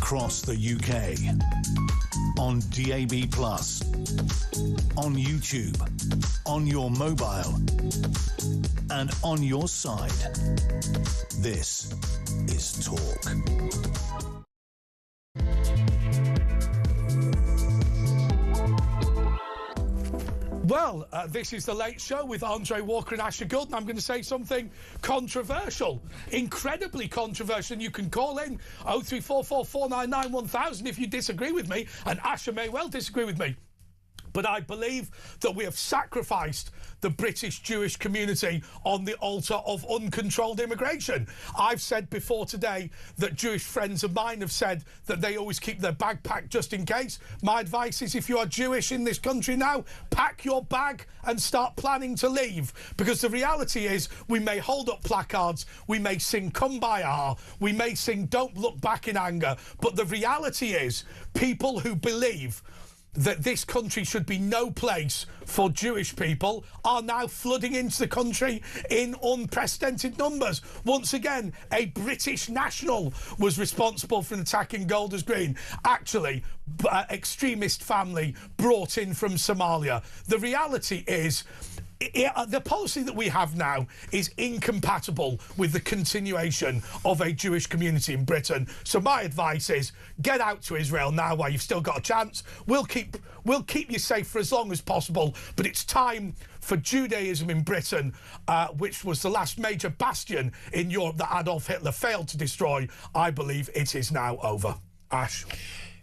across the UK, on DAB+, on YouTube, on your mobile, and on your side. This is Talk. Well, this is The Late Show with Andre Walker and Asher Gould, and I'm going to say something controversial, incredibly controversial. And you can call in 03444991000 if you disagree with me, and Asher may well disagree with me. But I believe that we have sacrificed the British Jewish community on the altar of uncontrolled immigration. I've said before today that Jewish friends of mine have said that they always keep their bag packed just in case. My advice is, if you are Jewish in this country now, pack your bag and start planning to leave. Because the reality is, we may hold up placards, we may sing Kumbaya, we may sing Don't Look Back in Anger, but the reality is, people who believe that this country should be no place for Jewish people are now flooding into the country in unprecedented numbers. Once again, a British national was responsible for an attack in Golders Green. Actually, extremist family brought in from Somalia. The reality is, the policy that we have now is incompatible with the continuation of a Jewish community in Britain. So my advice is, get out to Israel now while you've still got a chance. We'll keep you safe for as long as possible, but it's time for Judaism in Britain, which was the last major bastion in Europe that Adolf Hitler failed to destroy. I believe it is now over. Ash?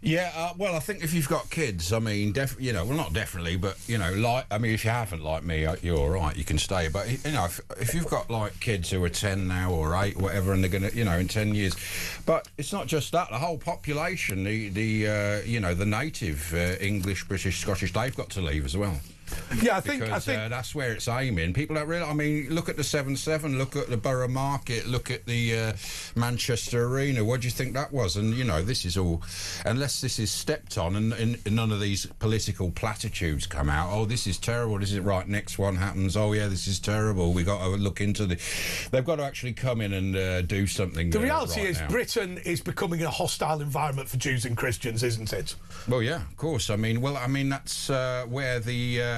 Yeah, well, I think if you've got kids, I mean, well, not definitely, but, if you haven't, like me, you're all right, you can stay. But, if you've got, kids who are 10 now or 8, whatever, and they're going to, in 10 years. But it's not just that. The whole population, the native English, British, Scottish, they've got to leave as well. Yeah, I think that's where it's aiming. People don't realise. I mean, look at the 7-7, look at the Borough Market, look at the Manchester Arena. What do you think that was? And this is all, unless this is stepped on, and none of these political platitudes come out. Oh, this is terrible. This is right. Next one happens. Oh yeah, this is terrible. We got to look into the. They've got to actually come in and do something. The reality right is, now. Britain is becoming a hostile environment for Jews and Christians, isn't it? Well, yeah, of course. I mean, that's where the.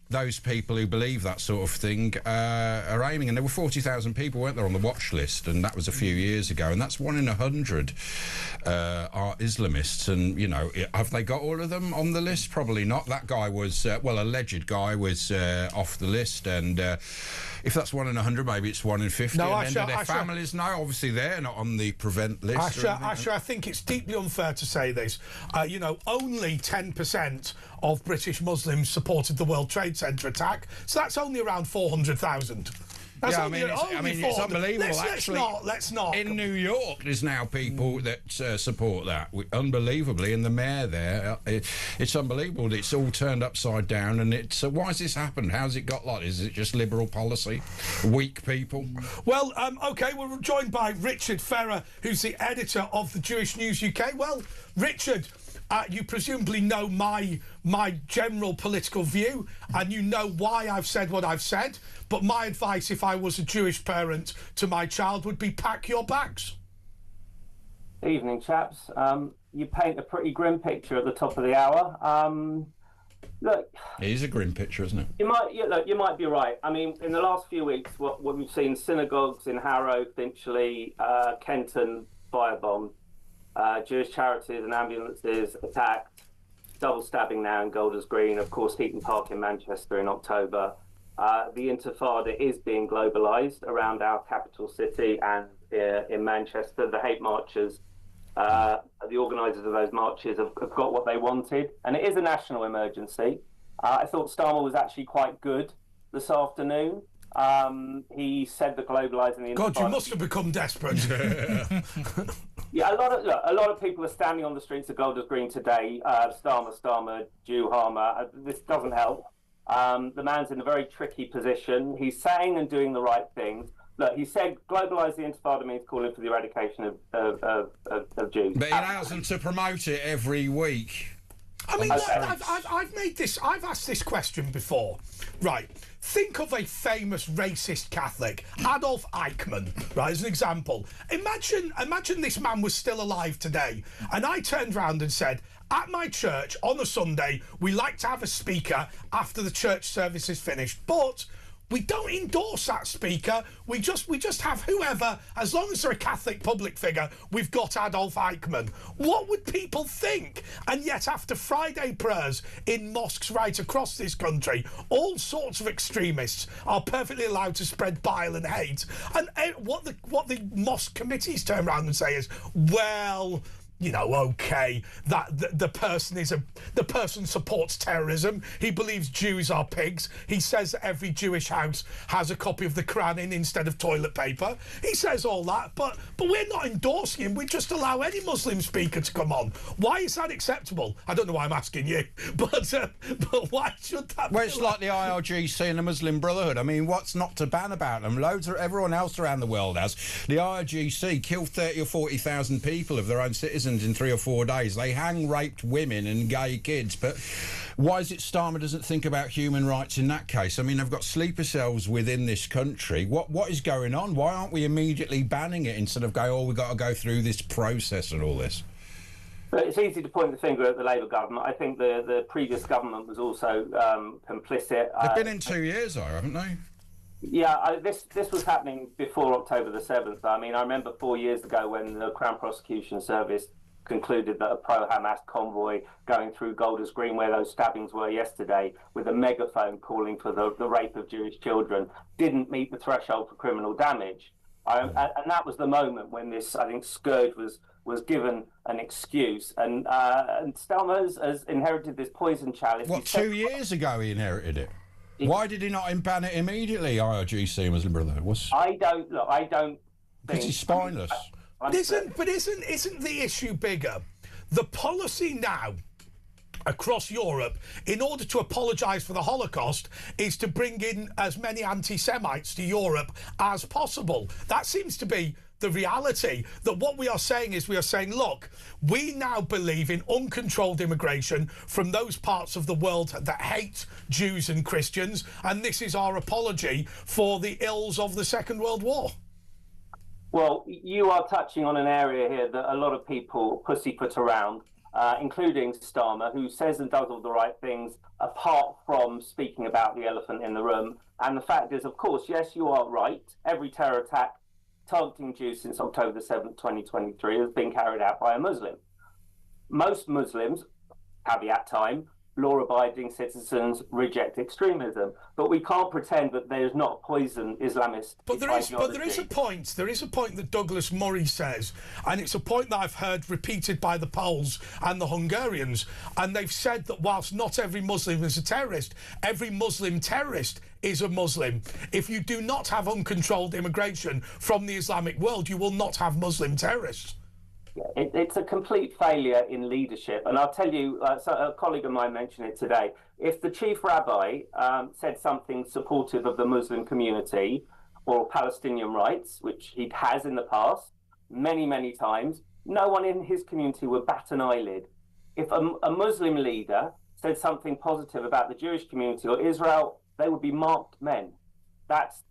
Those people who believe that sort of thing are aiming, and there were 40,000 people, weren't there, on the watch list, and that was a few years ago, and that's 1 in 100 are Islamists, and have they got all of them on the list? Probably not. That guy was alleged guy was off the list, and if that's 1 in 100, maybe it's 1 in 50. No, and then their families know. Obviously, they're not on the prevent list. Asher, I think it's deeply unfair to say this. Only 10% of British Muslims supported the World Trade Centre attack, so that's only around 400,000. Yeah, it's unbelievable. Let's not. In New York, there's now people that support that, unbelievably, and the mayor there. It's unbelievable. It's all turned upside down, and it's why has this happened? How's it got like this? Is it just liberal policy? Weak people? Well, OK, we're joined by Richard Ferrer, who's the editor of the Jewish News UK. Well, Richard, you presumably know my general political view, and you know why I've said what I've said. But my advice, if I was a Jewish parent to my child, would be pack your bags. Evening, chaps. You paint a pretty grim picture at the top of the hour. Look, it is a grim picture, isn't it? You might be right. I mean, in the last few weeks, what we've seen: synagogues in Harrow, Finchley, Kenton firebombed. Jewish charities and ambulances attacked, double stabbing now in Golders Green, of course Heaton Park in Manchester in October. The Intifada is being globalised around our capital city and in Manchester. The hate marches, the organisers of those marches have got what they wanted, and it is a national emergency. I thought Starmer was actually quite good this afternoon. He said that globalising the Intifada... God, you must have become desperate. Yeah, a lot of people are standing on the streets of Golders Green today. Starmer, Jew harmer. This doesn't help. The man's in a very tricky position. He's saying and doing the right things. Look, he said globalise the Intifada means calling for the eradication of Jews. But he allows them to promote it every week. I mean, I've asked this question before. Right. Think of a famous racist Catholic, Adolf Eichmann, right, as an example. Imagine this man was still alive today, and I turned round and said, at my church on a Sunday, we like to have a speaker after the church service is finished, but we don't endorse that speaker. We just have whoever, as long as they're a Catholic public figure, we've got Adolf Eichmann. What would people think? And yet, after Friday prayers in mosques right across this country, all sorts of extremists are perfectly allowed to spread bile and hate. And what the mosque committees turn around and say is, well, you know, okay, that the person supports terrorism. He believes Jews are pigs. He says that every Jewish house has a copy of the Quran in instead of toilet paper. He says all that, but we're not endorsing him. We just allow any Muslim speaker to come on. Why is that acceptable? I don't know why I'm asking you, but why should that? Well, it's like the IRGC and the Muslim Brotherhood. I mean, what's not to ban about them? Everyone else around the world has. The IRGC killed 30 or 40,000 people of their own citizens in 3 or 4 days. They raped women and gay kids. But why is it Starmer doesn't think about human rights in that case? I mean, they've got sleeper cells within this country. What is going on? Why aren't we immediately banning it instead of going, oh, we've got to go through this process and all this? It's easy to point the finger at the Labour government. I think the previous government was also complicit. They've been in 2 years, haven't they? Yeah, this was happening before October the 7th. I mean, I remember 4 years ago when the Crown Prosecution Service concluded that a pro-Hamas convoy going through Golders Green, where those stabbings were yesterday, with a megaphone calling for the rape of Jewish children, didn't meet the threshold for criminal damage. And that was the moment when this, I think, scourge was given an excuse. And Starmer has inherited this poison chalice. What, 2 years ago he inherited it? Why did he not ban it immediately, IRGC, Muslim Brotherhood? I don't think... Because he's spineless. Isn't the issue bigger? The policy now across Europe, in order to apologise for the Holocaust, is to bring in as many anti-Semites to Europe as possible. That seems to be the reality. That what we are saying is, we are saying, look, we now believe in uncontrolled immigration from those parts of the world that hate Jews and Christians, and this is our apology for the ills of the Second World War. Well, you are touching on an area here that a lot of people pussyfoot around, including Starmer, who says and does all the right things, apart from speaking about the elephant in the room. And the fact is, of course, yes, you are right. Every terror attack targeting Jews since October 7th, 2023 has been carried out by a Muslim. Most Muslims, caveat time, law-abiding citizens reject extremism, but we can't pretend that there's not poison Islamist. But there is a point that Douglas Murray says, and it's a point that I've heard repeated by the Poles and the Hungarians, and they've said that whilst not every Muslim is a terrorist, every Muslim terrorist is a Muslim. If you do not have uncontrolled immigration from the Islamic world, you will not have Muslim terrorists. It's a complete failure in leadership. And I'll tell you, so a colleague of mine mentioned it today, if the chief rabbi said something supportive of the Muslim community or Palestinian rights, which he has in the past, many, many times, no one in his community would bat an eyelid. If a Muslim leader said something positive about the Jewish community or Israel, they would be marked men. That's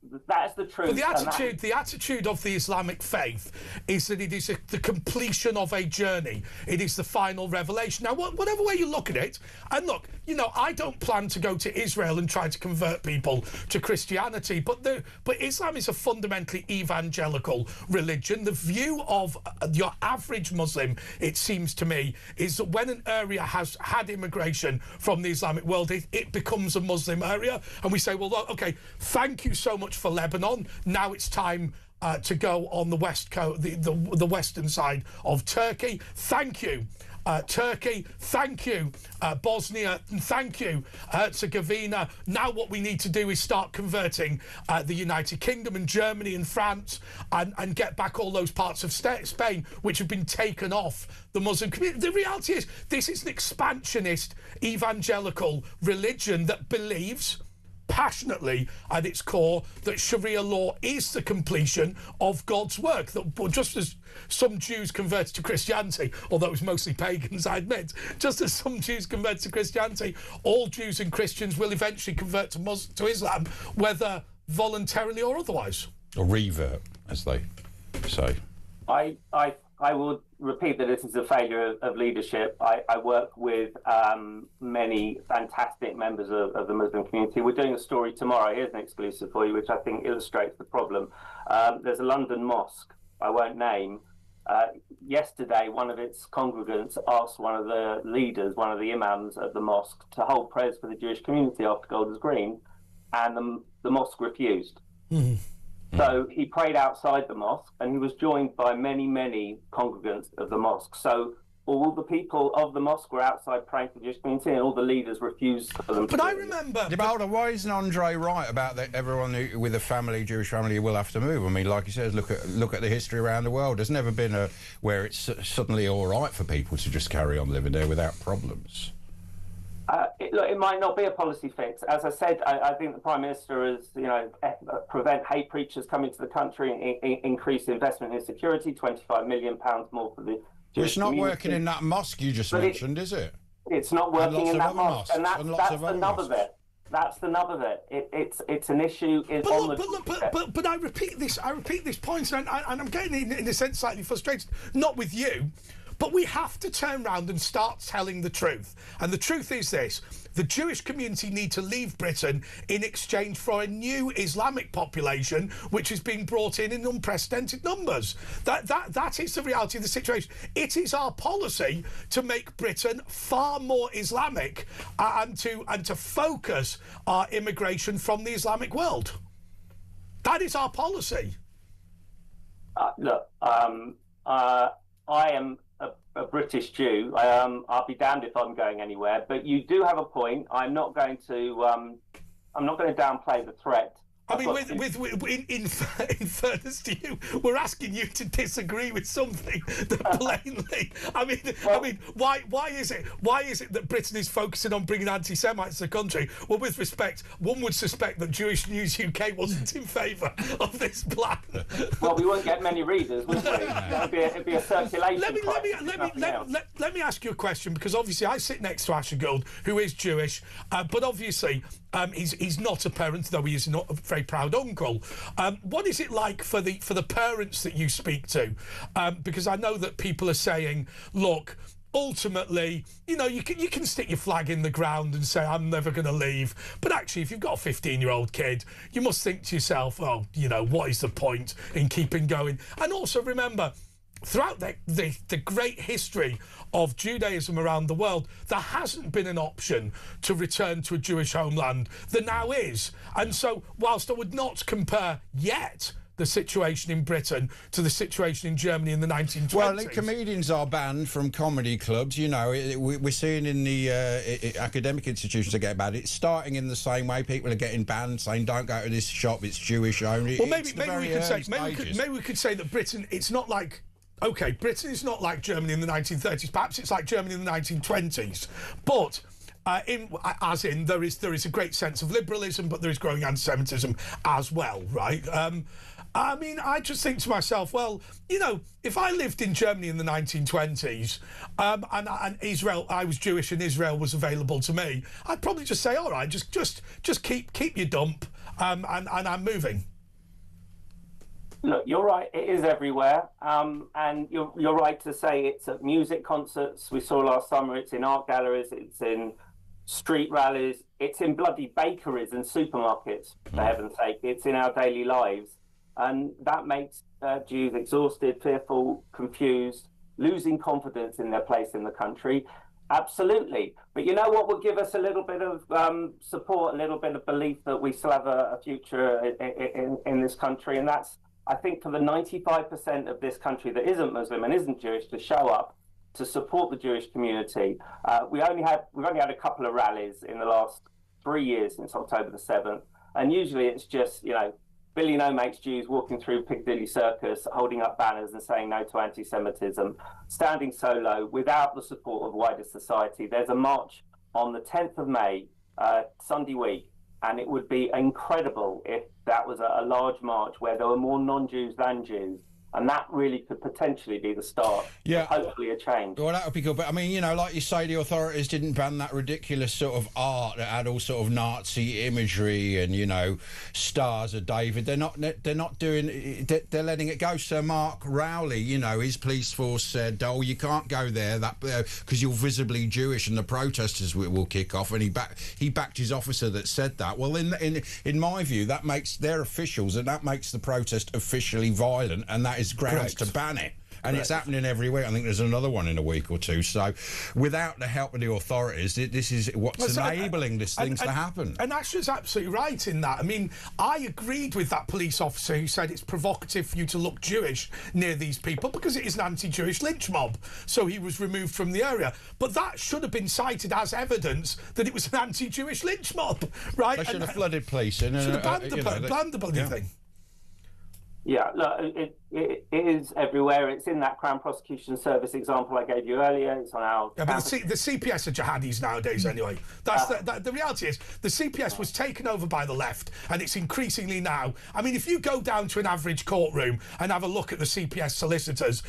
the truth. But the attitude of the Islamic faith is that it is the completion of a journey. It is the final revelation. Now, whatever way you look at it, and look, you know, I don't plan to go to Israel and try to convert people to Christianity, but Islam is a fundamentally evangelical religion. The view of your average Muslim, it seems to me, is that when an area has had immigration from the Islamic world, it becomes a Muslim area, and we say, well, okay, thank you so much for Lebanon. Now it's time to go on the west coast, the western side of Turkey. Thank you, Turkey. Thank you, Bosnia. And thank you, Herzegovina. Now what we need to do is start converting the United Kingdom and Germany and France and get back all those parts of Spain which have been taken off the Muslim community. The reality is, this is an expansionist evangelical religion that believes passionately at its core that Sharia law is the completion of God's work. That just as some Jews converted to Christianity, although it was mostly pagans, I admit, just as some Jews converted to Christianity, all Jews and Christians will eventually convert to Islam, whether voluntarily or otherwise. Or revert, as they say. I would repeat that this is a failure of leadership. I work with many fantastic members of the Muslim community. We're doing a story tomorrow. Here's an exclusive for you, which I think illustrates the problem. There's a London mosque I won't name. Yesterday, one of its congregants asked one of the leaders, one of the imams at the mosque, to hold prayers for the Jewish community after Golders Green, and the mosque refused. Mm-hmm. So he prayed outside the mosque, and he was joined by many, many congregants of the mosque. So all the people of the mosque were outside praying for the Jewish community, and all the leaders refused for them. But I remember... Yeah, but why isn't Andre right about that? Everyone with a family, Jewish family, will have to move. I mean, like he says, look at the history around the world. There's never been where it's suddenly all right for people to just carry on living there without problems. Look, it might not be a policy fix. As I said, I think the Prime Minister has, prevent hate preachers coming to the country, increase investment in security, £25 million more for the Jewish It's not community. working in that mosque you just mentioned, is it? It's not working in that mosque, and that's the nub of it. That's the nub of it. It's an issue But I repeat this point, and I'm getting in a sense slightly frustrated, not with you. But we have to turn around and start telling the truth. And the truth is this: the Jewish community need to leave Britain in exchange for a new Islamic population, which is being brought in unprecedented numbers. That is the reality of the situation. It is our policy to make Britain far more Islamic and to focus our immigration from the Islamic world. That is our policy. I am a British Jew. I'll be damned if I'm going anywhere. But you do have a point. I'm not going to downplay the threat. I mean, in fairness to you, we're asking you to disagree with something that plainly. I mean, why is it that Britain is focusing on bringing anti-Semites to the country? Well, with respect, one would suspect that Jewish News UK wasn't in favour of this plan. Well, we won't get many readers, would we? It'd be a circulation. Let me ask you a question, because obviously I sit next to Asher Gould, who is Jewish, but obviously he's not a parent, though he is not a very proud uncle. What is it like for the parents that you speak to? Because I know that people are saying, look, ultimately, you can stick your flag in the ground and say, I'm never going to leave. But actually, if you've got a 15-year-old kid, you must think to yourself, oh, what is the point in keeping going? And also remember, throughout the great history of Judaism around the world, there hasn't been an option to return to a Jewish homeland. There now is. And so, whilst I would not compare yet the situation in Britain to the situation in Germany in the 1920s. Well, comedians are banned from comedy clubs. We're seeing in the academic institutions that get banned. It's starting in the same way. People are getting banned, saying, don't go to this shop, it's Jewish only. Well, maybe we could say that Britain, it's not like... OK, Britain is not like Germany in the 1930s. Perhaps it's like Germany in the 1920s. But, there is a great sense of liberalism, but there is growing anti-Semitism as well, right? I mean, I just think to myself, well, if I lived in Germany in the 1920s and Israel, I was Jewish and Israel was available to me, I'd probably just say, all right, just keep your dump and I'm moving. Look, you're right. It is everywhere, and you're right to say it's at music concerts. We saw last summer. It's in art galleries. It's in street rallies. It's in bloody bakeries and supermarkets. For heaven's sake, it's in our daily lives, and that makes Jews exhausted, fearful, confused, losing confidence in their place in the country. Absolutely. But you know what would give us a little bit of support, a little bit of belief that we still have a future in this country, and that's, I think, for the 95% of this country that isn't Muslim and isn't Jewish to show up to support the Jewish community. We've only had a couple of rallies in the last 3 years since October the 7th, and usually it's just Billy No makes Jews walking through Piccadilly Circus, holding up banners and saying no to anti-Semitism, standing solo without the support of wider society. There's a march on the 10th of May, Sunday week, and it would be incredible if that was a large march where there were more non-Jews than Jews. And that really could potentially be the start of hopefully a change. Well, that would be good. But, I mean, you know, like you say, the authorities didn't ban that ridiculous sort of art that had all sort of Nazi imagery and, you know, Stars of David. They're not doing... They're letting it go. Sir Mark Rowley, you know, his police force said, oh, you can't go there because you're visibly Jewish and the protesters will kick off. And he backed his officer that said that. Well, in my view, that makes their officials, and that makes the protest officially violent, and that is grounds to ban it. And it's happening every week. I think there's another one in a week or two. So without the help of the authorities, this is what's enabling these things to happen. And Asher's absolutely right in that. I mean, I agreed with that police officer who said it's provocative for you to look Jewish near these people because it is an anti-Jewish lynch mob. So he was removed from the area. But that should have been cited as evidence that it was an anti-Jewish lynch mob, right? They should have flooded police in. Should have banned the bloody thing. Yeah, look, it is everywhere. It's in that Crown Prosecution Service example I gave you earlier. It's on our... Yeah, but the CPS are jihadis nowadays anyway. That's the reality is the CPS was taken over by the left, and it's increasingly now... I mean, if you go down to an average courtroom and have a look at the CPS solicitors,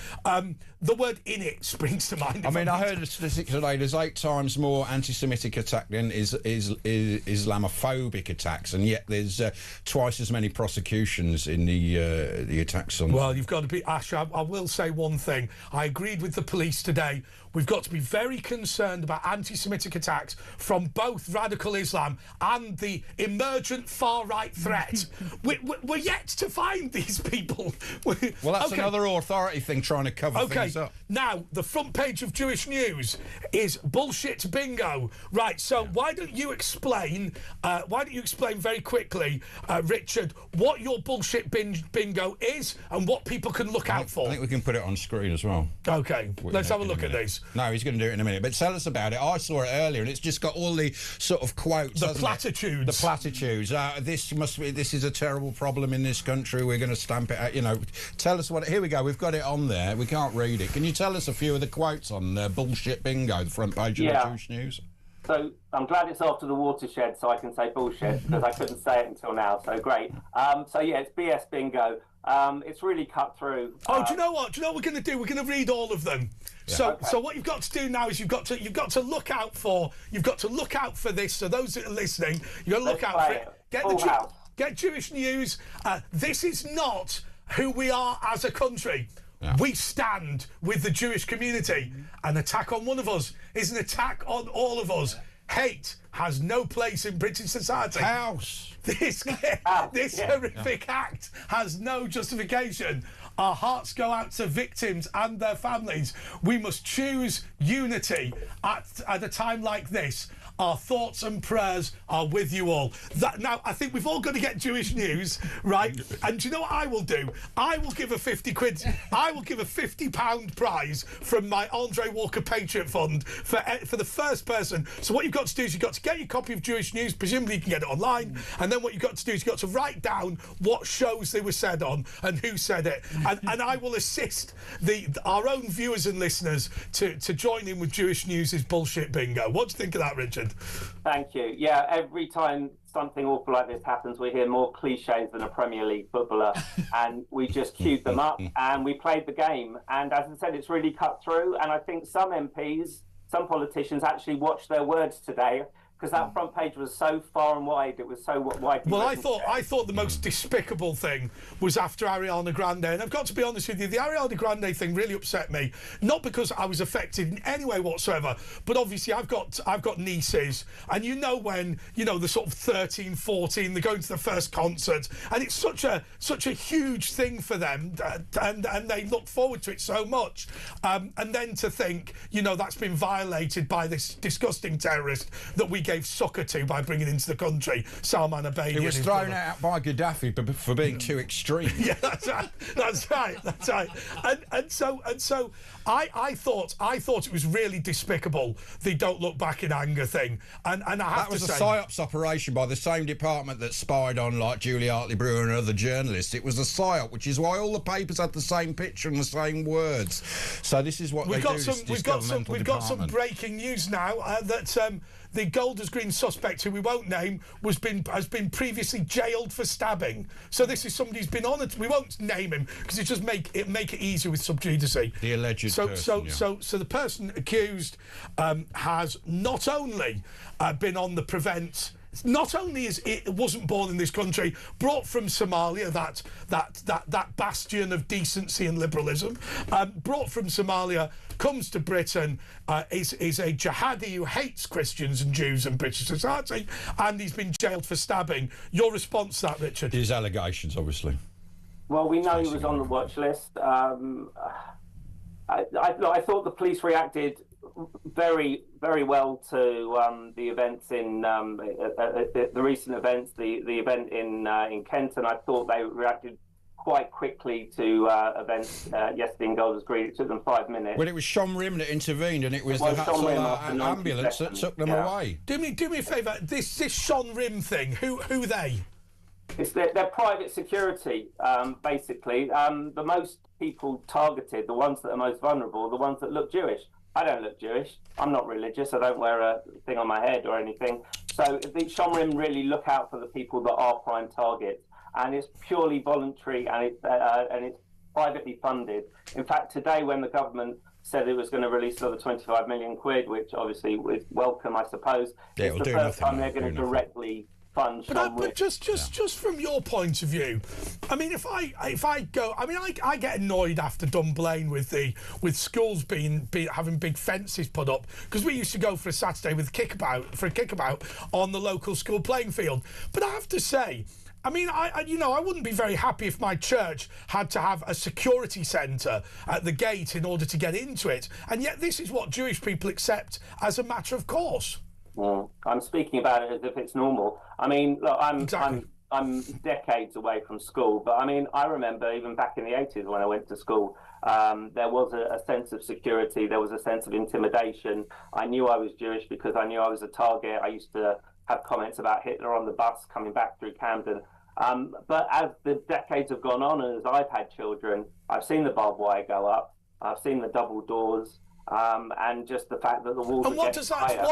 the word "in it" springs to mind. I mean, I heard a statistic today, there's 8 times more anti-Semitic attack than is Islamophobic attacks, and yet there's twice as many prosecutions in the attacks on... Well, you've got to be... Ash, I will say one thing. I agreed with the police today. We've got to be very concerned about anti-Semitic attacks from both radical Islam and the emergent far-right threat. We're yet to find these people. Well, that's another authority thing trying to cover things up. Now, the front page of Jewish News is bullshit bingo. Right, so why don't you explain very quickly, Richard, what your bullshit bingo is and what people can look out for? I think we can put it on screen as well. OK, let's have a look at these. No, he's going to do it in a minute. But tell us about it. I saw it earlier, and it's just got all the sort of quotes. The platitudes. The platitudes. This is a terrible problem in this country. We're going to stamp it out. You know, tell us what. Here we go. We've got it on there. We can't read it. Can you tell us a few of the quotes on bullshit bingo, the front page of the Jewish News? So I'm glad it's after the watershed, so I can say bullshit because I couldn't say it until now. So great. So yeah, it's BS bingo. It's really cut through. Do you know what? Do you know what we're going to do? We're going to read all of them. Yeah. So what you've got to do now is you've got to look out for this. So those that are listening, you've got to look out for it. Get Jewish News. This is not who we are as a country. Yeah. We stand with the Jewish community. An attack on one of us is an attack on all of us. Hate has no place in British society. This horrific act has no justification. Our hearts go out to victims and their families. We must choose unity at a time like this. Our thoughts and prayers are with you all. Now, I think we've all got to get Jewish News, right? And do you know what I will do? I will give a £50 prize from my Andre Walker Patriot Fund for the first person. So what you've got to do is you've got to get your copy of Jewish News. Presumably you can get it online. And then what you've got to do is you've got to write down what shows they were said on and who said it. And I will assist our own viewers and listeners to join in with Jewish News' bullshit bingo. What do you think of that, Richard? Thank you. Yeah, every time something awful like this happens, we hear more cliches than a Premier League footballer, and we just queued them up and we played the game. And as I said, it's really cut through. And I think some MPs, some politicians actually watched their words today, because that front page was so far and wide. It was so wide. Well, I thought the most despicable thing was after Ariana Grande, and I've got to be honest with you, the Ariana Grande thing really upset me. Not because I was affected in any way whatsoever, but obviously I've got nieces, and when the sort of 13, 14, they're going to the first concert, and it's such a huge thing for them, and they look forward to it so much, and then to think that's been violated by this disgusting terrorist that we gave succour to by bringing into the country, Salman Abedi. He was thrown out by Gaddafi for being too extreme. Yeah, that's right. And so I thought it was really despicable, the "don't look back in anger" thing. And I have to say, that was a psyops operation by the same department that spied on like Julia Hartley-Brewer and other journalists. It was a psyop, which is why all the papers had the same picture and the same words. So this is what we've got some breaking news now the Golders Green suspect, who we won't name, has been previously jailed for stabbing. So this is somebody who's been on it. We won't name him because it just make it easier with sub judice. The alleged person. So the person accused has not only been on the prevent. Not only is it wasn't born in this country, brought from Somalia, that bastion of decency and liberalism, brought from Somalia, comes to Britain, is a jihadi who hates Christians and Jews and British society, and he's been jailed for stabbing. Your response to that, Richard? His allegations, obviously. Well, we know he was on the watch list. I thought the police reacted very, very well to the events in the recent events, the event in Kenton. I thought they reacted quite quickly to events yesterday in Golders Green. It took them 5 minutes. Well, it was Sean Rim that intervened, and it was the ambulance that took them away. Do me a favour. This Sean Rim thing. Who they? It's their private security, basically. The most people targeted, the ones that are most vulnerable, the ones that look Jewish. I don't look Jewish. I'm not religious. I don't wear a thing on my head or anything. So the Sean Rim really look out for the people that are prime targets, and it's purely voluntary, and it's privately funded. In fact, today when the government said it was going to release another 25 million quid, which obviously is welcome, I suppose, it's the first time they're going to directly fund. But just from your point of view, I mean, if I go, I mean, I get annoyed after Dunblane with schools having big fences put up, because we used to go for a Saturday with kickabout on the local school playing field. But I have to say, I mean, I wouldn't be very happy if my church had to have a security centre at the gate in order to get into it, and yet this is what Jewish people accept as a matter of course. I'm speaking about it as if it's normal. I mean, look, Exactly. I'm decades away from school, but I mean, I remember even back in the 80s when I went to school, there was a sense of security, there was a sense of intimidation. I knew I was Jewish because I knew I was a target. I used to have comments about Hitler on the bus coming back through Camden. But as the decades have gone on, and as I've had children, I've seen the barbed wire go up, I've seen the double doors, and just the fact that the walls and are getting higher.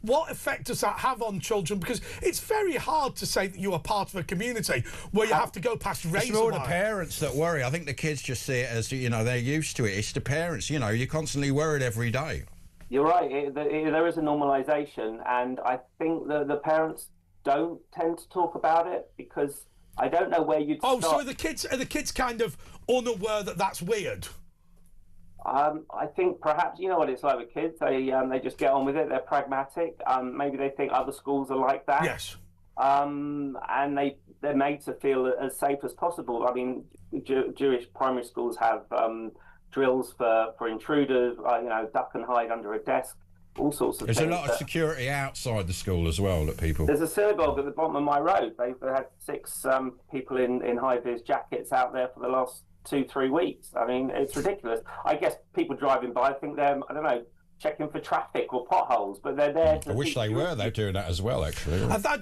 What effect does that have on children? Because it's very hard to say that you are part of a community where you have to go past razor wire. It's more the parents that worry. I think the kids just see it as, they're used to it. It's the parents, you're constantly worried every day. You're right. There is a normalisation, and I think the parents don't tend to talk about it because I don't know where you'd start. So are the kids kind of unaware that that's weird? I think perhaps, you know what it's like with kids, they just get on with it, they're pragmatic, maybe they think other schools are like that. Yes. And they're made to feel as safe as possible. I mean, Jewish primary schools have drills for intruders, duck and hide under a desk, all sorts of things. There's a lot of security outside the school as well that people... There's a synagogue at the bottom of my road. They've had 6 people in high-vis jackets out there for the last 2-3 weeks. I mean, it's ridiculous. I guess people driving by think they're, I don't know, checking for traffic or potholes, but they're there to... I wish they were. They're doing that as well, actually. I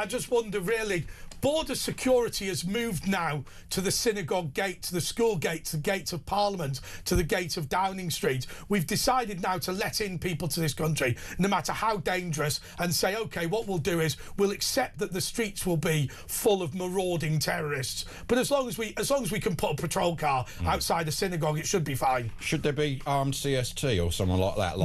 just wonder, really, border security has moved now to the synagogue gate, to the school gate, to the gate of Parliament, to the gate of Downing Street. We've decided now to let in people to this country, no matter how dangerous, and say, OK, what we'll do is we'll accept that the streets will be full of marauding terrorists. But as long as we can put a patrol car outside a synagogue, it should be fine. Should there be armed CST or someone like that?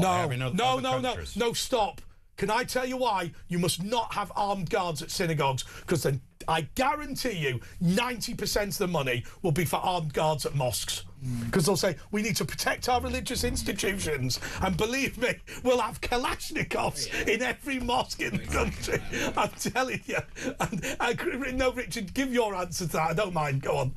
No, stop. Can I tell you why? You must not have armed guards at synagogues, because then I guarantee you 90% of the money will be for armed guards at mosques. Because they'll say, we need to protect our religious institutions. And believe me, we'll have Kalashnikovs in every mosque in the country. I'm telling you. No, Richard, give your answer to that. I don't mind. Go on.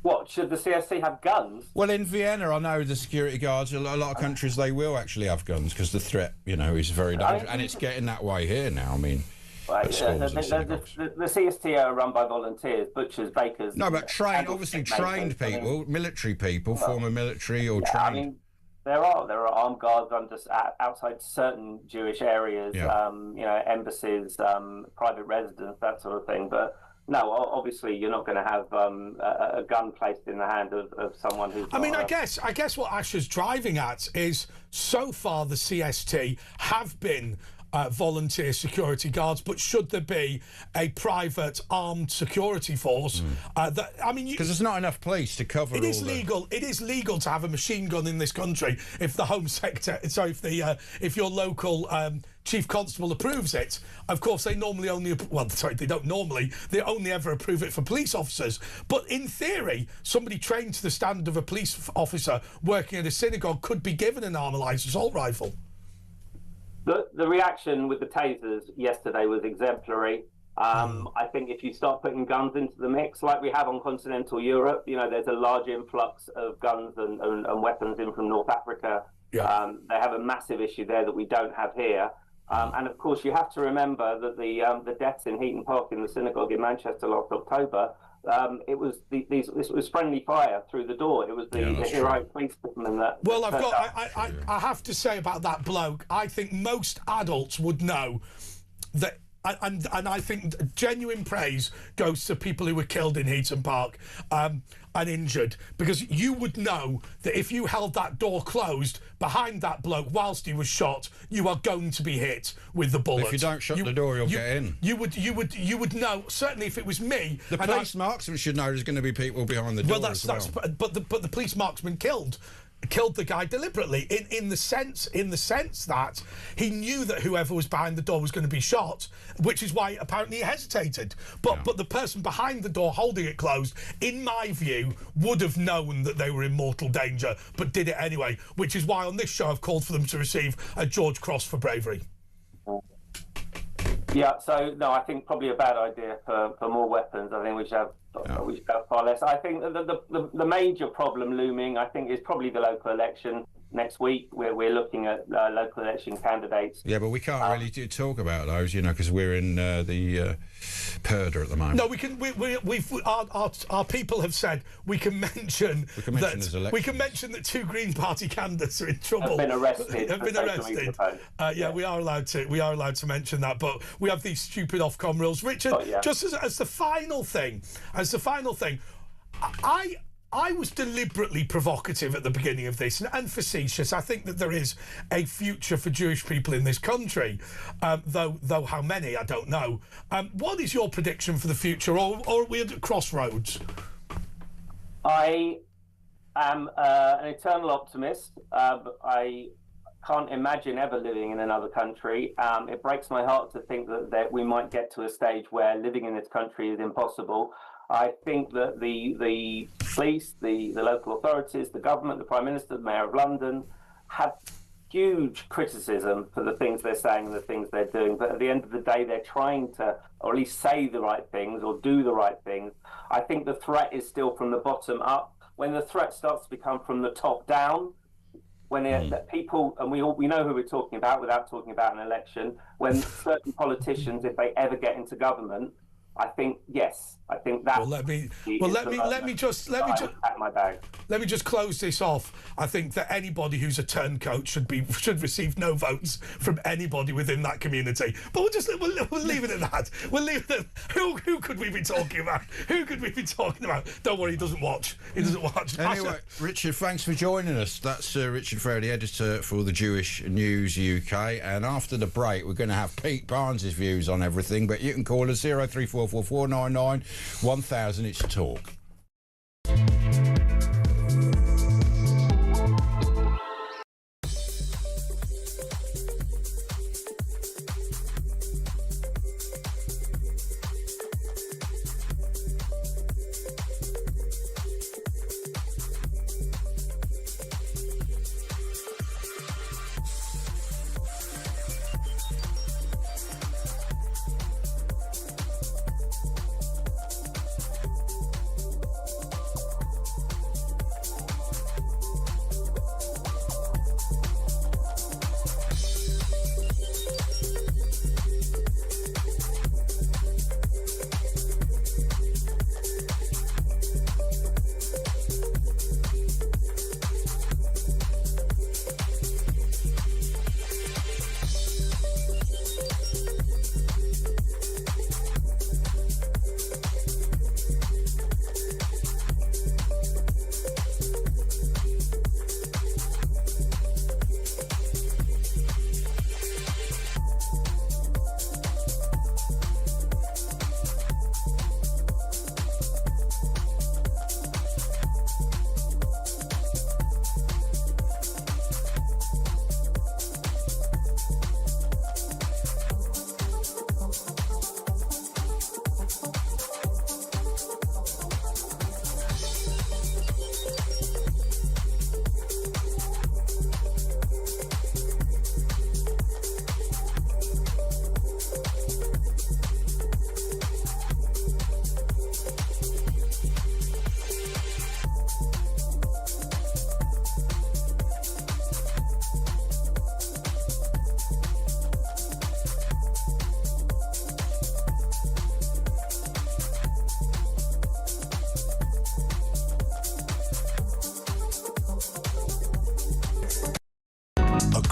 What, should the CSC have guns? Well, in Vienna, I know the security guards, a lot of countries, they will actually have guns because the threat, is very dangerous. And it's getting that way here now, I mean. Right, the CST are run by volunteers, butchers, bakers. No, but trained people, military people, former military or trained. I mean, there are armed guards outside certain Jewish areas, embassies, private residence, that sort of thing. But no, obviously you're not going to have a gun placed in the hand of someone who's... I mean, I guess what Ash is driving at is, so far the CST have been volunteer security guards, but should there be a private armed security force? Because there's not enough police to cover. It is legal to have a machine gun in this country if the Home Secretary, if your local Chief Constable approves it. Of course, they normally they only ever approve it for police officers. But in theory, somebody trained to the standard of a police officer working at a synagogue could be given an armalised assault rifle. The reaction with the tasers yesterday was exemplary. I think if you start putting guns into the mix, like we have on continental Europe, there's a large influx of guns and weapons in from North Africa. Yeah. They have a massive issue there that we don't have here. And of course, you have to remember that the deaths in Heaton Park in the synagogue in Manchester last October, this was friendly fire through the door. It was the heroic policeman that. Well, I have to say about that bloke, I think most adults would know that. And I think genuine praise goes to people who were killed in Heaton Park and injured, because you would know that if you held that door closed behind that bloke whilst he was shot, you are going to be hit with the bullet. If you don't shut the door, you'll get in. You would know. Certainly, if it was me, the police marksman should know there's going to be people behind the door. But the police marksman killed the guy deliberately in the sense that he knew that whoever was behind the door was going to be shot, which is why apparently he hesitated. But the person behind the door holding it closed, in my view, would have known that they were in mortal danger, but did it anyway, which is why on this show I've called for them to receive a George Cross for bravery. Yeah, so no, I think probably a bad idea for more weapons. I think we should have far less. I think the major problem looming, I think, is probably the local election next week. We're looking at local election candidates. Yeah, but we can't really talk about those, because we're in the purdah at the moment. No, we can. Our people have said we can mention that two Green Party candidates are in trouble. Have been arrested. We are allowed to mention that, but we have these stupid Ofcom rules. Richard, just as the final thing, I was deliberately provocative at the beginning of this and facetious. I think that there is a future for Jewish people in this country, though how many, I don't know. What is your prediction for the future, or are we at crossroads? I am an eternal optimist. I can't imagine ever living in another country. It breaks my heart to think that we might get to a stage where living in this country is impossible. I think that the police, the local authorities, the government, the Prime Minister, the Mayor of London have huge criticism for the things they're saying and the things they're doing. But at the end of the day, they're trying to, or at least say the right things or do the right things. I think the threat is still from the bottom up. When the threat starts to become from the top down, when people, and we know who we're talking about without talking about an election, when certain politicians, if they ever get into government, I think that. Well, let me just close this off. I think that anybody who's a turncoat should receive no votes from anybody within that community. But we'll leave it at that. We'll leave it at who could we be talking about? Who could we be talking about? Don't worry, he doesn't watch. Anyway, Richard, thanks for joining us. That's Richard Ferrer, the editor for the Jewish News UK. And after the break, we're going to have Pete Barnes' views on everything. But you can call us 0344499 1000. It's Talk.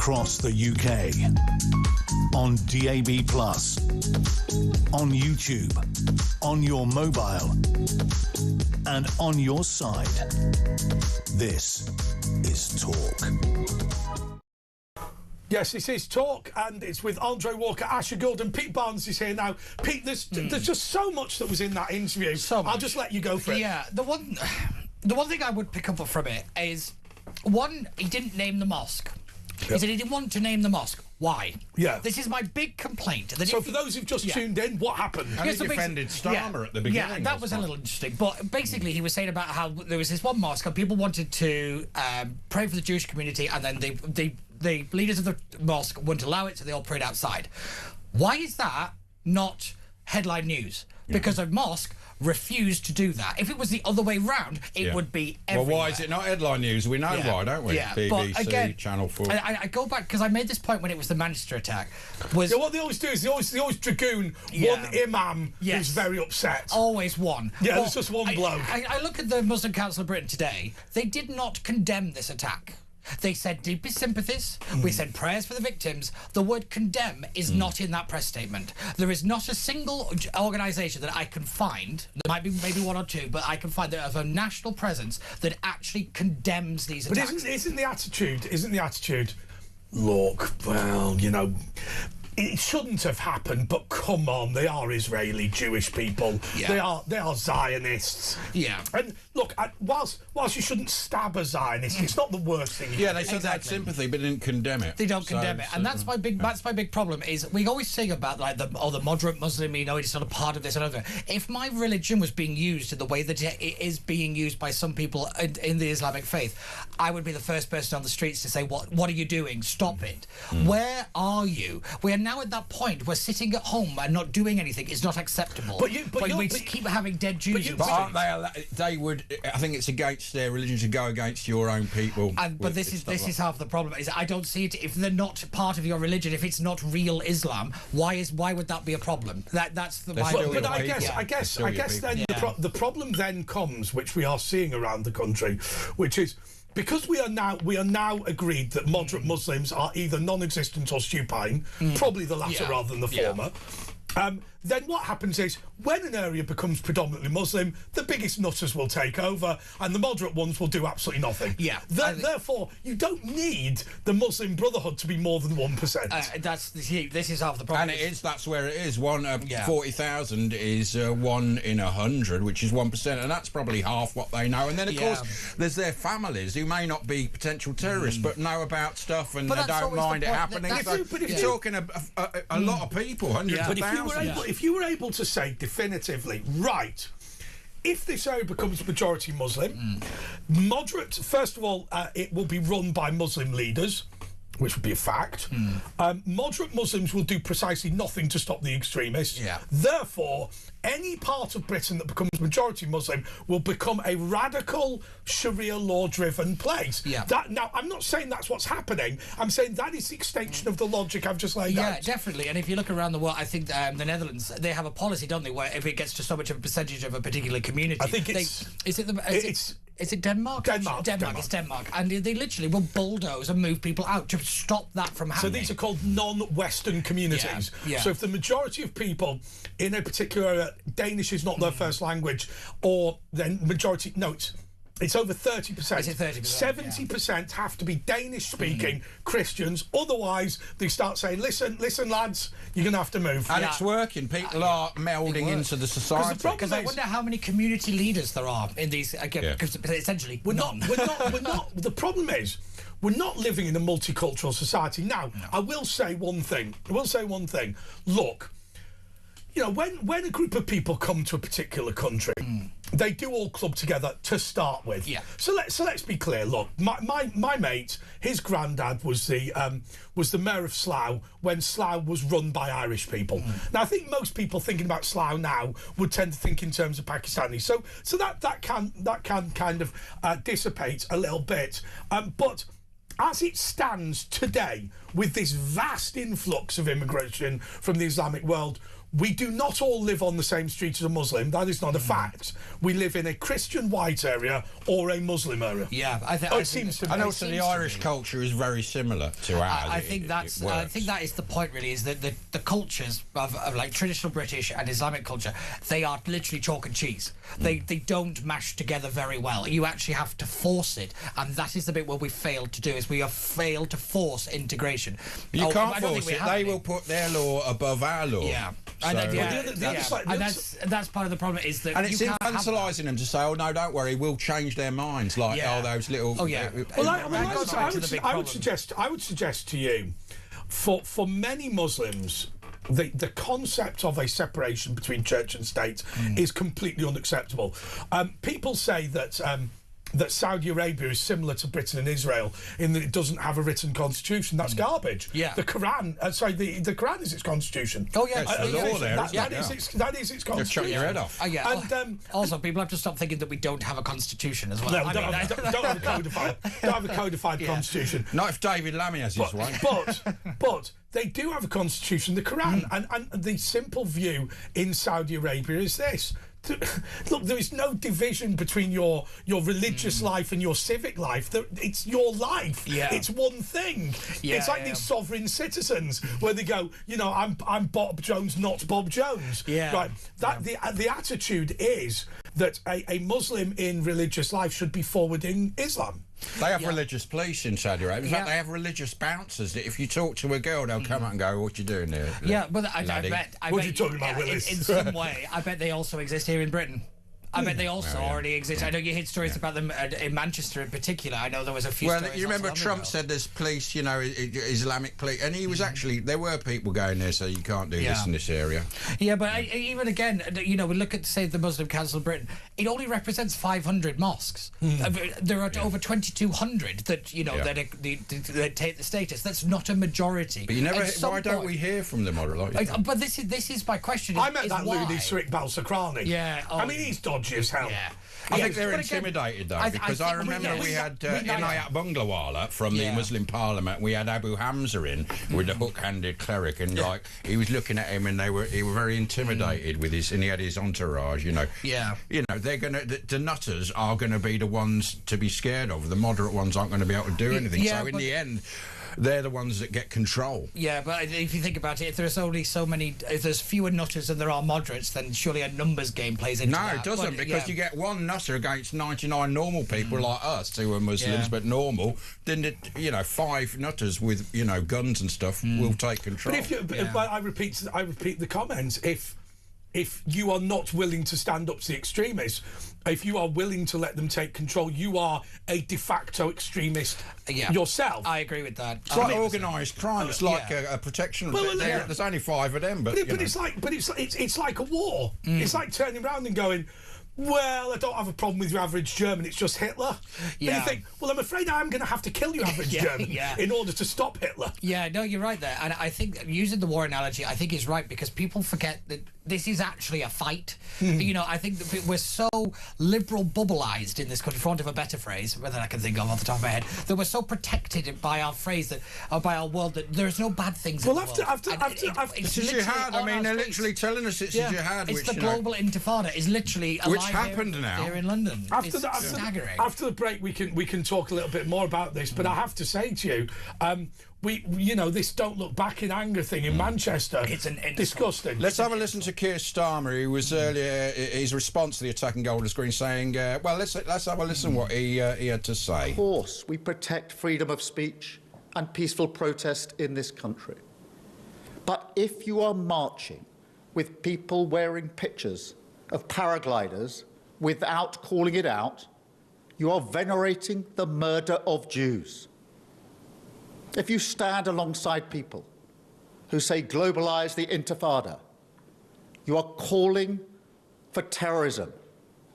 across the UK, on DAB+, on YouTube, on your mobile, and on your side. This is Talk. Yes, this is Talk, and it's with Andre Walker, Asher Gould, and Pete Barnes is here now. Pete, there's just so much that was in that interview. So much. I'll just let you go for it. Yeah, the one thing I would pick up from it is, one, he didn't name the mosque. He said he didn't want to name the mosque. Why? Yeah. This is my big complaint. That So for those who've just tuned in, what happened? And he defended Starmer at the beginning. Yeah, that was a little interesting. But basically, he was saying about how there was this one mosque and people wanted to pray for the Jewish community, and then the leaders of the mosque wouldn't allow it, so they all prayed outside. Why is that not headline news? Because a mosque refused to do that. If it was the other way round, it would be everywhere. Well, why is it not headline news? We know why, don't we? Yeah, BBC, but again, Channel 4. I go back because I made this point when it was the Manchester attack. Was what they always do is they always dragoon one imam who's very upset. Always one. Yeah, there's just one bloke. I look at the Muslim Council of Britain today. They did not condemn this attack. They said deepest sympathies. We said prayers for the victims. The word condemn is not in that press statement. There is not a single organisation that I can find, there might be maybe one or two, but I can find that of a national presence that actually condemns these attacks. But isn't the attitude, look, well, you know, it shouldn't have happened, but come on, they are Israeli Jewish people. Yeah. They are Zionists. Yeah. And look, whilst you shouldn't stab a Zionist, it's not the worst thing. Yeah, they said they had sympathy, but didn't condemn it. They don't condemn it, and that's my big problem. Is we always sing about like the moderate Muslim, you know, it's not a part of this and other. If my religion was being used in the way that it is being used by some people in the Islamic faith, I would be the first person on the streets to say, "What are you doing? Stop it! Where are you?" We are now at that point where sitting at home and not doing anything is not acceptable. But we keep having dead Jews. But aren't they? They would. I think it's against their religion to go against your own people. But this is half the problem. Is I don't see it. If they're not part of your religion, if it's not real Islam, why would that be a problem? That's the. But I guess then the problem then comes, which we are seeing around the country, which is, because we are now agreed that moderate Muslims are either non-existent or supine, probably the latter rather than the former. Then what happens is, when an area becomes predominantly Muslim, the biggest nutters will take over, and the moderate ones will do absolutely nothing. Yeah. Therefore, you don't need the Muslim Brotherhood to be more than 1%. This is half the problem. And that's where it is. 40,000 is 1 in 100, which is 1%, and that's probably half what they know. And then, of course, there's their families who may not be potential terrorists, but know about stuff and they don't mind it happening. You're talking a lot of people, hundreds of thousands. If you were able to say definitively, right, if this area becomes majority Muslim, moderate, first of all, it will be run by Muslim leaders, which would be a fact. Moderate Muslims will do precisely nothing to stop the extremists. Therefore, any part of Britain that becomes majority Muslim will become a radical Sharia law-driven place. Now, I'm not saying that's what's happening. I'm saying that is the extension of the logic I've just laid out. Yeah, definitely. And if you look around the world, I think the Netherlands, they have a policy, don't they, where if it gets to so much of a percentage of a particular community, I think is it Denmark? Denmark. It's Denmark. And they literally will bulldoze and move people out to stop that from happening. So these are called non-Western communities. So if the majority of people in a particular area, Danish is not their first language, or then majority, no, it's over 30%. Is it 30%? 70% have to be Danish-speaking Christians. Otherwise, they start saying, listen, lads, you're going to have to move. And it's working. People are melding into the society. Because I wonder how many community leaders there are in these, because essentially we're not. The problem is, we're not living in a multicultural society. Now, I will say one thing. Look, you know, when a group of people come to a particular country, they do all club together to start with. So let's be clear. Look, my mate, his granddad was the mayor of Slough when Slough was run by Irish people. Now, I think most people thinking about Slough now would tend to think in terms of Pakistani. So that can kind of dissipate a little bit. But as it stands today, with this vast influx of immigration from the Islamic world, we do not all live on the same street as a Muslim. That is not a fact. We live in a Christian white area or a Muslim area. Yeah, it seems to me. And also the Irish culture is very similar to ours. I think that is the point, really, is that the cultures of like traditional British and Islamic culture, they are literally chalk and cheese. They don't mash together very well. You actually have to force it, and that is the bit where we failed to do, is we have failed to force integration. You can't force it. They will put their law above our law. Yeah. So, And that's part of the problem, is that and it's infantilising them to say, "Oh no, don't worry, we'll change their minds." Like those little. Oh yeah. Well, I would suggest to you, for many Muslims, the concept of a separation between church and state is completely unacceptable. People say that Saudi Arabia is similar to Britain and Israel in that it doesn't have a written constitution. That's garbage. Yeah. The Quran, the Quran is its constitution. Oh yeah, it's the law there. That is its constitution. You'll chop your head off. Yeah. And also, people have to stop thinking that we don't have a constitution as well. No, we don't have a codified constitution. Not if David Lammy has his way. But they do have a constitution, the Quran, and the simple view in Saudi Arabia is this. Look, there is no division between your religious life and your civic life. It's your life. Yeah. It's one thing. Yeah, it's like these sovereign citizens where they go, I'm Bob Jones, not Bob Jones. Yeah. Right. The attitude is that a Muslim in religious life should be forwarding Islam. They have religious police in Saudi Arabia. In fact, they have religious bouncers that if you talk to a girl, they'll come out and go, "What you doing there?" Yeah, but I bet. What are you talking about, Willis? In some way, I bet they also exist here in Britain. I bet they also already exist. I know you heard stories about them in Manchester in particular. I know there was a few stories. Well, you remember Trump said there's police, Islamic police, and he was actually, there were people going there, so you can't do this in this area. Yeah, but even again, we look at, say, the Muslim Council of Britain, it only represents 500 mosques. There are over 2,200 that, that take the status. That's not a majority. But why don't we hear from them? But this is my question. I met that loony Srik Balsakrani. Yeah. I mean, he's dodgy as hell. Yeah. I think they're intimidated, though, because I remember we had Inayat Bunglawala from the Muslim Parliament. We had Abu Hamza in with the hook-handed cleric, and he was looking at him, and he were very intimidated with his, and he had his entourage. They're gonna the nutters are gonna be the ones to be scared of. The moderate ones aren't going to be able to do anything. So in the end, they're the ones that get control. Yeah, but if you think about it, if there's only if there's fewer nutters than there are moderates, then surely a numbers game plays into that. No, it doesn't, because you get one nutter against 99 normal people like us who are Muslims but normal. Then 5 nutters with guns and stuff will take control. But I repeat the comments. If you are not willing to stand up to the extremists, if you are willing to let them take control, you are a de facto extremist yourself. I agree with that. It's like organised crime. It's like a protection. There's only 5 of them, but it's like a war. It's like turning around and going, well, I don't have a problem with your average German, it's just Hitler. Yeah. And you think, well, I'm afraid I'm going to have to kill your average German in order to stop Hitler. Yeah, no, you're right there. And I think using the war analogy, I think is right, because people forget that this is actually a fight. I think that we're so liberal bubbleized in this country, for want of a better phrase, whether I can think of off the top of my head, that we're so protected by our phrase, by our world, that there's no bad things in the world. It's a jihad. I mean, they're literally telling us it's a jihad. It's the global intifada is literally alive happened now here in London. Staggering. After the break, we can talk a little bit more about this. But I have to say to you, this "don't look back in anger" thing in Manchester. It's disgusting. Let's have a listen to Keir Starmer, who was earlier his response to the attack in Golders Green, saying, let's have a listen what he had to say. Of course, we protect freedom of speech and peaceful protest in this country. But if you are marching with people wearing pictures of paragliders without calling it out, you are venerating the murder of Jews. If you stand alongside people who say globalise the intifada, you are calling for terrorism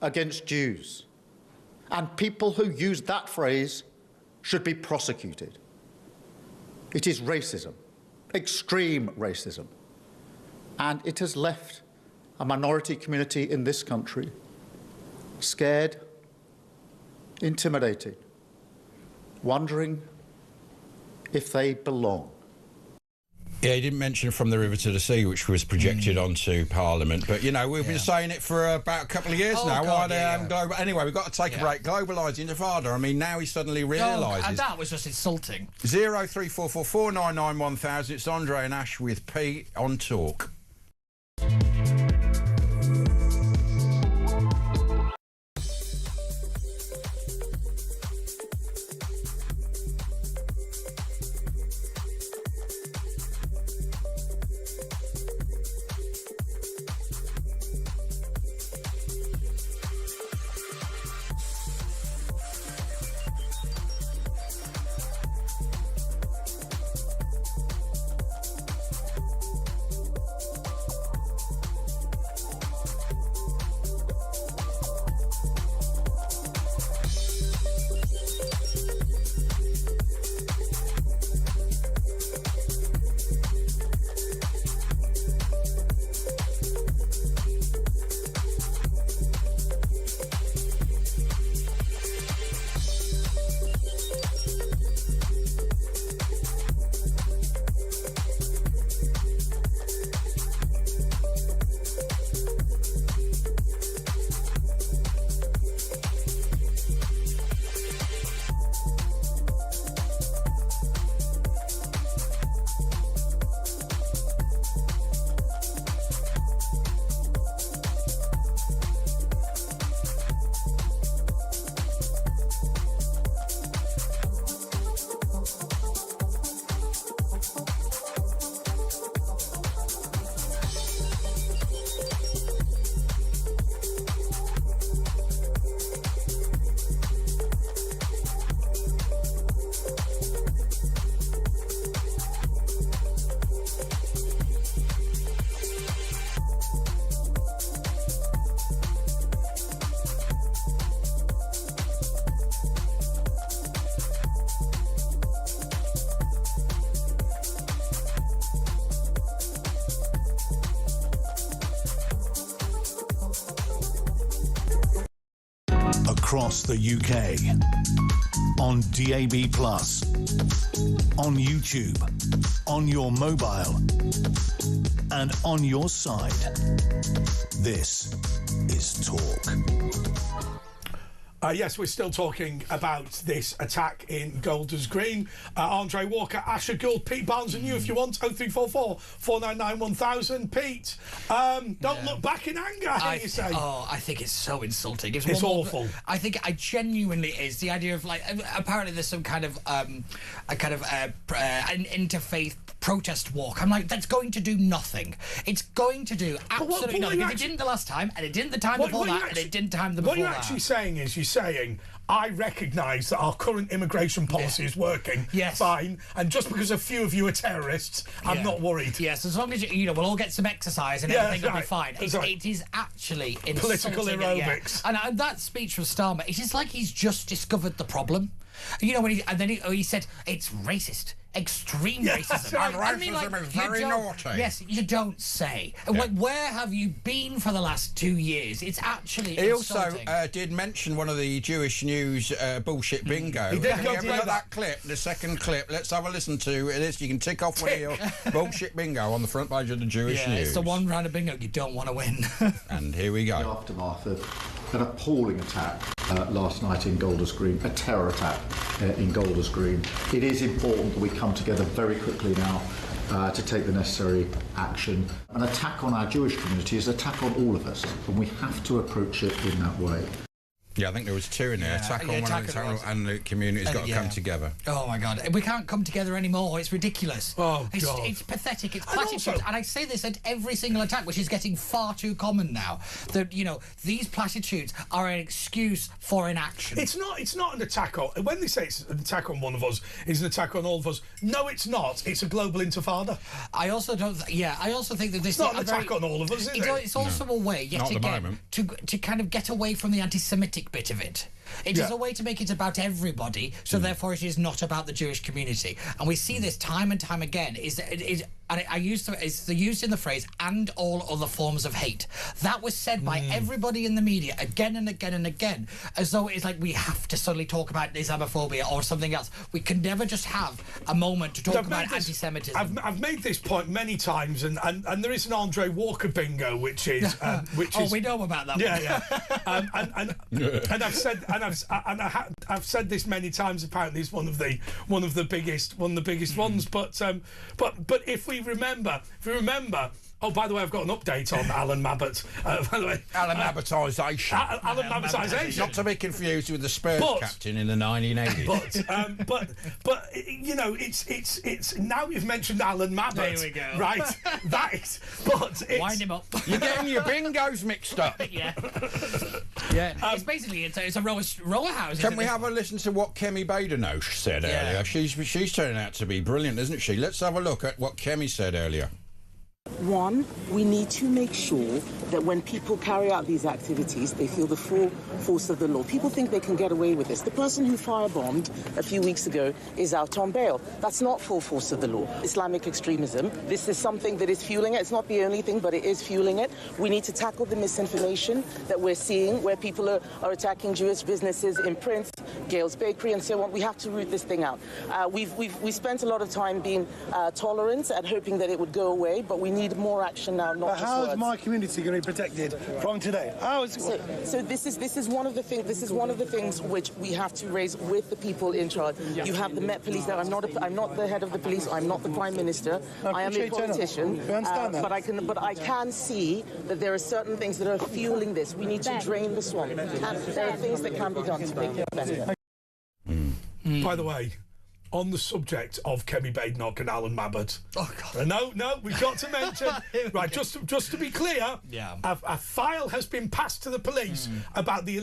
against Jews. And people who use that phrase should be prosecuted. It is racism, extreme racism. And it has left a minority community in this country scared, intimidated, wondering if they belong. Yeah, he didn't mention From the River to the Sea, which was projected onto Parliament. But, you know, we've been saying it for about a couple of years now. God, Anyway, we've got to take a break. Globalising Intifada. I mean, now he suddenly realises... and that was just insulting. 0344 499 1000. It's Andre and Ash with Pete on Talk. Across the UK, on DAB+, on YouTube, on your mobile, and on your side. This is Talk. Yes, we're still talking about this attack in Golders Green. Andre Walker, Asher Gould, Pete Barnes and you if you want. 0344 499 1000. Pete, don't look back in anger, I hear you say. Oh, I think it's so insulting. It's awful. I think it genuinely is. The idea of, like, apparently there's some kind of an interfaith protest walk. I'm like, that's going to do nothing. It's going to do absolutely nothing. It didn't the last time, and it didn't the time before that, and it didn't the time before that. What you're actually saying is, you're saying, I recognise that our current immigration policy is working fine, and just because a few of you are terrorists, I'm not worried. Yes, as long as we'll all get some exercise and everything will be fine. It is actually political aerobics. And that speech from Starmer, it is like he's just discovered the problem. You know, when he said it's racist. Extreme racism. And racism is very naughty. Yes, you don't say. Like, where have you been for the last 2 years? It's actually He insulting. also did mention one of the Jewish news bullshit bingo. He did. Can you have a look at that clip, the second clip? Let's have a listen to it. You can tick off one of your bullshit bingo on the front page of the Jewish news. It's the one round of bingo you don't want to win. And here we go. The aftermath of an appalling attack last night in Golders Green, a terror attack in Golders Green. It is important that we come together very quickly now to take the necessary action. An attack on our Jewish community is an attack on all of us, and we have to approach it in that way. Yeah, I think there was two in there. Attack on one and the community's got to come together. Oh, my God. We can't come together anymore. It's ridiculous. Oh, God. It's pathetic. It's platitudes. And I say this at every single attack, which is getting far too common now. That, these platitudes are an excuse for inaction. It's not an attack on... When they say it's an attack on one of us, it's an attack on all of us. No, it's not. It's a global intifada. I also don't... I also think that this is not an attack on all of us, is it? It's also a way, yet again, to kind of get away from the anti-Semitic bit of it. It is a way to make it about everybody, so therefore it is not about the Jewish community. And we see this time and time again, is and it's used in the phrase "and all other forms of hate." That was said by everybody in the media again and again and again, as though it's like we have to suddenly talk about Islamophobia or something else. We can never just have a moment to talk about anti-Semitism. I've made this point many times, and there is an Andre Walker bingo, which is we know about that. Yeah, and I've said this many times. Apparently, it's one of the biggest ones. But if we remember. Oh, by the way, I've got an update on Alan Mabbott. By the way, Alan Mabbotisation. Alan Mabbotisation. Not to be confused with the Spurs captain in the 1980s. But you know, it's now you've mentioned Alan Mabbott. There we go. Right, that is. But it's, wind him up. You're getting your bingos mixed up. Yeah. It's basically it's a rower house. Can we have a listen to what Kemi Badenoch said earlier? She's turning out to be brilliant, isn't she? Let's have a look at what Kemi said earlier. One, we need to make sure that when people carry out these activities, they feel the full force of the law. People think they can get away with this. The person who firebombed a few weeks ago is out on bail. That's not full force of the law. Islamic extremism, this is something that is fueling it. It's not the only thing, but it is fueling it. We need to tackle the misinformation that we're seeing, where people are attacking Jewish businesses in Prince, Gale's Bakery, and so on. We have to root this thing out. We spent a lot of time being tolerant and hoping that it would go away, but we need more action now, not just how words. is my community going to be protected from today? So this is one of the things. This is one of the things which we have to raise with the people in charge. You have the Met Police now. I'm not the head of the police. I'm not the Prime Minister. I am a politician. But I can see that there are certain things that are fueling this. We need to drain the swamp, and there are things that can be done to make it better. By the way, on the subject of Kemi Badenoch and Alan Mabbott. Oh, God. No, we've got to mention... right, just to be clear, a file has been passed to the police about the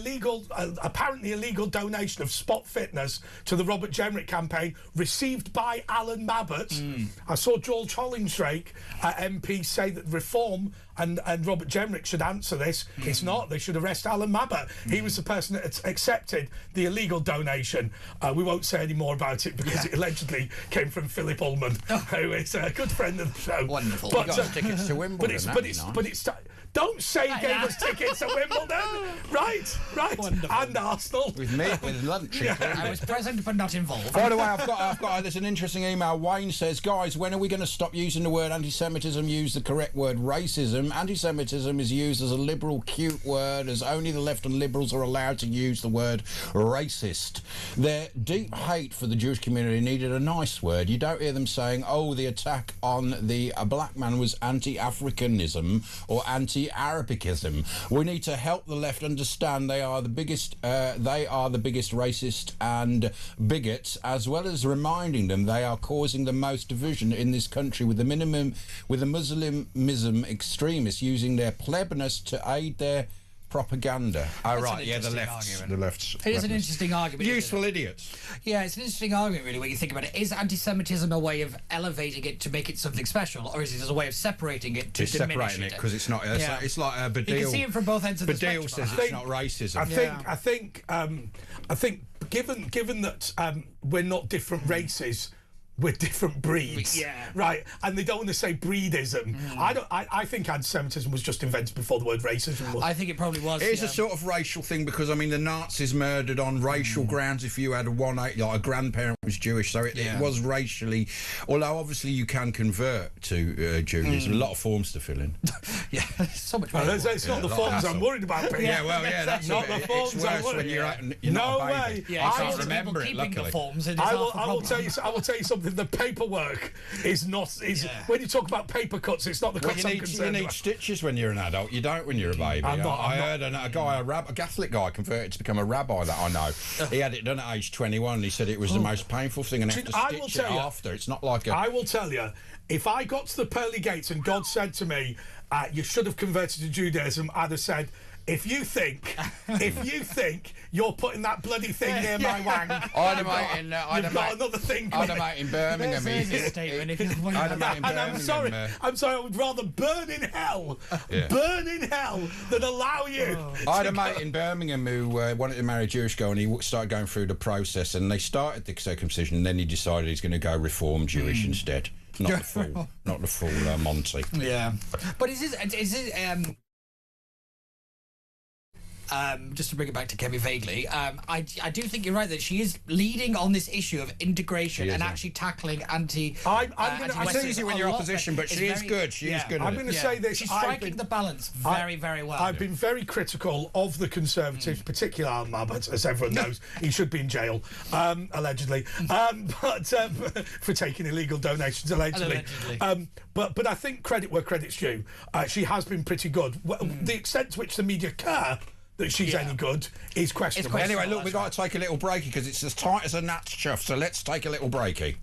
apparently illegal donation of Spot Fitness to the Robert Jenrick campaign received by Alan Mabbott. I saw George Hollingstrake, MP, say that Reform and Robert Jenrick should answer this. It's not. They should arrest Alan Mabbott. He was the person that accepted the illegal donation. We won't say any more about it because it allegedly came from Philip Ullman, who is a good friend of the show. Wonderful. But, you got tickets to Wimbledon. But it's don't say he gave us tickets to Wimbledon. Right. Wonderful. And Arsenal. With lunch. I was present but not involved. By the way, I've got there's an interesting email. Wayne says, guys, when are we going to stop using the word anti-Semitism? Use the correct word, racism. Anti-Semitism is used as a liberal, cute word, as only the left and liberals are allowed to use the word racist. Their deep hate for the Jewish community needed a nice word. You don't hear them saying, oh, the attack on the black man was anti-Africanism or anti-Arabicism. We need to help the left understand they are the biggest racist and bigots, as well as reminding them they are causing the most division in this country with the Muslimism extremists using their plebness to aid their propaganda. Oh, right, yeah, the left. It is an interesting argument. Useful idiots. Yeah, it's an interesting argument, really, when you think about it. Is anti-Semitism a way of elevating it to make it something special, or is it as a way of separating it to diminish separating it? Because it's not. It's like Badil. You can see it from both ends of the spectrum. Badil says it's not racism. I think, given that we're not different races. We're different breeds, right? And they don't want to say breedism. I think anti-Semitism was just invented before the word racism was. I think it probably was. It is a sort of racial thing because I mean the Nazis murdered on racial grounds. If you had a grandparent was Jewish, so it was racially. Although obviously you can convert to Judaism. A lot of forms to fill in. So much. It's not the forms I'm worried about. Peter. That's not the forms. It's worse when you're no not a baby. way. I can't remember it. Luckily, I will tell you something. The paperwork is not. When you talk about paper cuts, it's not the cuts I'm concerned about. You need stitches when you're an adult. You don't when you're a baby. I heard a Catholic guy converted to become a rabbi that I know. He had it done at age 21. And he said it was the most painful thing, and had to stitch it after. It's not like I will tell you, if I got to the pearly gates and God said to me, "You should have converted to Judaism," I'd have said, If you think you're putting that bloody thing near my wang, you've got another thing. I'd have mate in Birmingham. I'm sorry. I would rather burn in hell, than allow you. I had a mate in Birmingham who wanted to marry a Jewish girl, and he started going through the process, and they started the circumcision, and then he decided he's going to go Reform Jewish instead. not the full Monty. Yeah, but is it just to bring it back to Kemi vaguely, I do think you're right that she is leading on this issue of integration and actually tackling It's easy when you're opposition, but she is good. She is good. I'm going to say this. She's striking the balance very, very well. I've been very critical of the Conservatives, particularly Al Mabbott, as everyone knows. He should be in jail, allegedly, but for taking illegal donations, allegedly. But I think credit where credit's due. She has been pretty good. The extent to which the media care that she's any good is questionable. Anyway, look, we've got to take a little breaky because it's as tight as a gnat's chuff, so let's take a little breaky.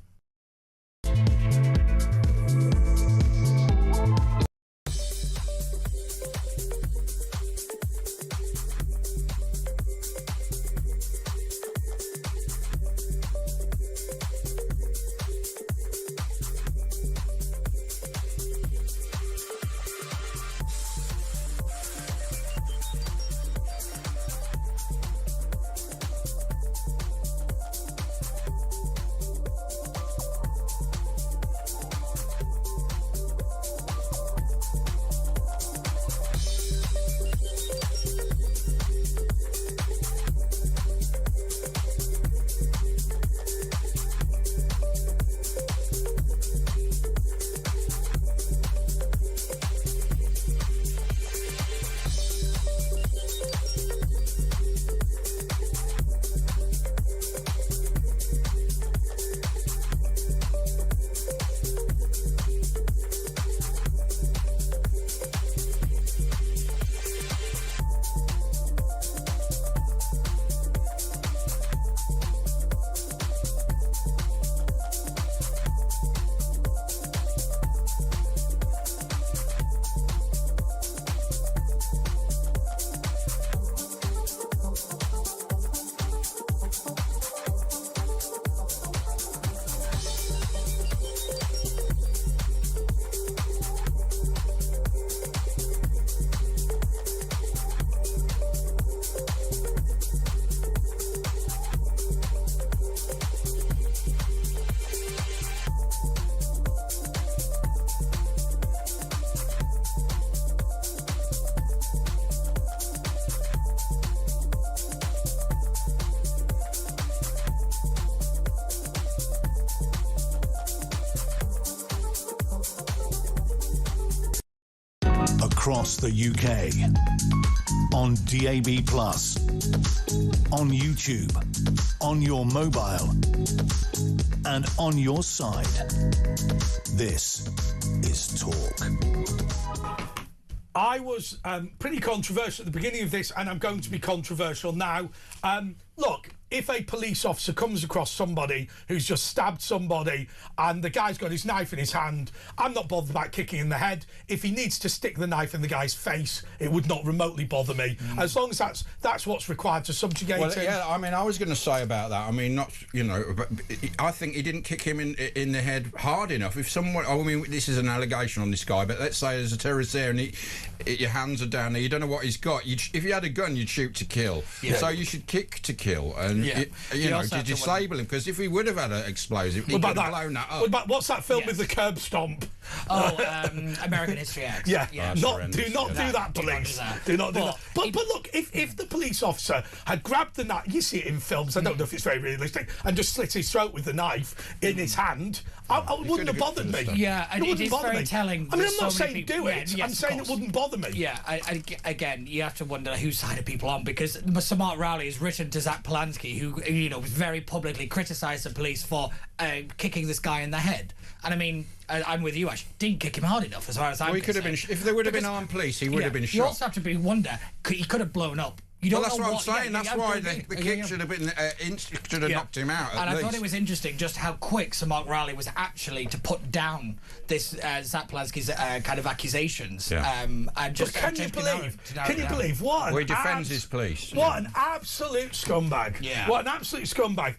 Across the UK, on DAB+, on YouTube, on your mobile, and on your side. This is Talk. I was pretty controversial at the beginning of this, and I'm going to be controversial now. Look, if a police officer comes across somebody who's just stabbed somebody and the guy's got his knife in his hand, I'm not bothered about kicking in the head. If he needs to stick the knife in the guy's face, it would not remotely bother me. As long as that's what's required to subjugate him. Yeah, I mean, I was going to say about that. I mean, not, you know, but I think he didn't kick him in the head hard enough. If someone, I mean, this is an allegation on this guy, but let's say there's a terrorist there and your hands are down there, you don't know what he's got. If you had a gun, you'd shoot to kill. Yeah. So you should kick to kill and, you know, to disable him, because if he would have had an explosive, he could have blown that up. What's that film with the curb stomp? Oh, American History X. Yeah. Do not do that, police. Do not do that. But look, if the police officer had grabbed the knife, you see it in films, I don't know if it's very realistic, and just slit his throat with the knife in his hand, it wouldn't have bothered me. Yeah, and it is very telling. I mean, I'm not saying do it. I'm saying it wouldn't bother me. Yeah, again, you have to wonder whose side are people on, because Sir Mark Rowley has written to Zach Polanski, who, you know, very publicly criticised the police for kicking this guy in the head. And I mean, I'm with you, Ash. Didn't kick him hard enough, as far as I'm concerned. He could have been. If there would have been armed police, he would have been shot. You also have to wonder, he could have blown up. Well, that's what I'm saying. That's why the kick should have been should have knocked him out. And I thought it was interesting just how quick Sir Mark Rowley was actually to put down this Zach Polanski's kind of accusations. Yeah. And just can you believe what? Well, he defends his police. What an absolute scumbag! Yeah. What an absolute scumbag!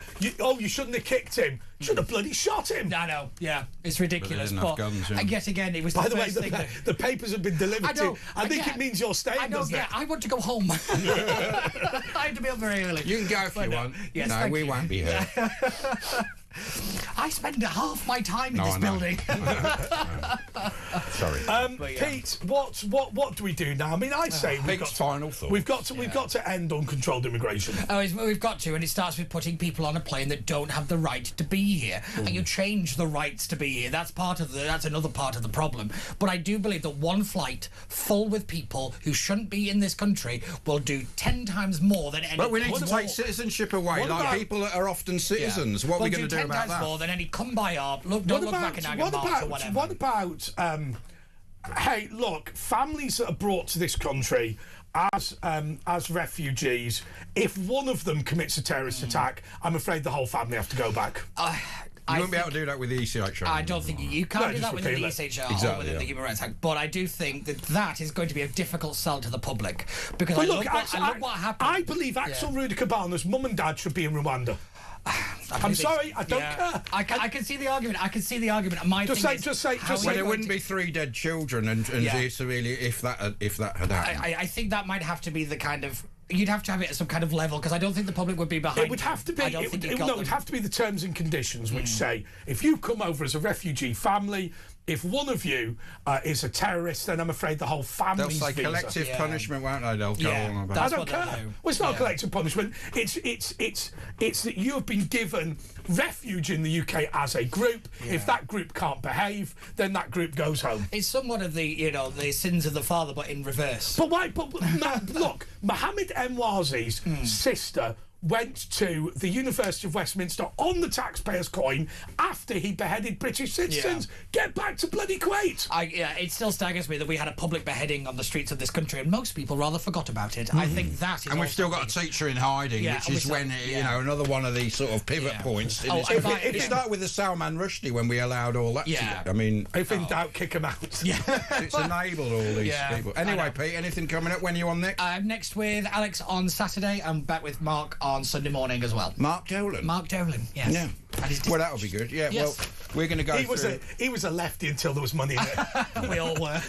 You shouldn't have kicked him. Should have bloody shot him. I know. Yeah, it's ridiculous. But guns, yet again, it was. By the way, the papers have been delivered to you. I think it means you're staying. I know. Yeah, I want to go home. I had to be up very early. You can go if you want. Yes, no, we won't be here. I spend half my time in this I know. building. Sorry. Pete, what do we do now? I mean, I say Pete's final thought. we've got to end uncontrolled immigration. We've got to, and it starts with putting people on a plane that don't have the right to be here, and you change the rights to be here. That's another part of the problem. But I do believe that one flight full with people who shouldn't be in this country will do 10 times more than any. But we need to take citizenship away, people that are often citizens. What are we going to do about that? More than any come by art. Don't look back in March or whatever. What about? Hey, look, families that are brought to this country as refugees, if one of them commits a terrorist attack, I'm afraid the whole family have to go back. You won't be able to do that with the ECHR. I don't think you can't do that within the ECHR or within the Human Rights Act. But I do think that is going to be a difficult sell to the public because I look what happened. I believe Axel Rudiker Barner's mum and dad should be in Rwanda. I'm sorry, I don't care. I can see the argument. My just thing say. Well, there wouldn't be 3 dead children, and really, if that had happened. I think that might have to be the kind of. You'd have to have it at some kind of level because I don't think the public would be behind. It would have to be. It would have to be the terms and conditions which say if you come over as a refugee family, if one of you is a terrorist, then I'm afraid the whole family's They'll say visa. collective punishment, won't they? They'll go on about. I don't care. Well, it's not collective punishment. It's that you have been given refuge in the UK as a group. If that group can't behave, then that group goes home. It's somewhat of the sins of the father, but in reverse. But why? But look, Mohammed Emwazi's sister went to the University of Westminster on the taxpayer's coin after he beheaded British citizens. Get back to bloody Kuwait. It still staggers me that we had a public beheading on the streets of this country and most people rather forgot about it. I think that is. And we've still got a teacher in hiding, which is when another one of these sort of pivot points. It started with the Salman Rushdie when we allowed all that. I mean, if in doubt, kick him out. It's enabled all these people. Anyway, Pete, anything coming up? When are you on next? I'm next with Alex on Saturday. I'm back with Mark on Sunday morning as well. Mark Dolan, yes. Yeah. Well, that'll be good. Yeah. Yes. Well, we're going to go. He was a lefty until there was money in it. We all were.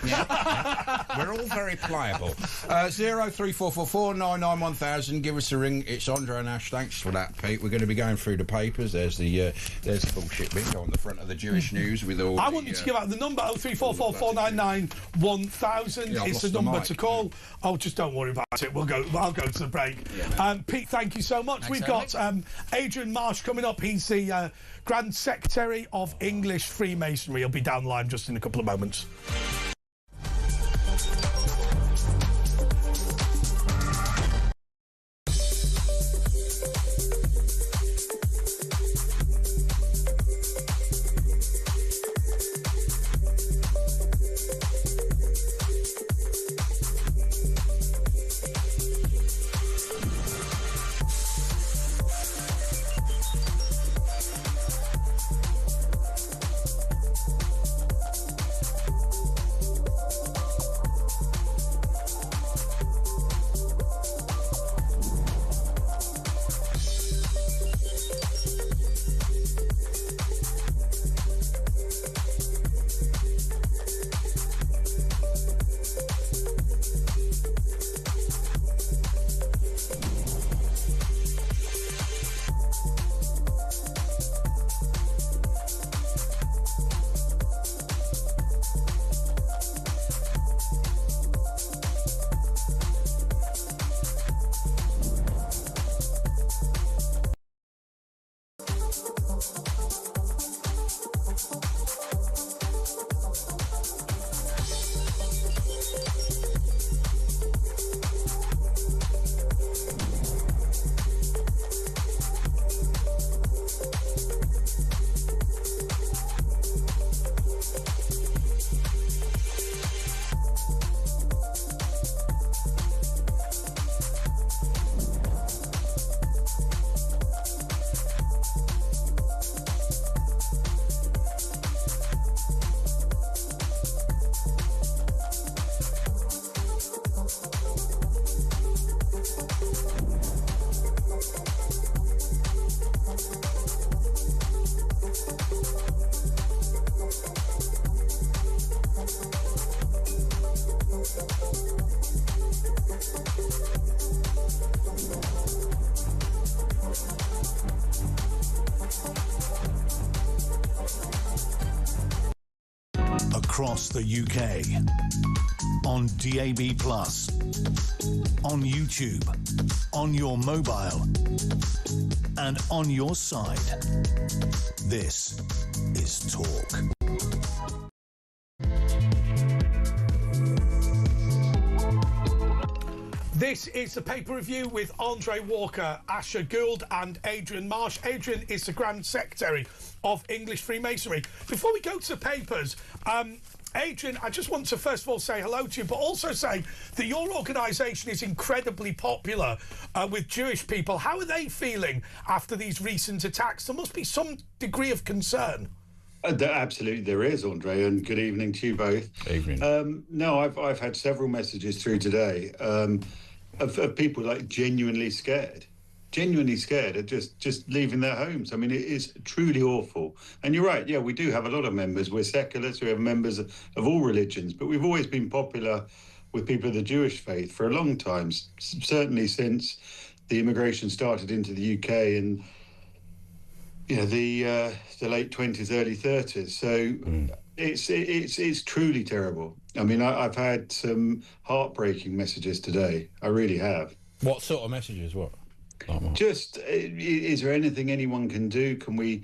We're all very pliable. 03444 999 1000. Give us a ring. It's Andre and Ash. Thanks for that, Pete. We're going to be going through the papers. There's the bullshit bingo on the front of the Jewish News with all. I want you to give out the number 03444 499 1000. It's the number to call. Oh, just don't worry about it. I'll go to the break. Pete, thank you so much. Thanks, We've got Adrian Marsh coming up. He's the Grand Secretary of English Freemasonry. He'll be down the line just in a couple of moments. across the UK. On DAB+, on YouTube, on your mobile, and on your side. This is Talk. This is the paper review with Andre Walker, Asher Gould and Adrian Marsh. Adrian is the Grand Secretary of English Freemasonry. Before we go to the papers, Adrian, I just want to first of all say hello to you, but also say that your organisation is incredibly popular with Jewish people. How are they feeling after these recent attacks? There must be some degree of concern. Absolutely, there is, Andre, and good evening to you both. Evening. No, I've had several messages through today of people like genuinely scared of just leaving their homes. I mean, it is truly awful. And you're right, yeah, we do have a lot of members. We're seculars, we have members of all religions, but we've always been popular with people of the Jewish faith for a long time, certainly since the immigration started into the UK in the late 20s, early 30s. So it's truly terrible. I mean, I've had some heartbreaking messages today. I really have. What sort of messages? What? Just, is there anything anyone can do? Can we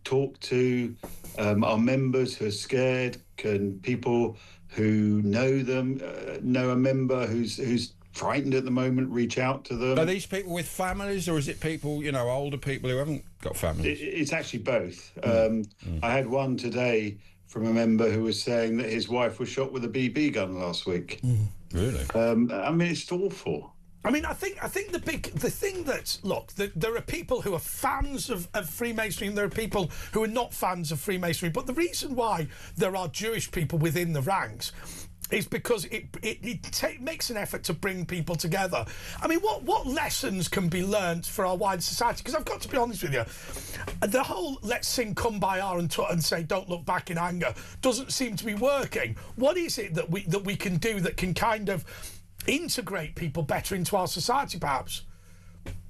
talk to our members who are scared? Can people who know them, know a member who's frightened at the moment, reach out to them? Are these people with families, or is it people, older people who haven't got families? It's actually both. I had one today from a member who was saying that his wife was shot with a BB gun last week. Really? I mean, it's awful. I mean, I think the thing that's, look, there are people who are fans of Freemasonry and there are people who are not fans of Freemasonry, but the reason why there are Jewish people within the ranks is because it makes an effort to bring people together. I mean, what lessons can be learnt for our wider society? Because I've got to be honest with you, the whole let's sing Come By Our and say don't look back in anger doesn't seem to be working. What is it that we can do that can kind of integrate people better into our society, perhaps?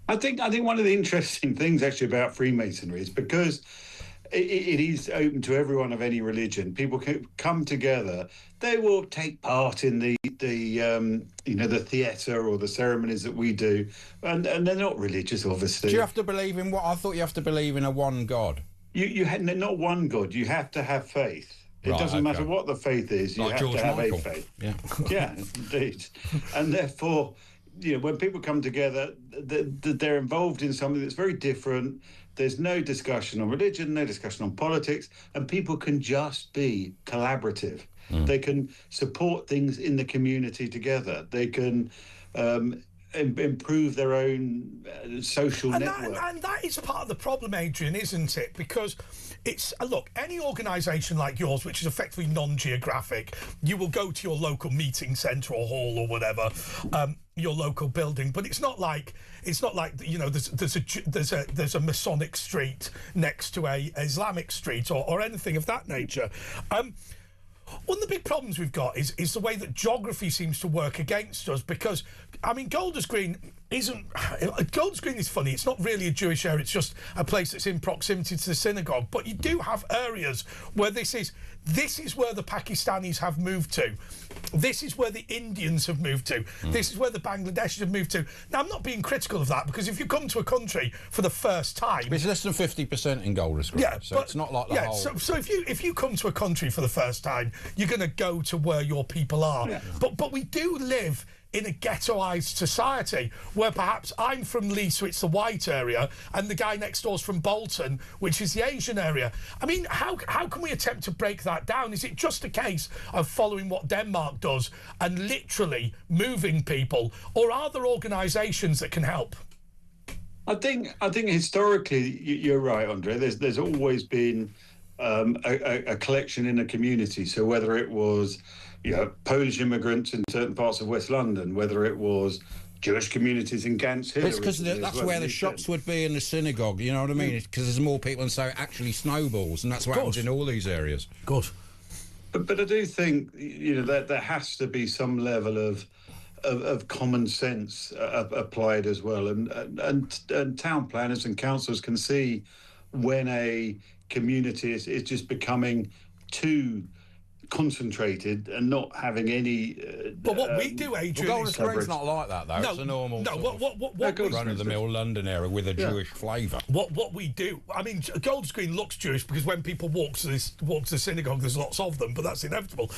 I think one of the interesting things actually about Freemasonry is because it is open to everyone of any religion. People can come together. They will take part in the theatre or the ceremonies that we do, and they're not religious, obviously. Do you have to believe in what? I thought you have to believe in a one God. You not one God. You have to have faith. It doesn't matter what the faith is. You like have George to have Michael. a faith. Yeah. Yeah, indeed. And therefore, when people come together, they're involved in something that's very different. There's no discussion on religion, no discussion on politics, and people can just be collaborative. They can support things in the community together. They can improve their own social network. And that is part of the problem, Adrian, isn't it? Because it's, look, any organisation like yours, which is effectively non-geographic, you will go to your local meeting centre or hall or whatever, your local building, but it's not like there's a Masonic street next to a Islamic street or anything of that nature. One of the big problems we've got is the way that geography seems to work against us, because, I mean, Golders Green is funny. It's not really a Jewish area. It's just a place that's in proximity to the synagogue. But you do have areas where this is where the Pakistanis have moved to. This is where the Indians have moved to. This is where the Bangladeshis have moved to. Now, I'm not being critical of that, because if you come to a country for the first time... It's less than 50% in Golders Green, so it's not like the whole... So if you come to a country for the first time, you're going to go to where your people are. Yeah. But we do live in a ghettoised society where perhaps I'm from Leigh, so it's the white area, and the guy next door's from Bolton, which is the Asian area. I mean, how can we attempt to break that down? Is it just a case of following what Denmark does and literally moving people, or are there organisations that can help? I think historically you're right, Andre. There's always been a collection in a community. So whether it was Polish immigrants in certain parts of West London, whether it was Jewish communities in Gants Hill. It's because that's where the shops would be in the synagogue, you know what I mean? Because there's more people, and so it actually snowballs, and that's what happens in all these areas. Good. But I do think, that there has to be some level of common sense applied as well. And town planners and councillors can see when a community is just becoming too concentrated and not having any. But what we do, Adrian, Golden is Green's not like that, though. It's a normal run-of-the-mill London area with a Jewish flavour. What we do, I mean, Gold's Green looks Jewish because when people walk to the synagogue, there's lots of them, but that's inevitable.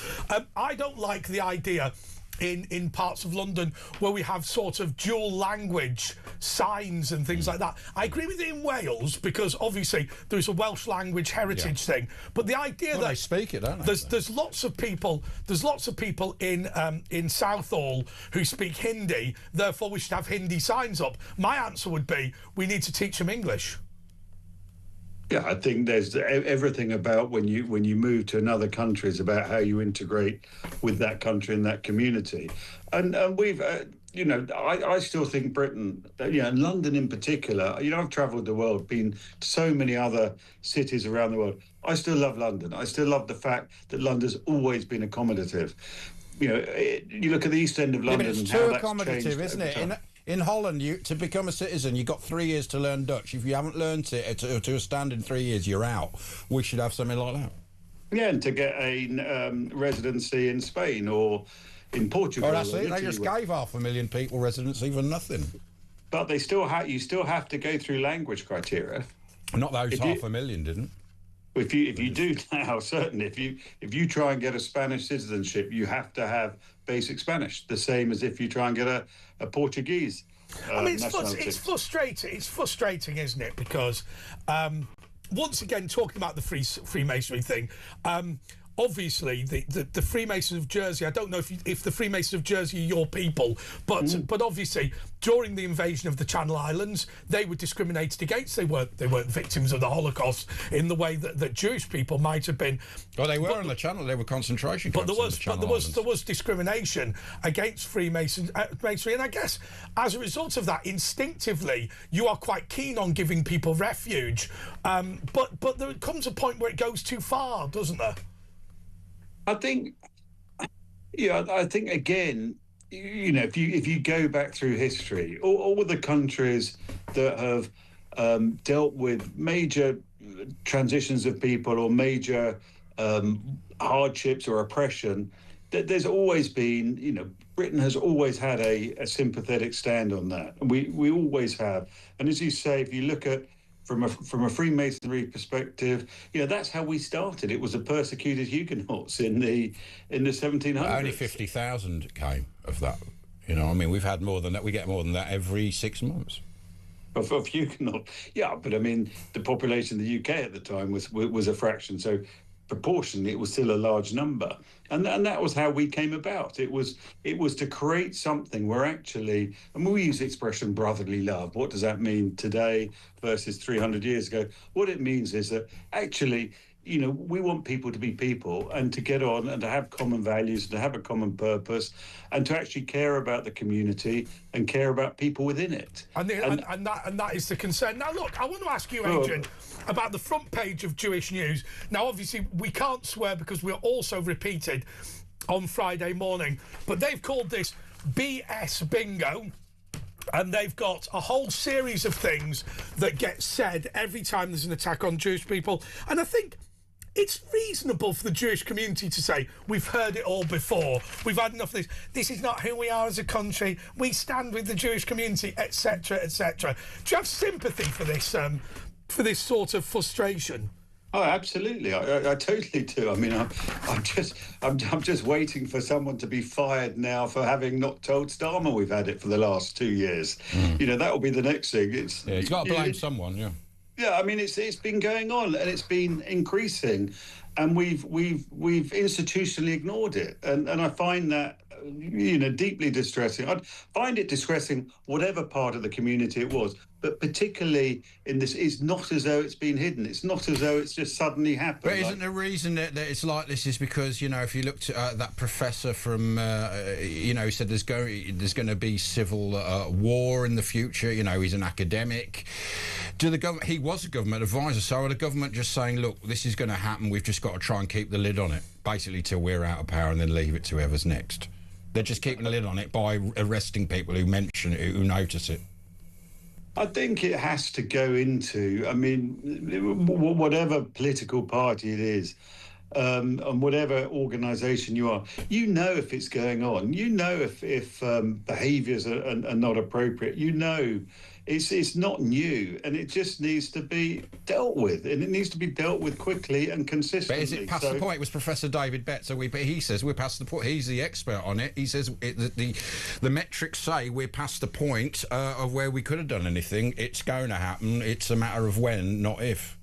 I don't like the idea in parts of London where we have sort of dual language signs and things like that. I agree with you in Wales because obviously there's a Welsh language heritage thing, but the idea that they speak it, don't they? There's lots of people in Southall who speak Hindi, therefore we should have Hindi signs up. My answer would be we need to teach them English. Yeah, I think there's everything about when you move to another country is about how you integrate with that country and that community. And we've, I still think Britain, and London in particular, I've travelled the world, been to so many other cities around the world. I still love London. I still love the fact that London's always been accommodative. You look at the East End of London. Yeah, but it's too accommodative, isn't it? In Holland, to become a citizen, you've got 3 years to learn Dutch. If you haven't learnt it to a stand in 3 years, you're out. We should have something like that. Yeah, and to get a residency in Spain or in Portugal. Oh, that's it. They just gave 500,000 people residency for nothing. But you still have to go through language criteria. Not those 500,000 didn't. If you do now, certainly, if you try and get a Spanish citizenship, you have to have basic Spanish, the same as if you try and get a Portuguese. I mean, it's frustrating. It's frustrating, isn't it? Because once again, talking about the Freemasonry thing. Obviously, the Freemasons of Jersey, I don't know if the Freemasons of Jersey are your people, but obviously, during the invasion of the Channel Islands, they were discriminated against. They weren't victims of the Holocaust in the way that Jewish people might have been. Well, they were on the Channel. They were concentration camps. But there was discrimination against Freemasonry, and I guess as a result of that, instinctively, you are quite keen on giving people refuge. But there comes a point where it goes too far, doesn't there? I think again, if you go back through history, all the countries that have dealt with major transitions of people or major hardships or oppression, there's always been, Britain has always had a sympathetic stand on that. And we always have. And as you say, if you look at from a Freemasonry perspective, that's how we started. It was the persecuted Huguenots in the 1700s. Only 50,000 came of that. I mean, we've had more than that. We get more than that every 6 months. Of Huguenots, yeah, but I mean, the population of the UK at the time was a fraction. So proportionally, it was still a large number, and that was how we came about. It was to create something where actually, and we use the expression brotherly love. What does that mean today versus 300 years ago? What it means is that actually, we want people to be people and to get on and to have common values and to have a common purpose and to actually care about the community and care about people within it. And that is the concern. Now, look, I want to ask you, Adrian, about the front page of Jewish News. Now, obviously, we can't swear because we're also repeated on Friday morning, but they've called this BS Bingo. And they've got a whole series of things that get said every time there's an attack on Jewish people. And I think it's reasonable for the Jewish community to say, we've heard it all before. We've had enough of this. This is not who we are as a country. We stand with the Jewish community, etc., etc. Do you have sympathy for this sort of frustration? Oh, absolutely. I totally do. I mean, I'm just waiting for someone to be fired now for having not told Starmer we've had it for the last 2 years. That will be the next thing. He's got to blame someone. Yeah. Yeah, I mean, it's been going on and it's been increasing, and we've institutionally ignored it, and I find that deeply distressing. I'd find it distressing whatever part of the community it was, but particularly in this, it's not as though it's been hidden. It's not as though it's just suddenly happened. But isn't the reason that it's like this is because, if you looked at that professor from, he said there's going to be civil war in the future. He's an academic. He was a government advisor, so are the government just saying, look, this is going to happen, we've just got to try and keep the lid on it, basically till we're out of power and then leave it to whoever's next? They're just keeping the lid on it by arresting people who mention it, who notice it. I think it has to go into, whatever political party it is, on whatever organisation you are, you know if it's going on. You know if behaviours are not appropriate. You know it's not new, and it just needs to be dealt with, and it needs to be dealt with quickly and consistently. But is it past the point? It was Professor David Betts, he says we're past the point. He's the expert on it. He says the metrics say we're past the point of where we could have done anything. It's going to happen. It's a matter of when, not if.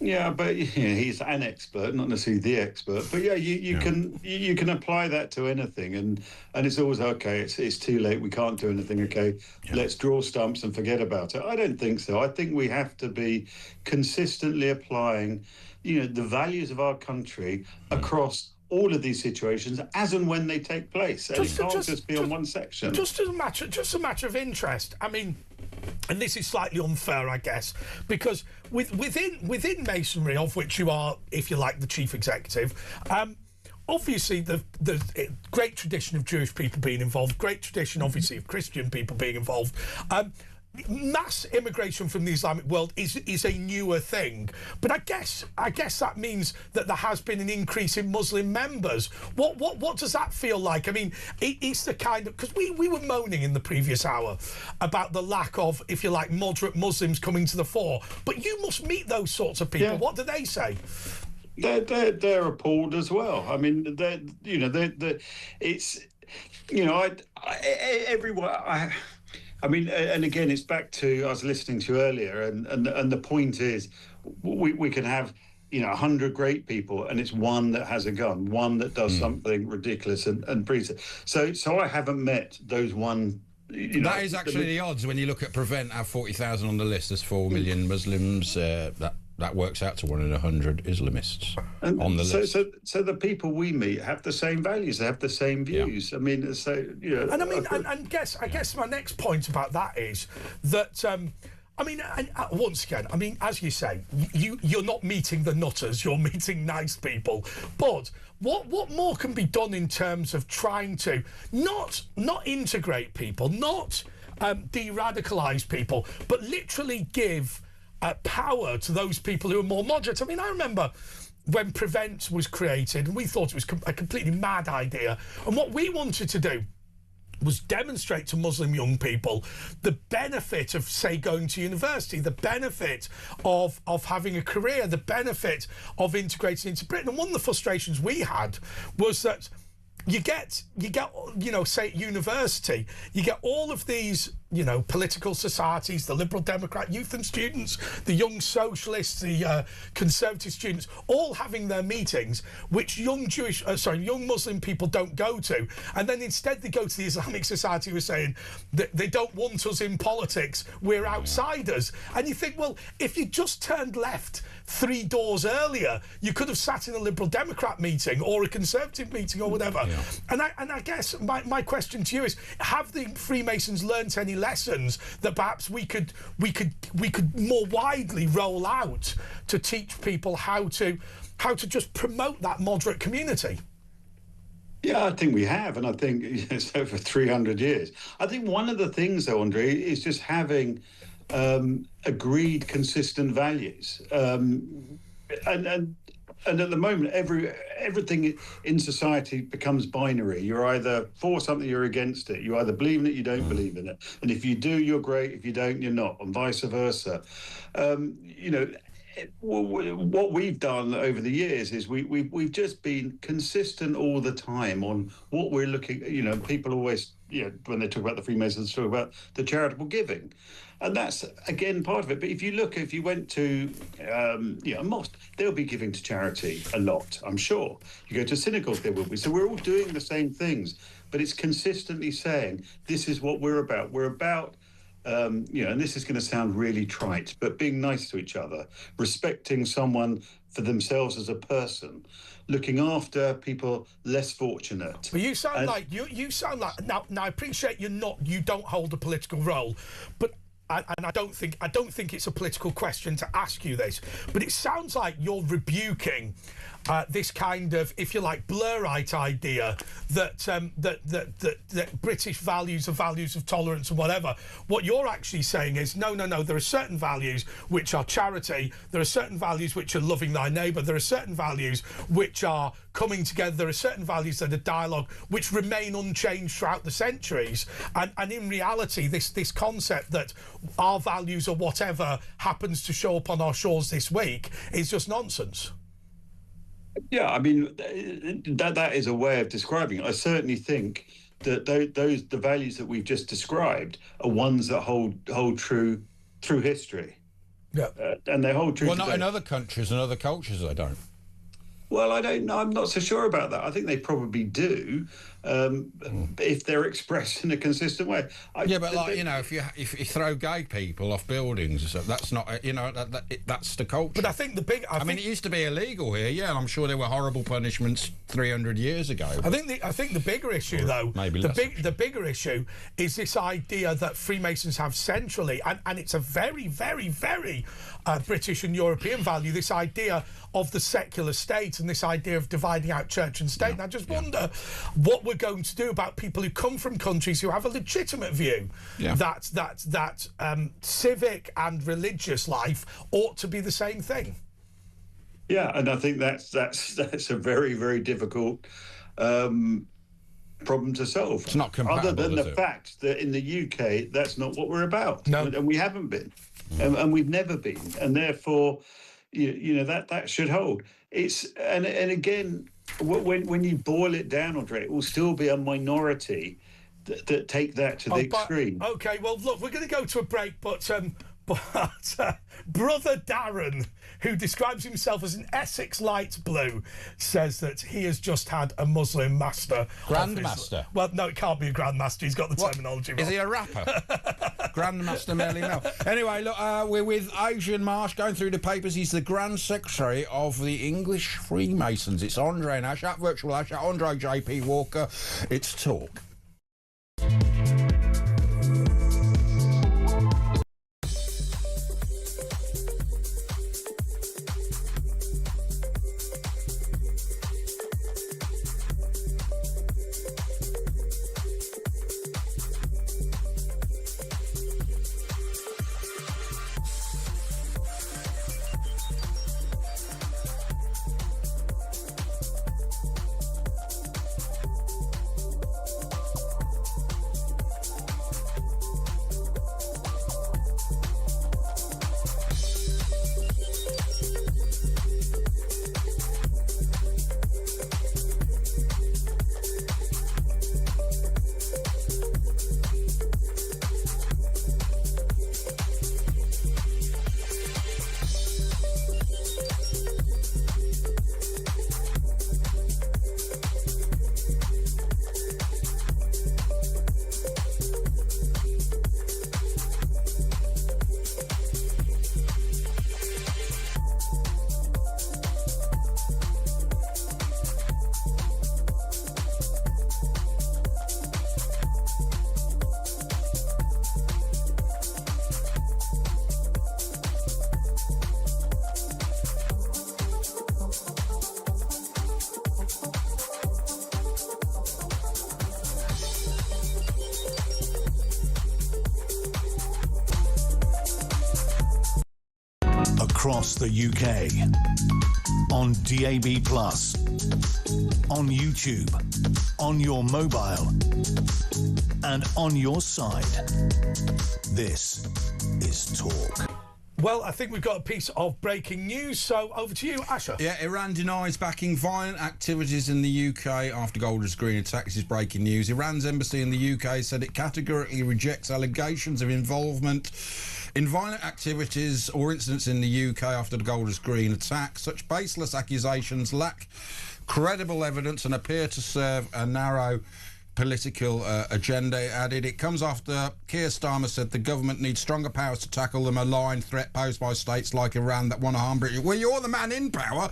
Yeah, but he's an expert, not necessarily the expert. But yeah, you can apply that to anything, and it's always okay. It's too late. We can't do anything. Okay, let's draw stumps and forget about it. I don't think so. I think we have to be consistently applying, the values of our country across all of these situations as and when they take place. And it can't just be on one section. Just a matter of interest. I mean, and this is slightly unfair, I guess, because within Masonry, of which you are, if you like, the chief executive, obviously the great tradition of Jewish people being involved, great tradition, obviously, of Christian people being involved. Mass immigration from the Islamic world is a newer thing, but I guess that means that there has been an increase in Muslim members. What does that feel like? I mean, it's the kind of, because we were moaning in the previous hour about the lack of, if you like, moderate Muslims coming to the fore, but you must meet those sorts of people. Yeah. What do they say? They're appalled as well. I mean, everyone. I mean, and again, it's back to, I was listening to you earlier, and the point is, we can have, 100 great people, and it's one that has a gun, one that does something ridiculous and pretty. So I haven't met those one. That is actually the odds when you look at Prevent. Have 40,000 on the list. There's 4 million Muslims. That works out to 1 in 100 Islamists on the list. So the people we meet have the same values. They have the same views. Yeah. I mean, And I mean, I guess my next point about that is that. I mean, once again, I mean, as you say, you're not meeting the nutters, you're meeting nice people. But what more can be done in terms of trying to not integrate people, not de-radicalise people, but literally give power to those people who are more moderate? I mean, I remember when Prevent was created, and we thought it was a completely mad idea. And what we wanted to do was demonstrate to Muslim young people the benefit of, say, going to university, the benefit of having a career, the benefit of integrating into Britain. And one of the frustrations we had was that you get, say at university, you get all of these, political societies, the Liberal Democrat Youth and Students, the Young Socialists, the Conservative students, all having their meetings, which young Muslim people don't go to. And then instead they go to the Islamic Society who are saying that they don't want us in politics, we're outsiders. And you think, well, if you just turned left 3 doors earlier, you could have sat in a Liberal Democrat meeting or a Conservative meeting or whatever. Yeah. And I guess my question to you is, have the Freemasons learnt any lessons that perhaps we could more widely roll out to teach people how to just promote that moderate community? Yeah, I think we have, and I think it's over 300 years. I think one of the things, though, Andre, is just having agreed, consistent values, and at the moment, everything in society becomes binary. You're either for something, you're against it. You either believe in it, you don't believe in it. And if you do, you're great. If you don't, you're not, and vice versa. What we've done over the years is we've just been consistent all the time on what we're looking. People always, when they talk about the Freemasons, talk about the charitable giving. And that's, again, part of it. But if you went to a mosque, they'll be giving to charity a lot, I'm sure. You go to synagogues, there will be. So we're all doing the same things. But it's consistently saying, this is what we're about. We're about, and this is going to sound really trite, but being nice to each other, respecting someone for themselves as a person, looking after people less fortunate. But you sound like, you sound like, now I appreciate you don't hold a political role, but I don't think it's a political question to ask you this, but it sounds like you're rebuking this kind of, if you like, Blairite idea that that British values are values of tolerance and whatever. What you're actually saying is no. There are certain values which are charity. There are certain values which are loving thy neighbour. There are certain values which are coming together. There are certain values that are dialogue which remain unchanged throughout the centuries. And in reality, this concept that our values are whatever happens to show up on our shores this week is just nonsense. Yeah, I mean, that is a way of describing it. I certainly think that the values that we've just described are ones that hold true through history. Yeah, and they hold true. Well, today. not in other countries and other cultures, they don't. Well, I don't know. I'm not so sure about that. I think they probably do, if they're expressed in a consistent way. But like, you know, if you throw gay people off buildings, that's not, you know, that's the culture. But I think the big. I mean, it used to be illegal here, yeah, and I'm sure there were horrible punishments 300 years ago. I think the bigger issue, though, maybe the bigger issue is this idea that Freemasons have centrally, and it's a very, very, very British and European value. This idea of the secular state and this idea of dividing out church and state. And I just wonder what we're going to do about people who come from countries who have a legitimate view that civic and religious life ought to be the same thing. Yeah, and I think that's a very, very difficult problem to solve. It's not compatible, other than the it? fact that in the UK that's not what we're about. No. And we haven't been, and we've never been, and therefore you know that should hold. It's and again, when you boil it down, Andre, it will still be a minority that take that to the extreme. Okay, well look, we're going to go to a break, but Brother Darren, who describes himself as an Essex light blue, says that he has just had a Muslim master. Grandmaster? Well, no, it can't be a grandmaster. He's got the terminology wrong. Is he a rapper? Grandmaster Merlin Mel. Anyway, look, we're with Adrian Marsh going through the papers. He's the Grand Secretary of the English Freemasons. It's Andre and Ash, at Virtual Ash, at Andre JP Walker. It's Talk. Across the UK, on DAB+, on YouTube, on your mobile, and on your side. This is Talk. Well, I think we've got a piece of breaking news, so over to you, Asher. Yeah, Iran denies backing violent activities in the UK after Golders Green attacks. Is breaking news. Iran's embassy in the UK said it categorically rejects allegations of involvement in violent activities or incidents in the UK after the Golders Green attack. Such baseless accusations lack credible evidence and appear to serve a narrow political agenda, it added. It comes after Keir Starmer said the government needs stronger powers to tackle the malign threat posed by states like Iran that want to harm Britain. Well, you're the man in power.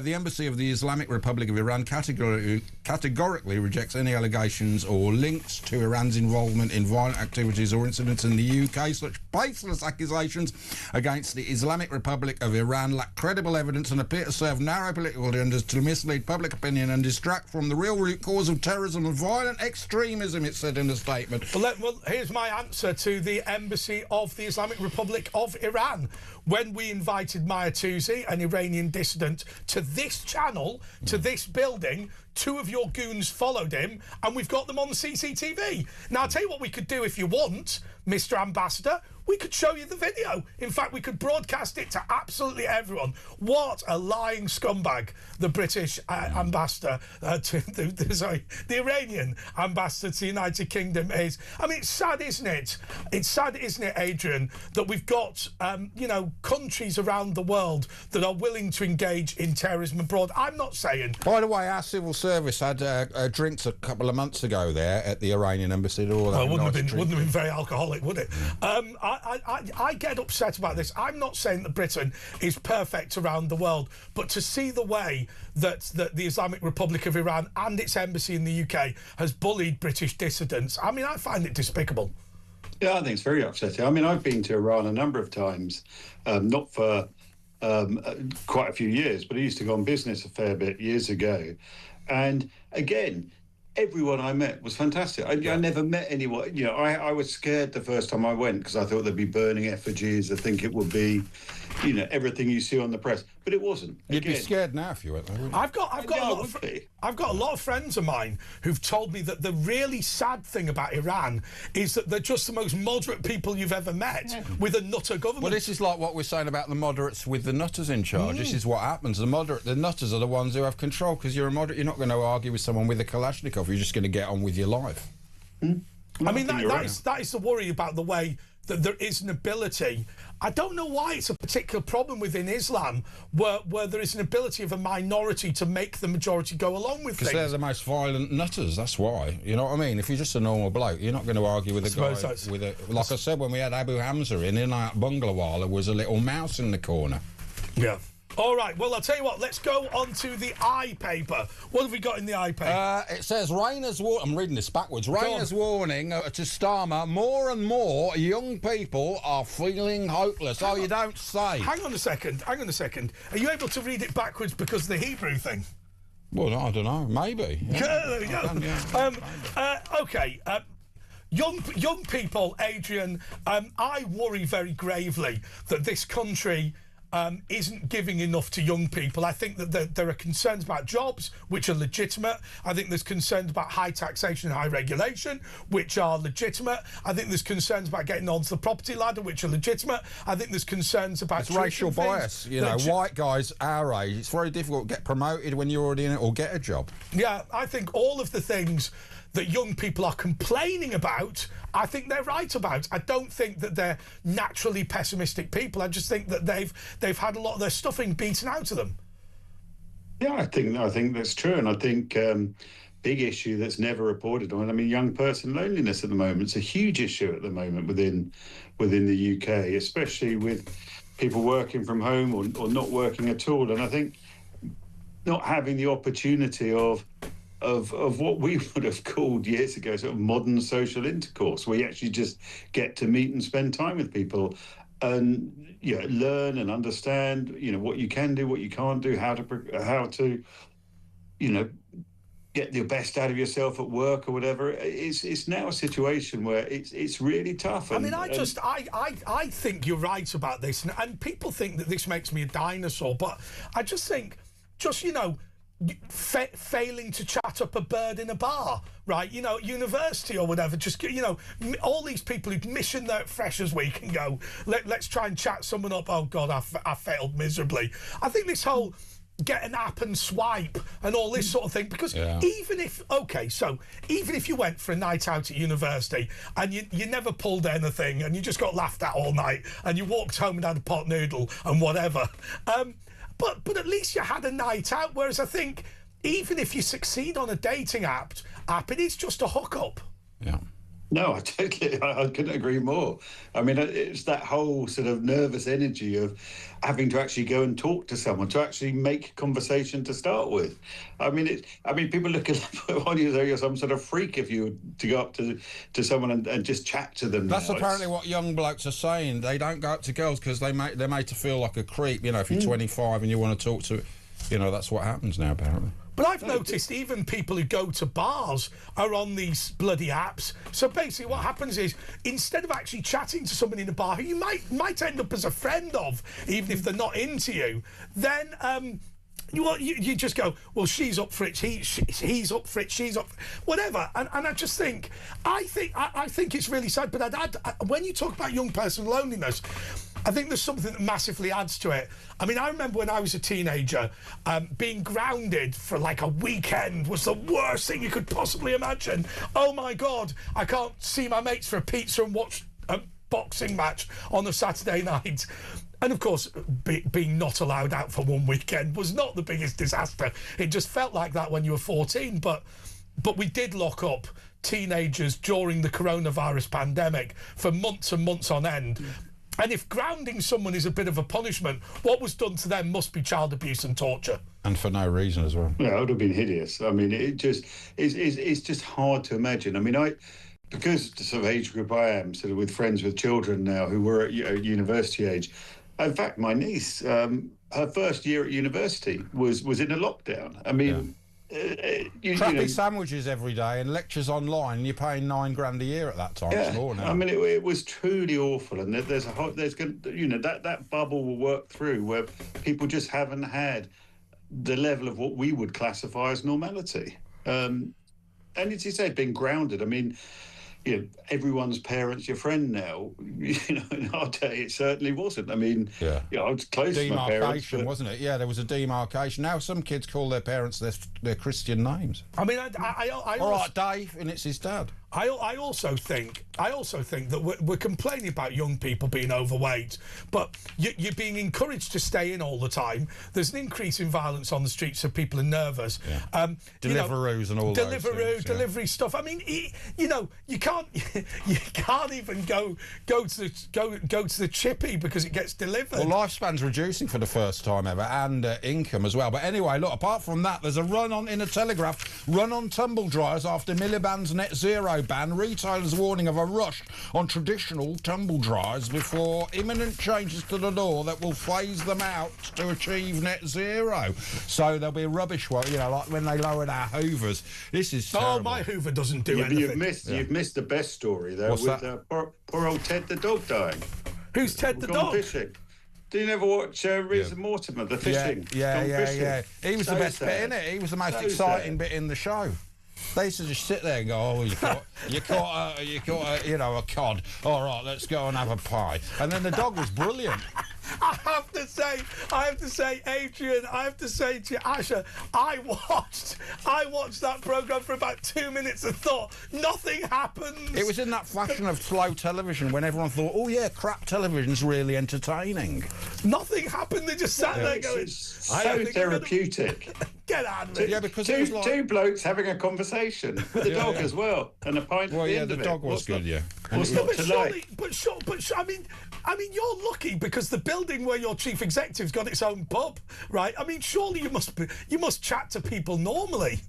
The Embassy of the Islamic Republic of Iran categorically rejects any allegations or links to Iran's involvement in violent activities or incidents in the UK. Such baseless accusations against the Islamic Republic of Iran lack credible evidence and appear to serve narrow political agendas to mislead public opinion and distract from the real root cause of terrorism and violent extremism, it said in a statement. Well, here's my answer to the Embassy of the Islamic Republic of Iran. When we invited Maya Touzi, an Iranian dissident, to this channel, to this building, 2 of your goons followed him, and we've got them on the CCTV. Now, I'll tell you what we could do if you want, Mr. Ambassador. We could show you the video. In fact, we could broadcast it to absolutely everyone. What a lying scumbag the British ambassador, the Iranian ambassador to the United Kingdom is. I mean, it's sad, isn't it? It's sad, isn't it, Adrian, that we've got, countries around the world that are willing to engage in terrorism abroad. I'm not saying... By the way, our civil service had drinks a couple of months ago there at the Iranian embassy. Well, it wouldn't have been very alcoholic, would it? I get upset about this. I'm not saying that Britain is perfect around the world, but to see the way that the Islamic Republic of Iran and its embassy in the UK has bullied British dissidents, I mean, I find it despicable. Yeah, I think it's very upsetting. I mean, I've been to Iran a number of times, not for quite a few years, but I used to go on business a fair bit years ago. And again, everyone I met was fantastic. I never met anyone. I was scared the first time I went because I thought there'd be burning effigies. I think it would be, everything you see on the press. But it wasn't. You'd be scared now if you went there. I've got a lot of friends of mine who've told me that the really sad thing about Iran is that they're just the most moderate people you've ever met with a nutter government. Well, this is like what we're saying about the moderates with the nutters in charge. This is what happens. The nutters are the ones who have control because you're a moderate. You're not going to argue with someone with a Kalashnikov. You're just going to get on with your life. I mean, that is the worry about the way that there is an ability. I don't know why it's a particular problem within Islam where there is an ability of a minority to make the majority go along with things. Because they're the most violent nutters, that's why. You know what I mean? If you're just a normal bloke, you're not going to argue with a guy with a... Like I said, when we had Abu Hamza in our bungalow, there was a little mouse in the corner. Yeah. All right, well, I'll tell you what, let's go on to the I paper. What have we got in the I paper? It says, I'm reading this backwards. Rayner's warning to Starmer, more and more young people are feeling hopeless. You don't say. Hang on a second. Are you able to read it backwards because of the Hebrew thing? Well, I don't know, maybe. Yeah, there we go. Okay. Young people, Adrian, I worry very gravely that this country isn't giving enough to young people. I think that there are concerns about jobs, which are legitimate. I think there's concerns about high taxation and high regulation, which are legitimate. I think there's concerns about getting onto the property ladder, which are legitimate. I think there's concerns about... It's racial bias. White guys our age, it's very difficult to get promoted when you're already in it or get a job. Yeah, I think all of the things that young people are complaining about, I think they're right about. I don't think that they're naturally pessimistic people. I just think that they've had a lot of their stuffing beaten out of them. Yeah, I think that's true, and I think big issue that's never reported on. I mean, young person loneliness at the moment. It's a huge issue at the moment within the UK, especially with people working from home or not working at all. And I think not having the opportunity of what we would have called years ago sort of modern social intercourse, where you actually just get to meet and spend time with people and learn and understand what you can do, what you can't do, how to get the best out of yourself at work or whatever. It's now a situation where it's really tough. I mean, I think you're right about this, and people think that this makes me a dinosaur, but I just think failing to chat up a bird in a bar, right? University or whatever. Just all these people who mission their Freshers Week and go, let's try and chat someone up. Oh God, I failed miserably. I think this whole get an app and swipe and all this sort of thing, because even if you went for a night out at university and you never pulled anything and you just got laughed at all night and you walked home and had a pot noodle and whatever, but at least you had a night out. Whereas I think even if you succeed on a dating app, it is just a hookup. Yeah. No, I couldn't agree more. I mean, it's that whole sort of nervous energy of having to actually go and talk to someone, to actually make conversation to start with. I mean, people look on you as though you're some sort of freak if you were to go up to someone and just chat to them. That's apparently what young blokes are saying. They don't go up to girls because they're made to feel like a creep. You know, if you're 25 and you want to talk to, you know, that's what happens now, apparently. But I've noticed even people who go to bars are on these bloody apps. So basically what happens is, instead of actually chatting to someone in a bar who you might end up as a friend of, even if they're not into you, then you just go, well, she's up for it, he's up for it, she's up for it, whatever. And I just think, I think it's really sad. But when you talk about young person loneliness, I think there's something that massively adds to it. I mean, I remember when I was a teenager, being grounded for like a weekend was the worst thing you could possibly imagine. Oh my God, I can't see my mates for a pizza and watch a boxing match on a Saturday night. And of course, being not allowed out for one weekend was not the biggest disaster. It just felt like that when you were 14. But we did lock up teenagers during the coronavirus pandemic for months and months on end. And if grounding someone is a bit of a punishment, what was done to them must be child abuse and torture. And for no reason as well. Yeah, it would have been hideous. I mean, it's just hard to imagine. I mean, because the sort of age group I am, sort of with friends with children now who were at university age. In fact, my niece, her first year at university was in a lockdown. I mean, crappy sandwiches every day and lectures online, and you're paying $9,000 a year at that time. Yeah, it's more now. I mean, it was truly awful, and there's going, that bubble will work through where people just haven't had the level of what we would classify as normality. And as you say, being grounded. I mean, everyone's parents your friend now. In our day, it certainly wasn't. I mean, I was close to my parents. Demarcation, wasn't it? Yeah, there was a demarcation. Now some kids call their parents their Christian names. I mean, all right, Dave, and it's his dad. I also think that we're complaining about young people being overweight, but you're being encouraged to stay in all the time. There's an increase in violence on the streets, so people are nervous. Yeah. Deliveroos and all those things, delivery stuff. I mean, you can't even go to the chippy because it gets delivered. Well, lifespan's reducing for the first time ever, and income as well. But anyway, look, apart from that, there's a run in a Telegraph, run on tumble dryers after Miliband's net zero ban. Retailers warning of a rush on traditional tumble dryers before imminent changes to the law that will phase them out to achieve net zero. So there'll be a rubbish one, like when they lowered our Hoovers. This is terrible. Oh, my Hoover doesn't do anything. You've missed the best story though. What's with that? Poor old Ted the dog dying. Who's Ted the dog? Fishing. Do you never watch Rhys and Mortimer, the fishing? Yeah. He was the best bit, innit? He was the most exciting bit in the show. They used to just sit there and go, oh, you caught a cod. All right, let's go and have a pie. And then the dog was brilliant. I have to say, Adrian, I have to say to you, Asher, I watched that programme for about 2 minutes and thought, nothing happens. It was in that fashion of slow television when everyone thought, oh yeah, crap television's really entertaining. Nothing happened, they just sat there going... So therapeutic. Get out of it. Yeah, because two blokes having a conversation with the dog as well, and a pint at the end of it. The dog was good, yeah. What's not to like? I mean, you're lucky because the building where your chief executive's got its own pub, right? I mean, surely you must chat to people normally.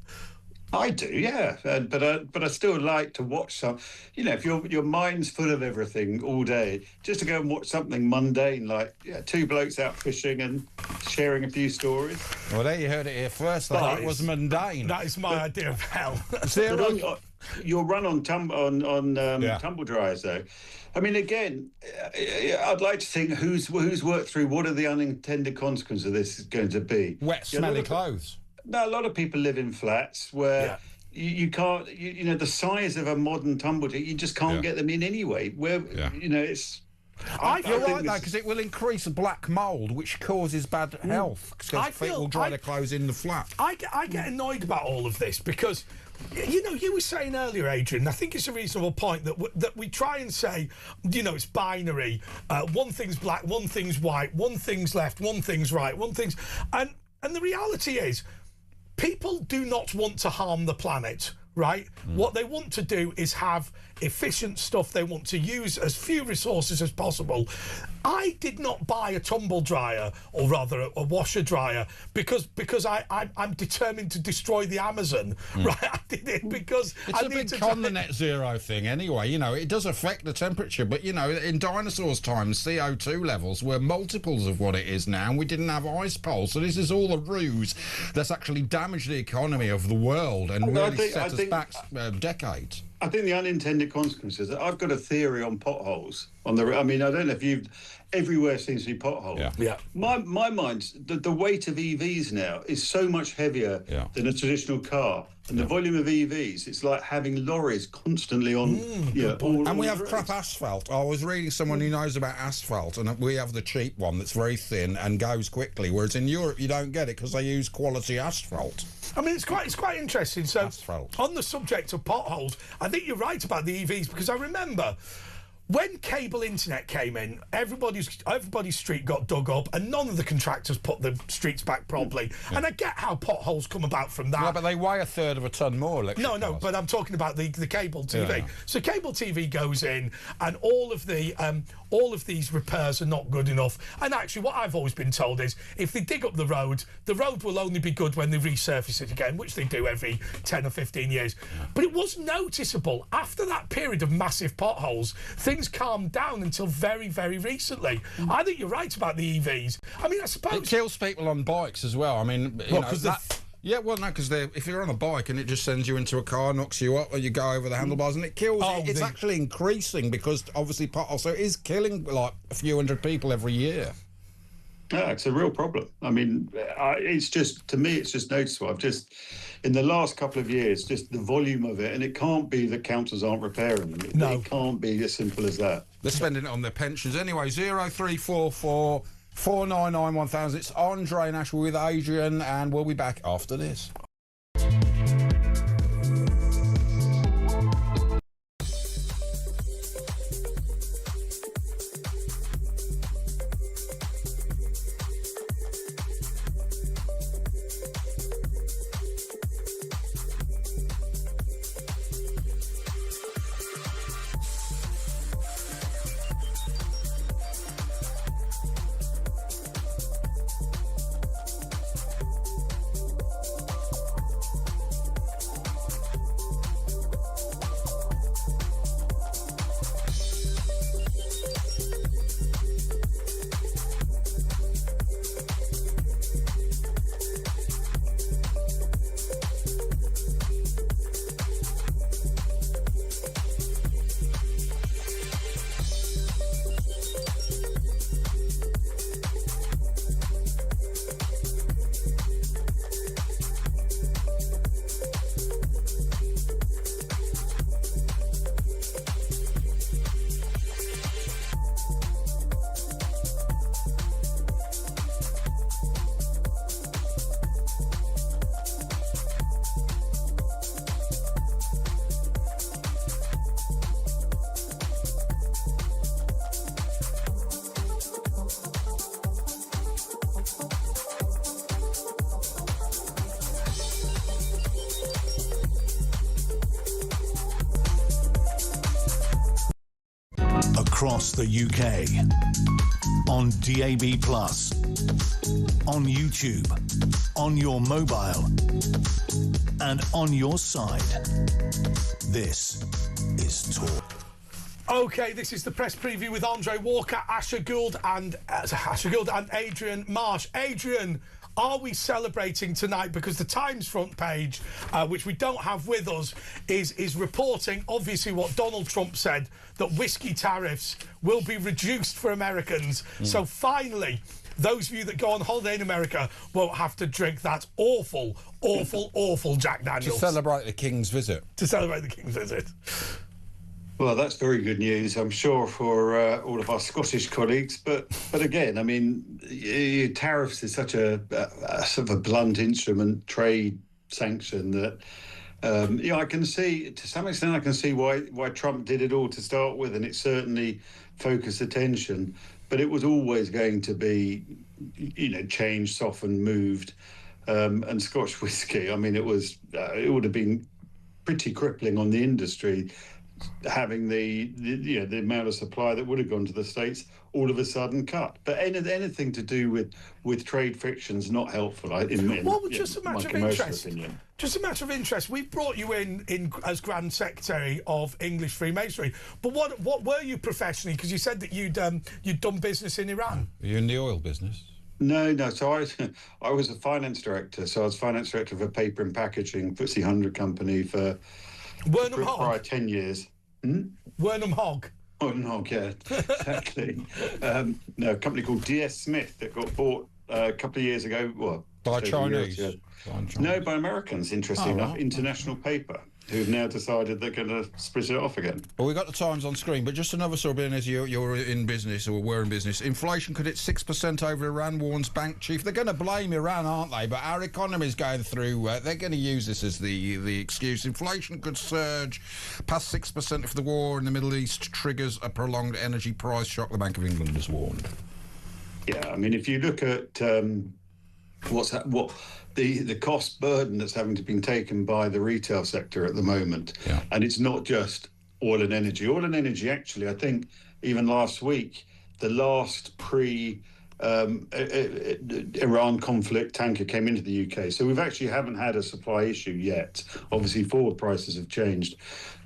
I do, yeah, but I still like to watch some. If your mind's full of everything all day, just to go and watch something mundane like two blokes out fishing and sharing a few stories. Well, there you heard it here first. It was mundane. That is my idea of hell. Your run on tumble dryers, though. I mean, again, I'd like to think who's worked through what are the unintended consequences of this is going to be. Wet, smelly clothes. No, a lot of people live in flats where you can't, the size of a modern tumble dryer, you just can't get them in anyway. It's... You're right, though, because it will increase black mould, which causes bad health, because people dry their clothes in the flat. I get annoyed about all of this because... you were saying earlier, Adrian, I think it's a reasonable point that we try and say, it's binary. One thing's black, one thing's white, one thing's left, one thing's right, one thing's... And the reality is, people do not want to harm the planet, right? What they want to do is have efficient stuff. They want to use as few resources as possible. I did not buy a tumble dryer, or rather a washer dryer, because I'm determined to destroy the Amazon, right? I did it because it's a big con, the net zero thing anyway. You know, it does affect the temperature, but you know, in dinosaurs' times, CO2 levels were multiples of what it is now, and we didn't have ice poles. So this is all a ruse that's actually damaged the economy of the world and really set us back decades. I think the unintended consequences. I've got a theory on potholes. I mean, I don't know if you've. Everywhere seems to be potholes. Yeah. My mind's the weight of EVs now is so much heavier than a traditional car, and the volume of EVs, it's like having lorries constantly on. And we have crap asphalt. I was reading someone who knows about asphalt, and we have the cheap one that's very thin and goes quickly. Whereas in Europe, you don't get it because they use quality asphalt. I mean, it's quite interesting. So, on the subject of potholes, I think you're right about the EVs, because I remember when cable internet came in, everybody's street got dug up, and none of the contractors put the streets back properly. And I get how potholes come about from that. Yeah, but they weigh a third of a ton more. No, but I'm talking about the cable TV. So cable TV goes in, and all of these repairs are not good enough. And actually, what I've always been told is, if they dig up the road will only be good when they resurface it again, which they do every 10 or 15 years. But it was noticeable after that period of massive potholes, things calmed down until very, very recently. I think you're right about the EVs. I mean, I suppose it kills people on bikes as well. I mean, yeah, well, no, because if you're on a bike and it just sends you into a car, knocks you up, or you go over the handlebars and it kills you. It's actually increasing because obviously potholes, so it is killing like a few hundred people every year. Yeah, it's a real problem. I mean, it's just, to me, it's just noticeable. In the last couple of years, just the volume of it, and it can't be that councils aren't repairing them. It can't be as simple as that. They're spending it on their pensions anyway. 0344 499 1000. It's Andre and Ashwell with Adrian, and we'll be back after this. Across the UK, on DAB+, on YouTube, on your mobile, and on your side. This is Talk. Okay, this is the press preview with Andre Walker, Asher Gould and Adrian Marsh. Adrian, are we celebrating tonight? Because the Times front page, which we don't have with us, is reporting obviously what Donald Trump said, that whiskey tariffs will be reduced for Americans. So finally, those of you that go on holiday in America won't have to drink that awful Jack Daniels. To celebrate the King's visit. To celebrate the King's visit. Well, that's very good news, I'm sure, for all of our Scottish colleagues. But again, I mean, tariffs is such a sort of a blunt instrument, trade sanction that, I can see, to some extent, I can see why Trump did it all to start with, and it certainly focused attention. But it was always going to be, changed, softened, moved. and Scotch whisky. I mean, it would have been pretty crippling on the industry, having the amount of supply that would have gone to the States all of a sudden cut. But anything to do with trade friction's not helpful. Just a matter of interest. Opinion. Just a matter of interest. We've brought you in as Grand Secretary of English Freemasonry. But what were you professionally? Because you said that you'd done business in Iran. Are you in the oil business? No. So I was a finance director. So I was finance director of a paper and packaging FTSE 100 company for prior 10 years. Wernham Hogg. Wernham Hogg, yeah, exactly. No, a company called DS Smith that got bought a couple of years ago. Well, by Chinese? No, by Americans, interesting enough. International paper, who've now decided they're going to split it off again. Well, we've got the Times on screen, but just another sort of being as you're in business, or were in business, inflation could hit 6% over Iran, warns bank chief. They're going to blame Iran, aren't they? But our economy's going through, they're going to use this as the excuse. Inflation could surge past 6% if the war in the Middle East triggers a prolonged energy price shock, the Bank of England has warned. Yeah, I mean, if you look at the cost burden that's having to be taken by the retail sector at the moment, and it's not just oil and energy. Oil and energy, actually, I think even last week, the last Iran conflict tanker came into the UK. So we've actually haven't had a supply issue yet. Obviously, forward prices have changed,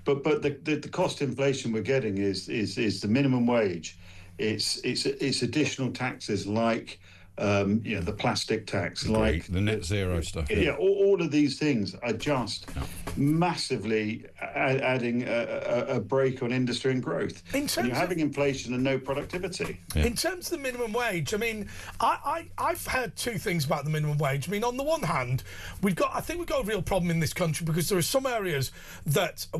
but the cost inflation we're getting is the minimum wage. It's additional taxes like the plastic tax, like the net zero stuff. Yeah, all of these things are just massively adding a brake on industry and growth. And you're having inflation and no productivity. Yeah. In terms of the minimum wage, I mean, I've heard two things about the minimum wage. I mean, on the one hand, I think we've got a real problem in this country because there are some areas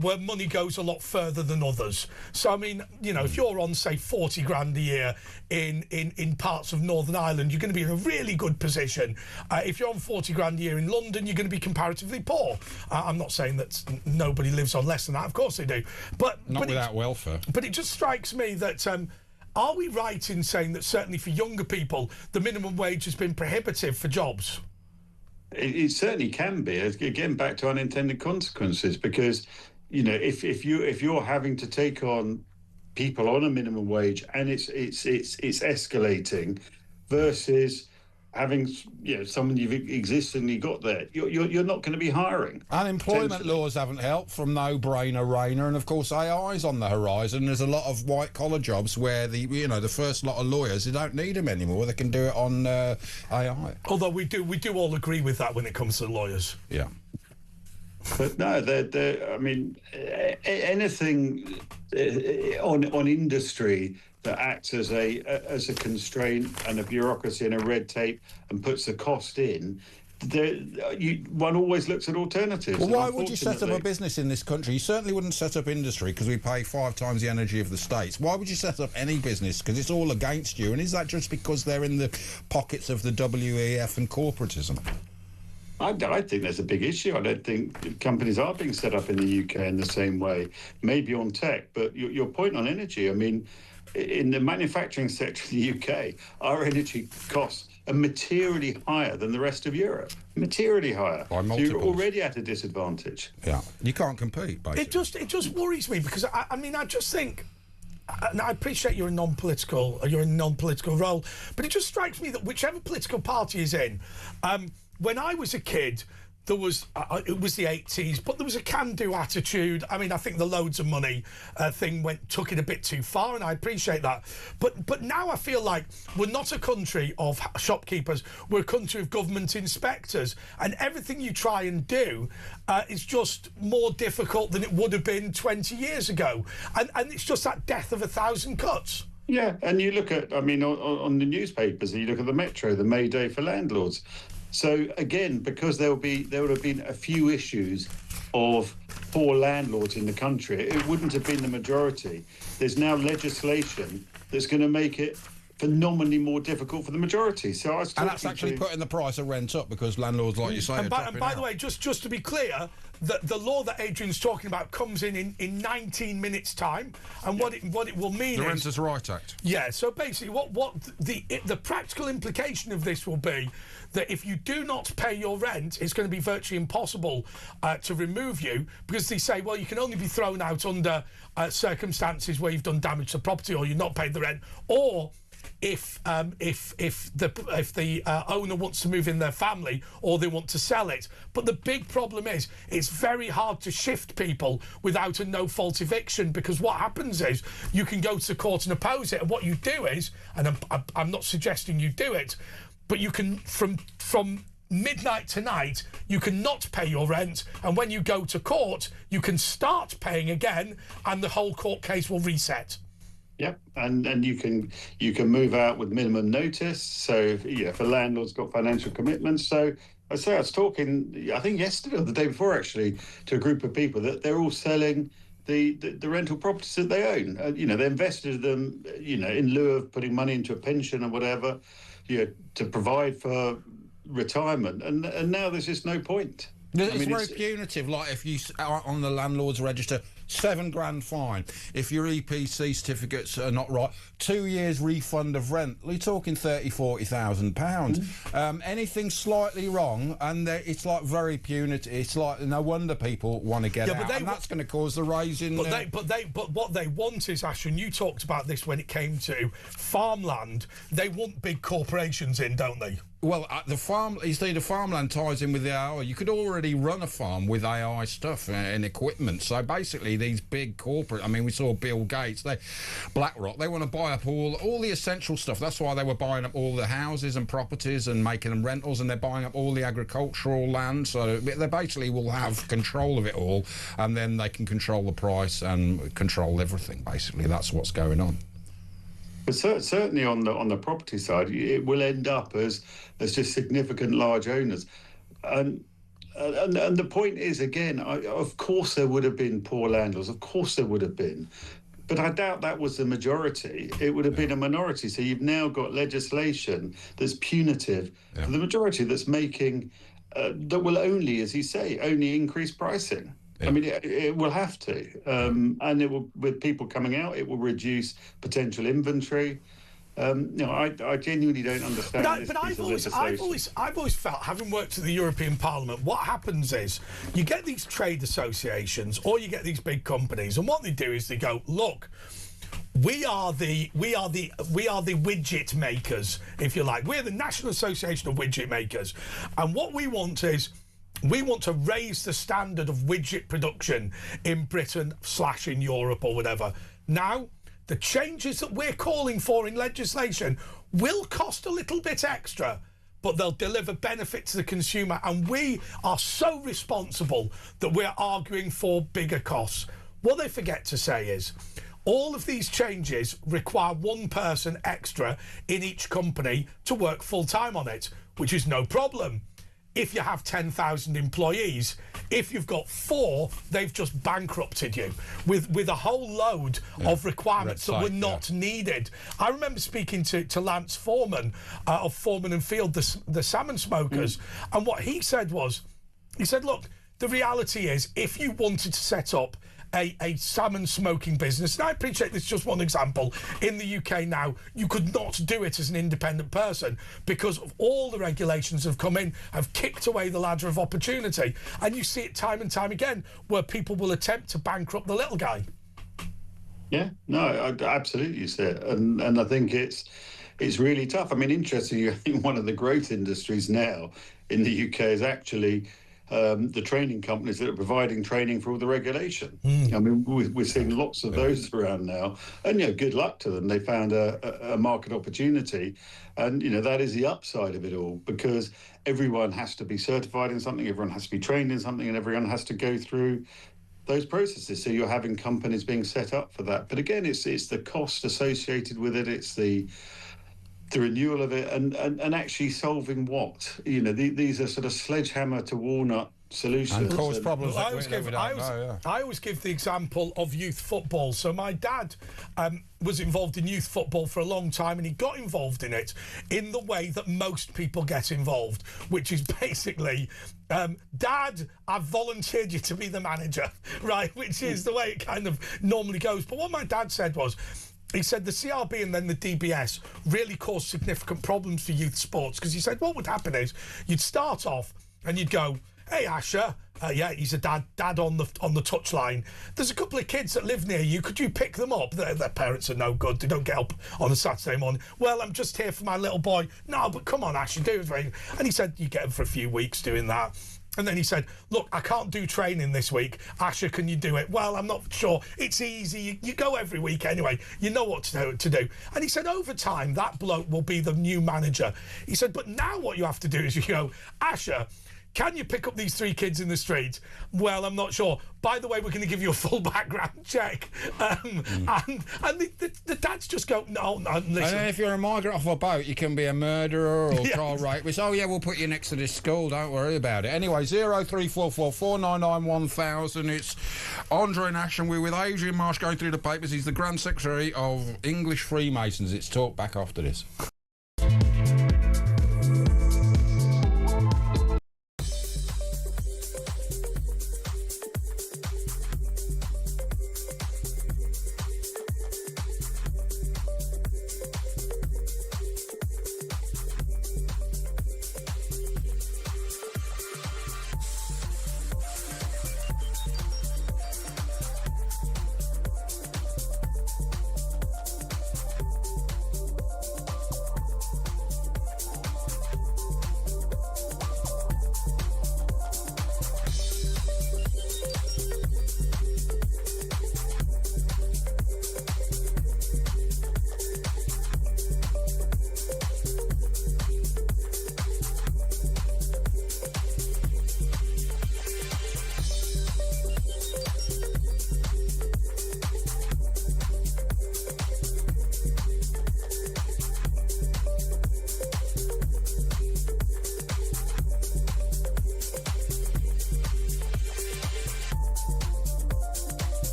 where money goes a lot further than others. So, I mean, if you're on, say, 40 grand a year in parts of Northern Ireland, you're going to be in a really good position. If you're on 40 grand a year in London, you're going to be comparatively poor. I'm not saying that nobody lives on less than that. Of course they do. But without welfare. But it just strikes me that are we right in saying that certainly for younger people, the minimum wage has been prohibitive for jobs? It certainly can be. Again, back to unintended consequences, because if you're having to take on people on a minimum wage and it's escalating, versus having someone you've existingly got there, you're not going to be hiring. Unemployment laws haven't helped, from no-brainer, Rayner, and of course AI's on the horizon. There's a lot of white-collar jobs where the first lot of lawyers, they don't need them anymore. They can do it on AI. Although we do all agree with that when it comes to lawyers. Yeah. But no, I mean, anything on industry that acts as a constraint and a bureaucracy and a red tape and puts the cost in, one always looks at alternatives. Well, why would you set up a business in this country? You certainly wouldn't set up industry because we pay 5 times the energy of the States. Why would you set up any business? Because it's all against you. And is that just because they're in the pockets of the WEF and corporatism? I think there's a big issue. I don't think companies are being set up in the UK in the same way, maybe on tech. But your point on energy, I mean, in the manufacturing sector in the UK, our energy costs are materially higher than the rest of Europe. Materially higher. By multiples. So you're already at a disadvantage. Yeah, you can't compete, basically. It just worries me because, I just think... And I appreciate you're in a non-political role, but it just strikes me that whichever political party is in... when I was a kid, there was it was the 80s, but there was a can-do attitude. I mean, I think the loads of money thing took it a bit too far, and I appreciate that. But now I feel like we're not a country of shopkeepers. We're a country of government inspectors, and everything you try and do is just more difficult than it would have been 20 years ago. And it's just that death of 1,000 cuts. Yeah, and you look at, I mean, on the newspapers, you look at the Metro, the May Day for landlords. So again, because there would have been a few issues of poor landlords in the country, it wouldn't have been the majority. There's now legislation that's going to make it phenomenally more difficult for the majority. So I was and that's actually putting the price of rent up because landlords, like you say, and by the way, just to be clear, the law that Adrian's talking about comes in 19 minutes' time, and what it will mean the is Renters' Right Act. Yeah. So basically, what the practical implication of this will be that if you do not pay your rent, it's going to be virtually impossible to remove you, because they say, well, you can only be thrown out under circumstances where you've done damage to property or you've not paid the rent, or if the owner wants to move in their family or they want to sell it. But the big problem is it's very hard to shift people without a no-fault eviction, because what happens is you can go to court and oppose it, and what you do is, and I'm not suggesting you do it, but you can, from midnight tonight, you can not pay your rent, and when you go to court, you can start paying again, and the whole court case will reset. Yep, and you can move out with minimum notice. So if a landlord's got financial commitments. So I was talking, I think yesterday or the day before actually, to a group of people that they're all selling the rental properties that they own. They invested them, in lieu of putting money into a pension or whatever, to provide for retirement. And now there's just no point. It's very punitive. Like if you are on the landlord's register, £7,000 fine. If your EPC certificates are not right, 2 years refund of rent. You're talking £30,000-40,000. Anything slightly wrong, and it's like very punitive. It's like no wonder people want to get out, and that's going to cause the rise in. But what they want is, Ash, and you talked about this when it came to farmland. They want big corporations in, don't they? Well, the farmland ties in with the AI. You could already run a farm with AI stuff and equipment. So basically, these big corporate, we saw Bill Gates, BlackRock, they want to buy up all the essential stuff. That's why they were buying up all the houses and properties and making them rentals, and they're buying up all the agricultural land. So they basically will have control of it all, and then they can control the price and control everything. Basically, that's what's going on. But certainly on the property side, it will end up as just significant large owners, and the point is, again, of course there would have been poor landlords, of course there would have been, but I doubt that was the majority. It would have been a minority. So you've now got legislation that's punitive for the majority, that's making that will only, as you say, only increase pricing. Yeah. It will have to, and it will, with people coming out, it will reduce potential inventory. I genuinely don't understand this piece of legislation. I've always felt, having worked at the European Parliament, what happens is you get these trade associations or you get these big companies, and what they do is they go, look, we are the widget makers, if you like. We're the National Association of Widget Makers, and what we want is, we want to raise the standard of widget production in Britain / in Europe or whatever. Now, the changes that we're calling for in legislation will cost a little bit extra, but they'll deliver benefit to the consumer. And we are so responsible that we're arguing for bigger costs. What they forget to say is, all of these changes require one person extra in each company to work full-time on it, which is no problem. If you have 10,000 employees, if you've got 4, they've just bankrupted you with a whole load of requirements that were not needed. I remember speaking to Lance Foreman of Foreman and Field, the salmon smokers, and what he said was, he said, look, the reality is, if you wanted to set up a salmon smoking business, and I appreciate this is just one example, in the UK now, you could not do it as an independent person because of all the regulations have come in, have kicked away the ladder of opportunity, and you see it time and time again where people will attempt to bankrupt the little guy. Yeah, no, I absolutely see it, and I think it's really tough. Interestingly, I think one of the growth industries now in the UK is actually the training companies that are providing training for all the regulation. We're seeing lots of those around now, and good luck to them. They found a market opportunity, and that is the upside of it all, because everyone has to be certified in something, everyone has to be trained in something, and everyone has to go through those processes. So you're having companies being set up for that. But again, it's the cost associated with it. It's the renewal of it, and actually solving what? These are sort of sledgehammer to walnut solution. And cause problems Well, that we don't know, yeah. I always give the example of youth football. So my dad was involved in youth football for a long time, and he got involved in it in the way that most people get involved, which is basically, Dad, I've volunteered you to be the manager, right? Which is the way it kind of normally goes. But what my dad said was, he said the CRB and then the DBS really caused significant problems for youth sports, because he said what would happen is you'd start off and you'd go, hey, Asher, yeah, he's a dad on the touchline. There's a couple of kids that live near you. Could you pick them up? Their parents are no good. They don't get up on a Saturday morning. Well, I'm just here for my little boy. No, but come on, Asher, do it. And he said you get him for a few weeks doing that. And then he said, look, I can't do training this week. Asher, can you do it? Well, I'm not sure. It's easy. You go every week anyway. You know what to do. And he said, over time, that bloke will be the new manager. He said, but now what you have to do is you go, Asher, can you pick up these 3 kids in the street? Well, I'm not sure. By the way, we're going to give you a full background check. And the dads just go, no, listen. And then if you're a migrant off a boat, you can be a murderer or child rapist. Oh, yeah, we'll put you next to this school. Don't worry about it. Anyway, 0344 499 1000. It's Andre Nash, and we're with Adrian Marsh going through the papers. He's the Grand Secretary of English Freemasons. It's talk back after this.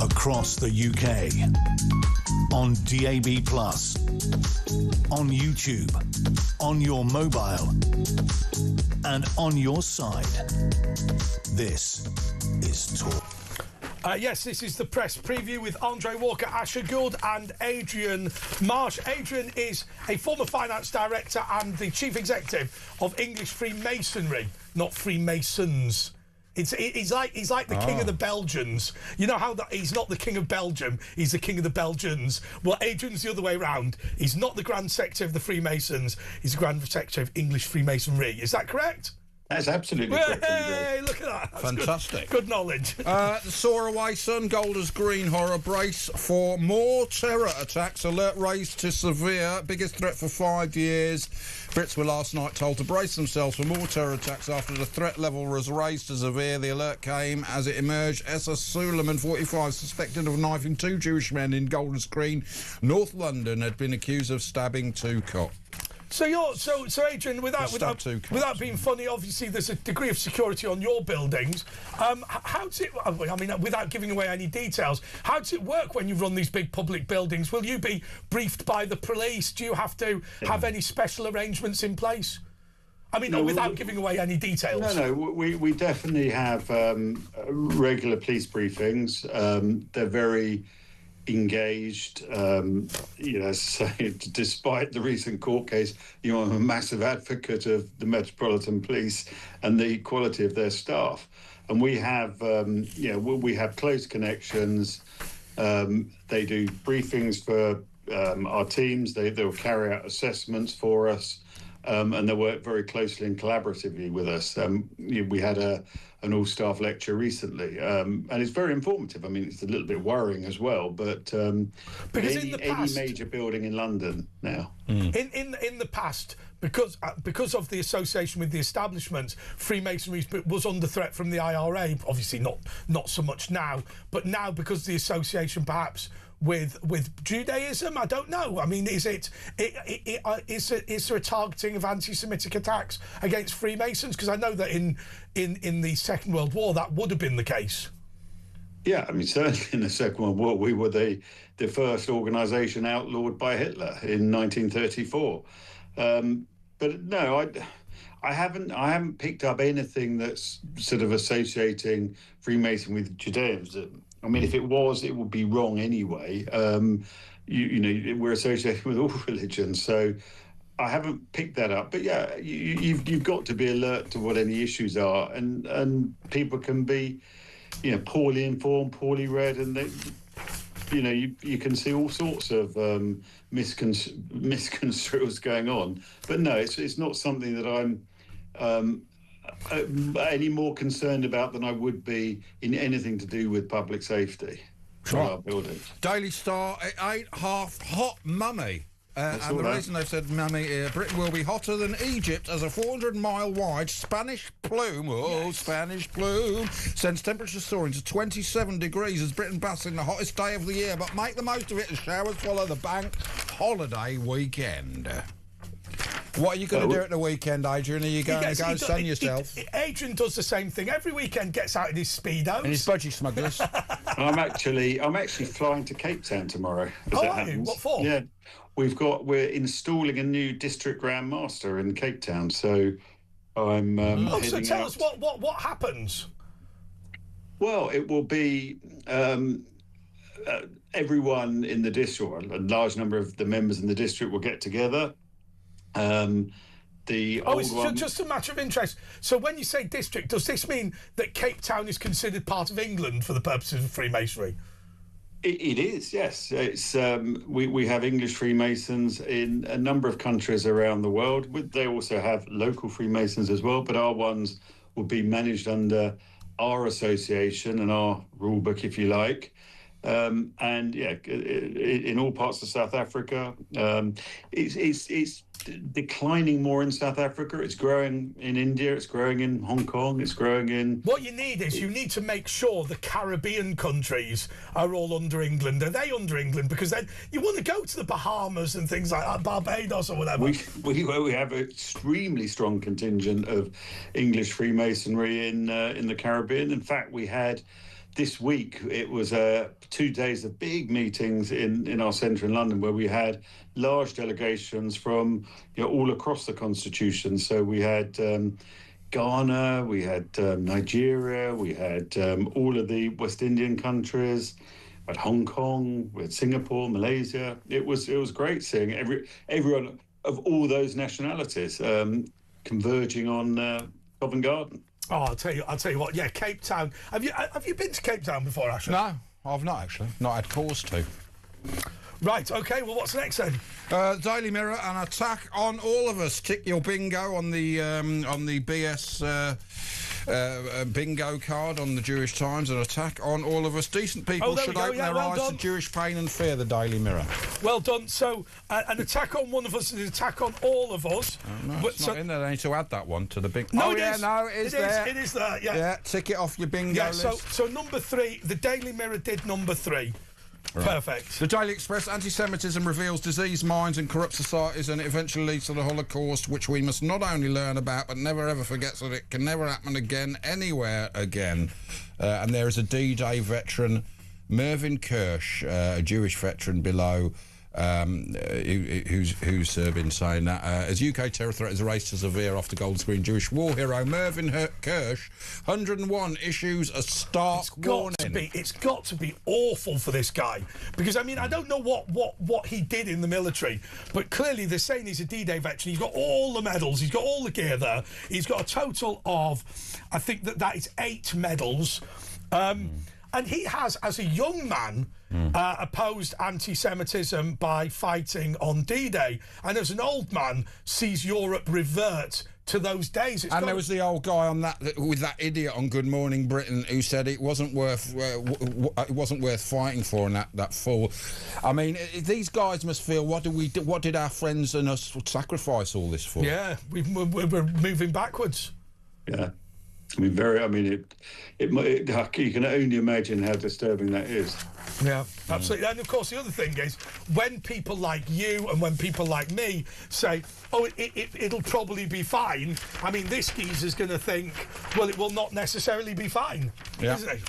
Across the UK, on DAB+, on YouTube, on your mobile, and on your side. This is Talk. Yes, this is the press preview with Andre Walker, Asher Gould and Adrian Marsh. Adrian is a former finance director and the chief executive of English Freemasonry, not Freemasons. He's like the king of the Belgians. You know how he's not the king of Belgium, he's the king of the Belgians. Well, Adrian's the other way around. He's not the Grand Secretary of the Freemasons, he's the Grand Secretary of English Freemasonry. Is that correct? That's absolutely correct. Hey, look at that. That's Fantastic. Good knowledge. The soar away sun, Goulder's green horror, brace for more terror attacks, alert raised to severe, biggest threat for 5 years. Brits were last night told to brace themselves for more terror attacks after the threat level was raised to severe. The alert came as it emerged. Essa Suleiman, 45, suspected of knifing 2 Jewish men in Goulder's Green, North London, had been accused of stabbing 2 cops. So Adrian, without being funny, obviously there's a degree of security on your buildings. How does it? I mean, without giving away any details, how does it work when you run these big public buildings? Will you be briefed by the police? Do you have to have any special arrangements in place? I mean, without giving away any details. No, we definitely have regular police briefings. They're very engaged, so despite the recent court case, I'm a massive advocate of the Metropolitan Police and the quality of their staff, and we have we have close connections. They do briefings for our teams. They'll carry out assessments for us, and they work very closely and collaboratively with us. We had an all-staff lecture recently, and it's very informative. I mean, it's a little bit worrying as well, but because any major building in London now, in the past, because of the association with the establishment, Freemasonry was under threat from the IRA. Obviously, not so much now, but now because of the association, perhaps with Judaism, I don't know. I mean, is there a targeting of anti-Semitic attacks against Freemasons? Because I know that in the Second World War that would have been the case. Yeah, I mean, certainly in the Second World War, we were the first organisation outlawed by Hitler in 1934. But no, I haven't picked up anything that's sort of associating Freemason with Judaism. I mean, if it was, it would be wrong anyway. We're associated with all religions, so I haven't picked that up. But yeah, you've got to be alert to what any issues are, and people can be, poorly informed, poorly read, and you can see all sorts of misconstruals going on. But no, it's not something that I'm any more concerned about than I would be in anything to do with public safety for our buildings. Daily Star, it ain't half hot, mummy. And the reason they've said mummy here, Britain will be hotter than Egypt as a 400-mile wide Spanish plume, Spanish plume, sends temperatures soaring to 27 degrees as Britain basks in the hottest day of the year. But make the most of it as showers follow the bank holiday weekend. What are you going to do at the weekend, Adrian? Are you going to go sun yourself? Adrian does the same thing every weekend. Gets out in his speedos and his budgie smugglers. I'm actually flying to Cape Town tomorrow. Are you? What for? Yeah, we're installing a new district Grand Master in Cape Town, so I'm. So tell us what happens. Well, it will be. Everyone in the district, or a large number of the members in the district, will get together. It's just a matter of interest. So when you say district, does this mean that Cape Town is considered part of England for the purposes of Freemasonry? It is, yes. It's we have English Freemasons in a number of countries around the world. They also have local Freemasons as well, but our ones will be managed under our association and our rule book, if you like. And yeah, in all parts of South Africa, it's declining more in South Africa. It's growing in India. It's growing in Hong Kong. It's growing in. What you need to make sure the Caribbean countries are all under England. Are they under England? Because then you want to go to the Bahamas and things like that, Barbados or whatever. We have an extremely strong contingent of English Freemasonry in the Caribbean. In fact, we had. This week, it was 2 days of big meetings in our centre in London where we had large delegations from all across the Constitution. So we had Ghana, we had Nigeria, we had all of the West Indian countries, we had Hong Kong, we had Singapore, Malaysia. It was great seeing everyone of all those nationalities converging on Covent Garden. Oh, I'll tell you what. Yeah, Cape Town. Have you been to Cape Town before, Asher? No, I've not actually. Not had cause to. Right, OK, well, what's next then? Daily Mirror, an attack on all of us. Tick your bingo on the BS bingo card on the Jewish Times. An attack on all of us. Decent people should open their eyes to Jewish pain and fear. The Daily Mirror. Well done. So, an attack on one of us is an attack on all of us. No, it's not in there. They need to add that one to the big... No, it is there. It is there, yeah. Yeah, tick it off your bingo list. So number 3, the Daily Mirror did number 3. Right. Perfect. The Daily Express, anti-Semitism reveals diseased minds and corrupt societies, and it eventually leads to the Holocaust, which we must not only learn about, but never ever forget, so that it can never happen again, anywhere again. And there is a D-Day veteran, Mervyn Kirsch, a Jewish veteran below, who's been saying that as UK terror threat is raised to severe after Gould screen, Jewish war hero Mervyn Kirsch, 101, issues a stark warning. It's got to be awful for this guy, because I mean, I don't know what he did in the military, but clearly they're saying he's a D-Day veteran. He's got all the medals, he's got all the gear there. He's got a total of, I think that is 8 medals. And he has, as a young man, opposed anti-Semitism by fighting on D-Day, and as an old man, sees Europe revert to those days. And there was the old guy on that with that idiot on Good Morning Britain who said it wasn't worth fighting for, and that fool. I mean, these guys must feel, what did our friends and us sacrifice all this for? Yeah, we're moving backwards. Yeah. I mean, you can only imagine how disturbing that is. Yeah, absolutely. And of course, the other thing is, when people like you and when people like me say, oh, it'll probably be fine, I mean, this geezer's going to think, well, it will not necessarily be fine, isn't it?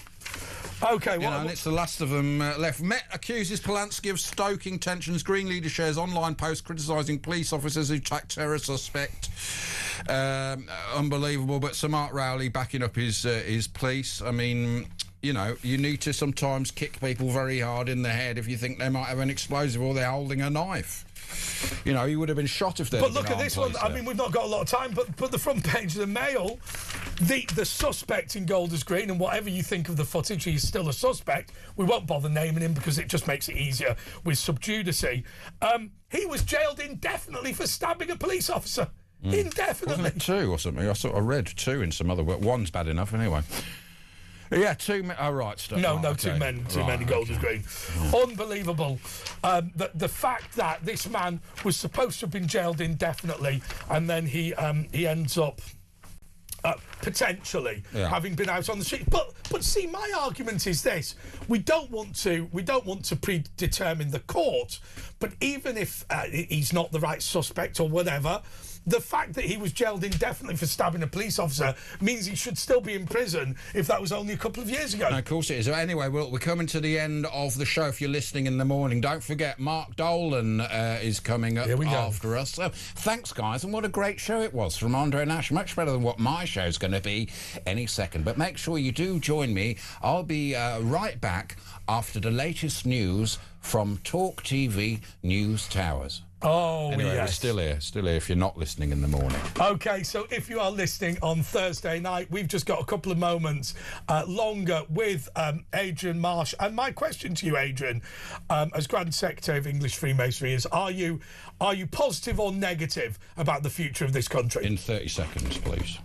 OK, well... and it's the last of them left. Met accuses Polanski of stoking tensions. Green leader shares online post criticising police officers who attacked terror suspect. Unbelievable, but Sir Mark Rowley backing up his police. I mean, you know, you need to sometimes kick people very hard in the head if you think they might have an explosive or they're holding a knife. You know, you would have been shot if they'd been But look at this one. I mean, we've not got a lot of time, but the front page of the Mail, the suspect in Golders Green, and whatever you think of the footage, he's still a suspect. We won't bother naming him because it just makes it easier with subjudice. He was jailed indefinitely for stabbing a police officer. Indefinitely. Wasn't it 2 or something? I read 2 in some other work. 1's bad enough anyway. Yeah, 2 men. Oh, right. Stuff. No, okay. 2 men in Golders Green. Unbelievable. The fact that this man was supposed to have been jailed indefinitely, and then he ends up potentially having been out on the street. But see, my argument is this: we don't want to predetermine the court, but even if he's not the right suspect or whatever, the fact that he was jailed indefinitely for stabbing a police officer means he should still be in prison if that was only a couple of years ago. No, of course it is. Anyway, we're coming to the end of the show. If you're listening in the morning, don't forget Mark Dolan is coming up after us. So, thanks, guys, and what a great show it was from Andre and Ash. Much better than what my show's going to be any second. But make sure you do join me. I'll be right back after the latest news from talkTV News Towers. Oh, anyway, yes. We're still here if you're not listening in the morning. OK, so if you are listening on Thursday night, we've just got a couple of moments longer with Adrian Marsh. And my question to you, Adrian, as Grand Secretary of English Freemasonry, is are you positive or negative about the future of this country? In 30 seconds, please.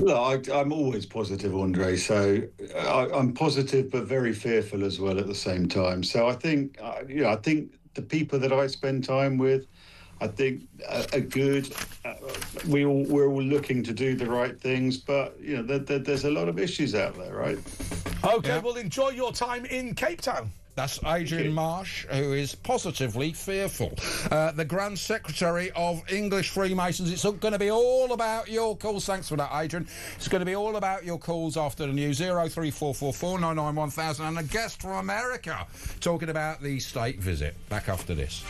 Look, I'm always positive, Andre, so I'm positive but very fearful as well at the same time. So I think, I think the people that I spend time with, I think are good. We're all looking to do the right things, but there's a lot of issues out there, right? OK, well, enjoy your time in Cape Town. That's Adrian Marsh, who is positively fearful. The Grand Secretary of English Freemasons. It's going to be all about your calls. Thanks for that, Adrian. It's going to be all about your calls after the news. 03444 99 1000 and a guest from America talking about the state visit. Back after this.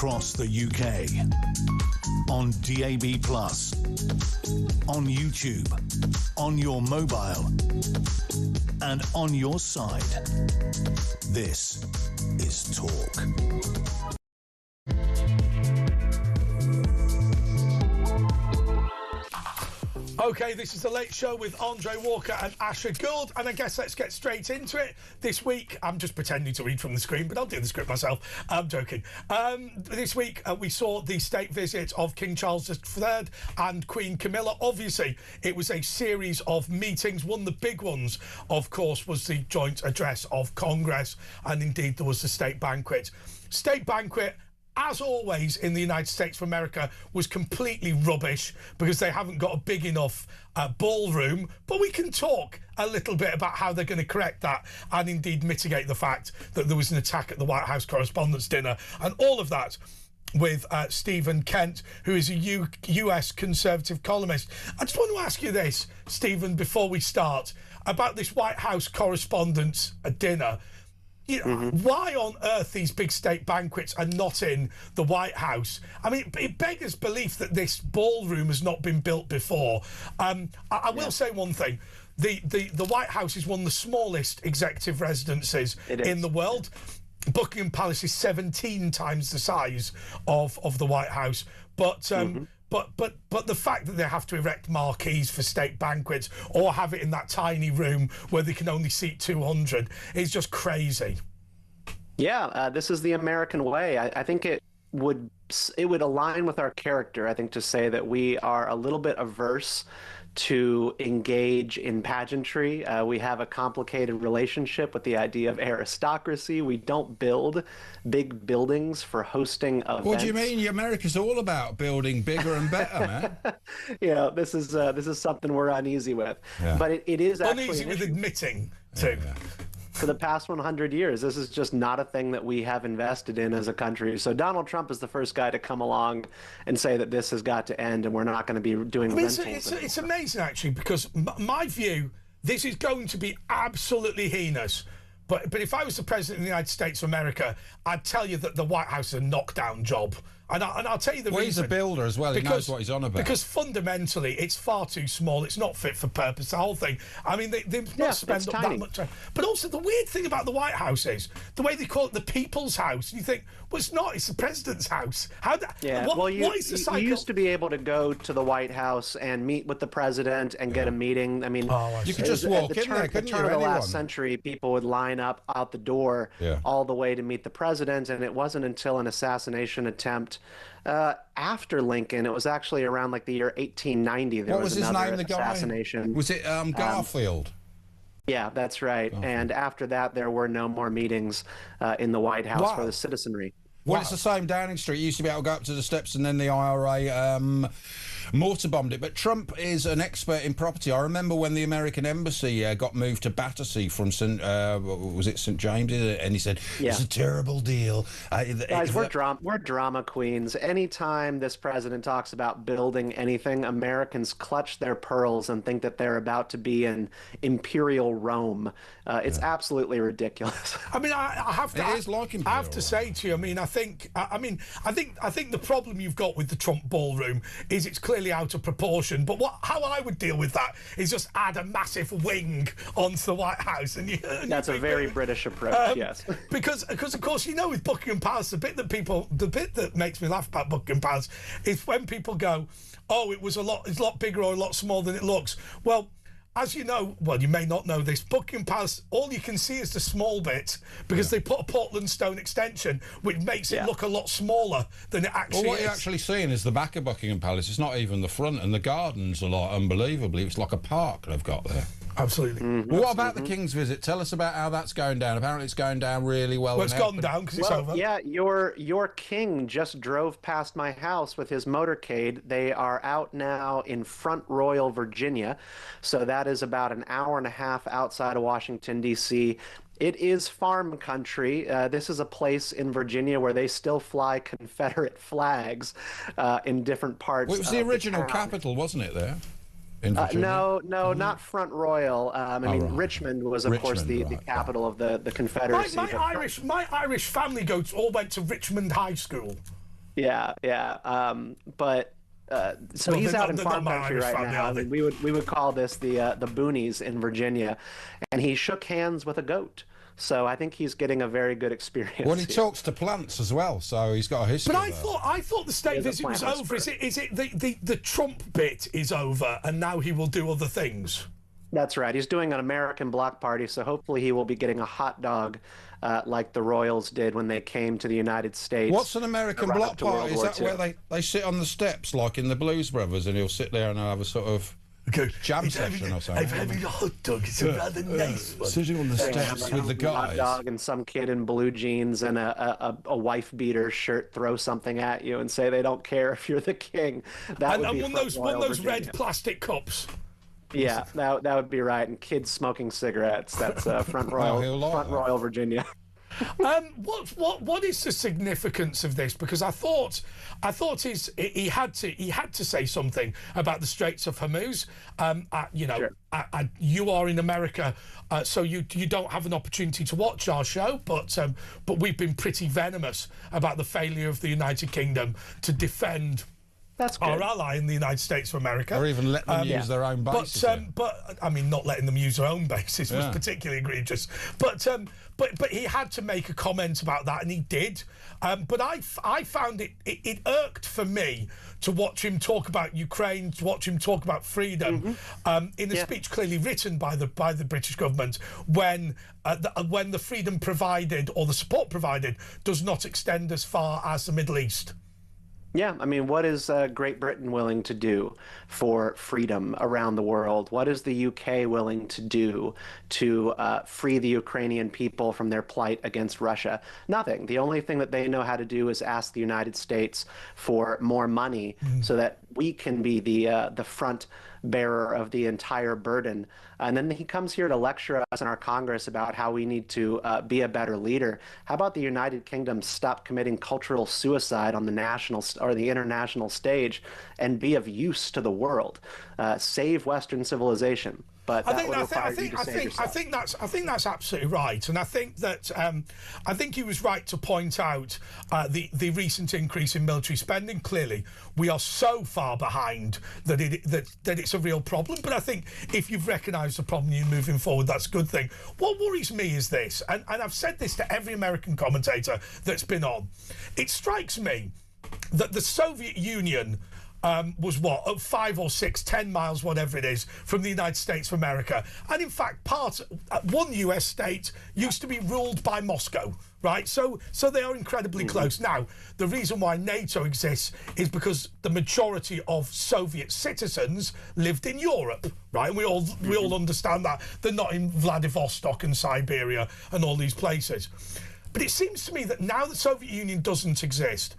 across the UK. On DAB+, on YouTube, on your mobile, and on your side. This is Talk. Okay, this is The Late Show with Andre Walker and Asher Gould, and I guess let's get straight into it. This week, I'm just pretending to read from the screen, but I'll do the script myself. I'm joking. This week, we saw the state visit of King Charles III and Queen Camilla. Obviously, it was a series of meetings. One of the big ones, of course, was the joint address of Congress, and indeed there was the state banquet. State banquet, as always in the United States of America, was completely rubbish because they haven't got a big enough ballroom. But we can talk a little bit about how they're going to correct that and indeed mitigate the fact that there was an attack at the White House Correspondents' Dinner and all of that with Stephen Kent, who is a US Conservative columnist. I just want to ask you this, Stephen, before we start, about this White House Correspondents' Dinner. You know, why on earth these big state banquets are not in the White House? I mean, it beggars belief that this ballroom has not been built before. I will say one thing. The White House is one of the smallest executive residences in the world. Buckingham Palace is 17 times the size of the White House. But But the fact that they have to erect marquees for state banquets or have it in that tiny room where they can only seat 200 is just crazy. Yeah, this is the American way. I think it would align with our character, I think, to say that we are a little bit averse to engage in pageantry. We have a complicated relationship with the idea of aristocracy. We don't build big buildings for hosting events. What do you mean? America's all about building bigger and better, man. You know, this is something we're uneasy with. Yeah. But it is actually uneasy with admitting to. Yeah. For the past 100 years, this is just not a thing that we have invested in as a country. So Donald Trump is the first guy to come along and say that this has got to end and we're not going to be doing rentals. It's amazing, actually, because my view, this is going to be absolutely heinous. But if I was the president of the United States of America, I'd tell you that the White House is a knockdown job. And I'll tell you the reason. Well, he's a builder as well. He knows what he's on about. Because fundamentally, it's far too small. It's not fit for purpose, the whole thing. I mean, they must spend up that much time. But also, the weird thing about the White House is the way they call it the People's House. And you think, well, it's not. It's the President's house. What is the cycle? You used to be able to go to the White House and meet with the president and get a meeting. I mean, you could just walk in there, couldn't you? At the turn of the last century, people would line up out the door all the way to meet the president. And it wasn't until an assassination attempt after Lincoln, it was actually around like the year 1890. There was another assassination. Was it Garfield? Yeah, that's right. And after that, there were no more meetings in the White House for the citizenry. Well, it's the same Downing Street. You used to be able to go up to the steps and then the IRA mortar bombed it. But Trump is an expert in property. I remember when the American embassy got moved to Battersea from St James? And he said, it's a terrible deal. Guys, we're drama queens. Anytime this president talks about building anything, Americans clutch their pearls and think that they're about to be in imperial Rome. It's absolutely ridiculous. I mean, I have to. It is like imperial. I have to say to you, I mean, I think the problem you've got with the Trump ballroom is it's clearly out of proportion. But how I would deal with that is just add a massive wing onto the White House, and that's a very British approach. Yes, because of course, you know, with Buckingham Palace, the bit that makes me laugh about Buckingham Palace is when people go, "Oh, it's a lot bigger or a lot smaller than it looks." Well, as you know, well, you may not know this, Buckingham Palace, all you can see is the small bit because they put a Portland stone extension, which makes it look a lot smaller than it actually is. Well, what you're actually seeing is the back of Buckingham Palace. It's not even the front, and the gardens are like unbelievably. It's like a park they've got there. Absolutely. Well, what about the King's visit? Tell us about how that's going down. Apparently, it's going down really well. Well, it's gone down because it's over. Yeah, your king just drove past my house with his motorcade. They are out now in Front Royal, Virginia. So that is about an hour and a half outside of Washington, D.C. It is farm country. This is a place in Virginia where they still fly Confederate flags in different parts. Well, it was the original capital, wasn't it, there? No, not Front Royal. Richmond was, of course, the capital of the Confederacy. My Irish family all went to Richmond High School. Yeah, yeah. So Well, he's they're out not- in they're farm not my country Irish right family, now. are they? We would call this the boonies in Virginia, and he shook hands with a goat. So I think he's getting a very good experience. Well, he here. talks to plants as well, so he's got a history. But I there. thought the state He is a visit was plant over. whisperer. Is it the Trump bit is over, and now he will do other things? That's right. He's doing an American block party, so hopefully he will be getting a hot dog like the Royals did when they came to the United States. What's an American right block after World party? Is War that II. where they sit on the steps like in the Blues Brothers, and he'll sit there and have a sort of jam session or something? I'm having a hot dog. It's a rather nice one. Sitting on the steps with the Hot guys. dog and some kid in blue jeans and a wife beater shirt throw something at you and say they don't care if you're the king. That would And be one Front of Royal those Virginia. red plastic cups. Yeah, that would be right. And kids smoking cigarettes. That's Front he'll like Front that. Royal Virginia. What is the significance of this? Because I thought he had to say something about the Straits of Hormuz. You are in America, so you don't have an opportunity to watch our show, but we've been pretty venomous about the failure of the United Kingdom to defend That's good. our ally in the United States of America. Or even let them use their own bases. But I mean, not letting them use their own bases was Yeah. particularly egregious. But he had to make a comment about that, and he did. But I found it irked for me to watch him talk about Ukraine, to watch him talk about freedom in a speech clearly written by the British government when the freedom provided or the support provided does not extend as far as the Middle East. Yeah, I mean, what is Great Britain willing to do for freedom around the world? What is the UK willing to do to free the Ukrainian people from their plight against Russia? Nothing. The only thing that they know how to do is ask the United States for more money so that we can be the front bearer of the entire burden. And then he comes here to lecture us in our Congress about how we need to be a better leader. How about the United Kingdom stop committing cultural suicide on the national or the international stage and be of use to the world? Save Western civilization. But that would require you to save yourself. I think that's absolutely right, and I think that I think he was right to point out the recent increase in military spending. Clearly, we are so far behind that it's a real problem. But I think if you've recognised the problem, you're moving forward. That's a good thing. What worries me is this, and I've said this to every American commentator that's been on. It strikes me that the Soviet Union was 5 or 6, 10 miles, whatever it is, from the United States of America. And in fact, one US state used to be ruled by Moscow, right? So they are incredibly close. Now, the reason why NATO exists is because the majority of Soviet citizens lived in Europe, right? And we all understand that. They're not in Vladivostok and Siberia and all these places. But it seems to me that now the Soviet Union doesn't exist,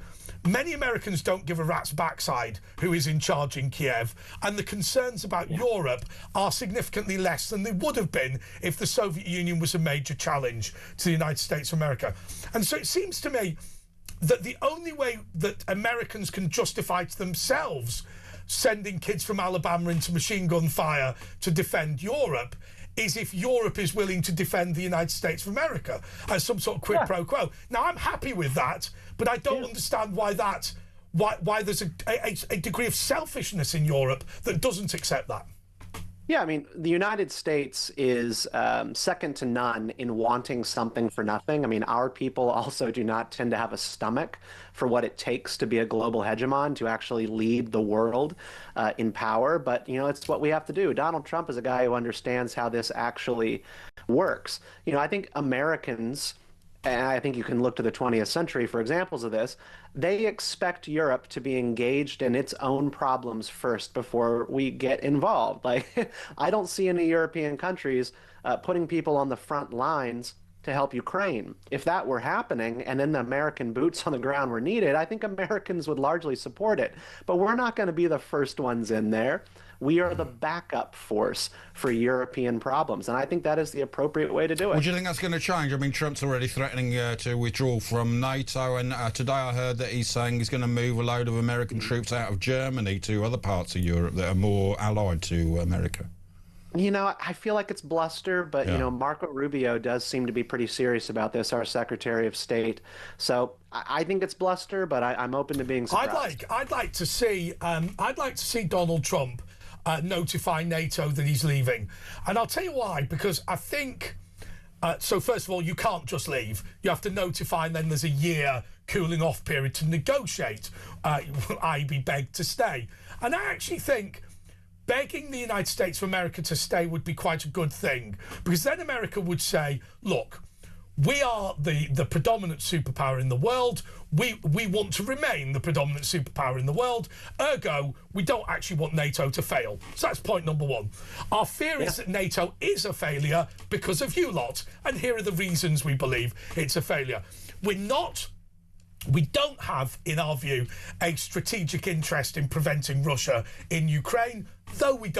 many Americans don't give a rat's backside who is in charge in Kiev, and the concerns about Europe are significantly less than they would have been if the Soviet Union was a major challenge to the United States of America. And so it seems to me that the only way that Americans can justify to themselves sending kids from Alabama into machine gun fire to defend Europe is if Europe is willing to defend the United States of America as some sort of quid pro quo. Now, I'm happy with that, but I don't understand why there's a degree of selfishness in Europe that doesn't accept that. Yeah, I mean, the United States is second to none in wanting something for nothing. I mean, our people also do not tend to have a stomach for what it takes to be a global hegemon, to actually lead the world in power. But, it's what we have to do. Donald Trump is a guy who understands how this actually works. I think Americans, and I think you can look to the 20th century for examples of this, they expect Europe to be engaged in its own problems first before we get involved. Like, I don't see any European countries putting people on the front lines to help Ukraine. If that were happening and then the American boots on the ground were needed, I think Americans would largely support it. But we're not going to be the first ones in there. We are the backup force for European problems, and I think that is the appropriate way to do it. Well, do you think that's going to change? I mean, Trump's already threatening to withdraw from NATO, and today I heard that he's saying he's going to move a load of American troops out of Germany to other parts of Europe that are more allied to America. You know, I feel like it's bluster, but, you know, Marco Rubio does seem to be pretty serious about this, our Secretary of State. So I think it's bluster, but I'm open to being surprised. I'd like to see Donald Trump notify NATO that he's leaving. And I'll tell you why, because I think, so first of all, you can't just leave. You have to notify, and then there's a year cooling off period to negotiate, i.e. be begged to stay. And I actually think begging the United States of America to stay would be quite a good thing, because then America would say, look, we are the predominant superpower in the world. We want to remain the predominant superpower in the world. Ergo, we don't actually want NATO to fail. So that's point number one. Our fear is that NATO is a failure because of you lot. And here are the reasons we believe it's a failure. We don't have, in our view, a strategic interest in preventing Russia in Ukraine, though we're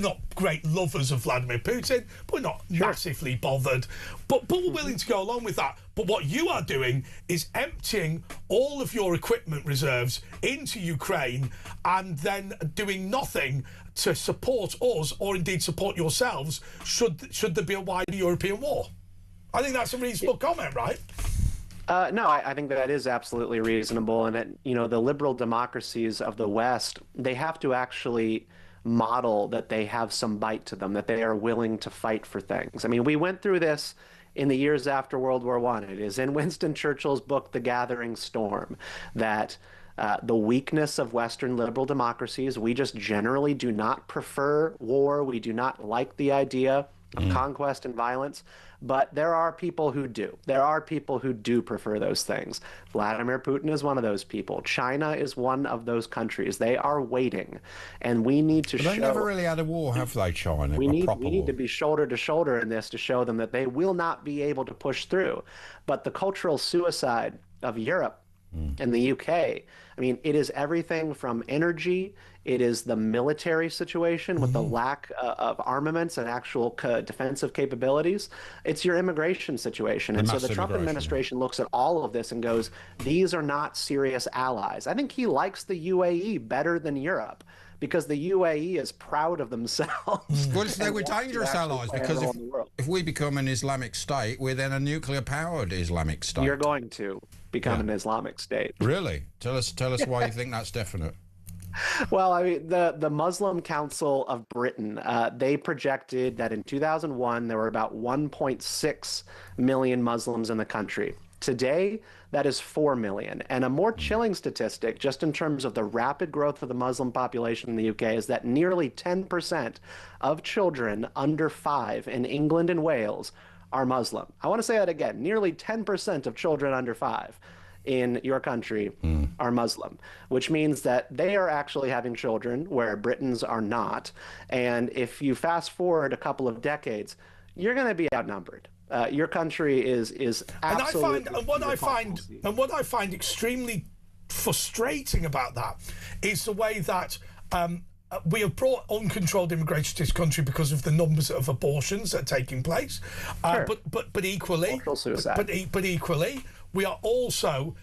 not great lovers of Vladimir Putin, but we're not massively bothered. But we're willing to go along with that. But what you are doing is emptying all of your equipment reserves into Ukraine and then doing nothing to support us, or indeed support yourselves, should there be a wider European war. I think that's a reasonable comment, right? No, I think that is absolutely reasonable. And, you know, the liberal democracies of the West, they have to actually model that they have some bite to them, that they are willing to fight for things. I mean, we went through this in the years after World War I. It is in Winston Churchill's book, The Gathering Storm, that the weakness of Western liberal democracies, we just generally do not prefer war. We do not like the idea of conquest and violence. But there are people who do. There are people who do prefer those things. Vladimir Putin is one of those people. China is one of those countries. They are waiting, and we need to show. They never really had a war, have they, China? We need to be shoulder to shoulder in this to show them that they will not be able to push through. But the cultural suicide of Europe and the UK, I mean, it is everything from energy. It is the military situation with the lack of armaments and actual defensive capabilities. It's your immigration situation. And so the Trump administration looks at all of this and goes, these are not serious allies. I think he likes the UAE better than Europe, because the UAE is proud of themselves. Well, they were dangerous allies, because if we become an Islamic state, we're then a nuclear-powered Islamic state. You're going to become an Islamic state. Really? Tell us why you think that's definite. Well, I mean, the Muslim Council of Britain, they projected that in 2001, there were about 1.6 million Muslims in the country. Today, that is 4 million. And a more chilling statistic, just in terms of the rapid growth of the Muslim population in the UK, is that nearly 10% of children under 5 in England and Wales are Muslim. I want to say that again. Nearly 10% of children under 5 in your country are Muslim, which means that they are actually having children where Britons are not. And if you fast forward a couple of decades, you're going to be outnumbered. Your country is absolutely. And what I find extremely frustrating about that is the way that we have brought uncontrolled immigration to this country because of the numbers of abortions that are taking place. But equally, we are also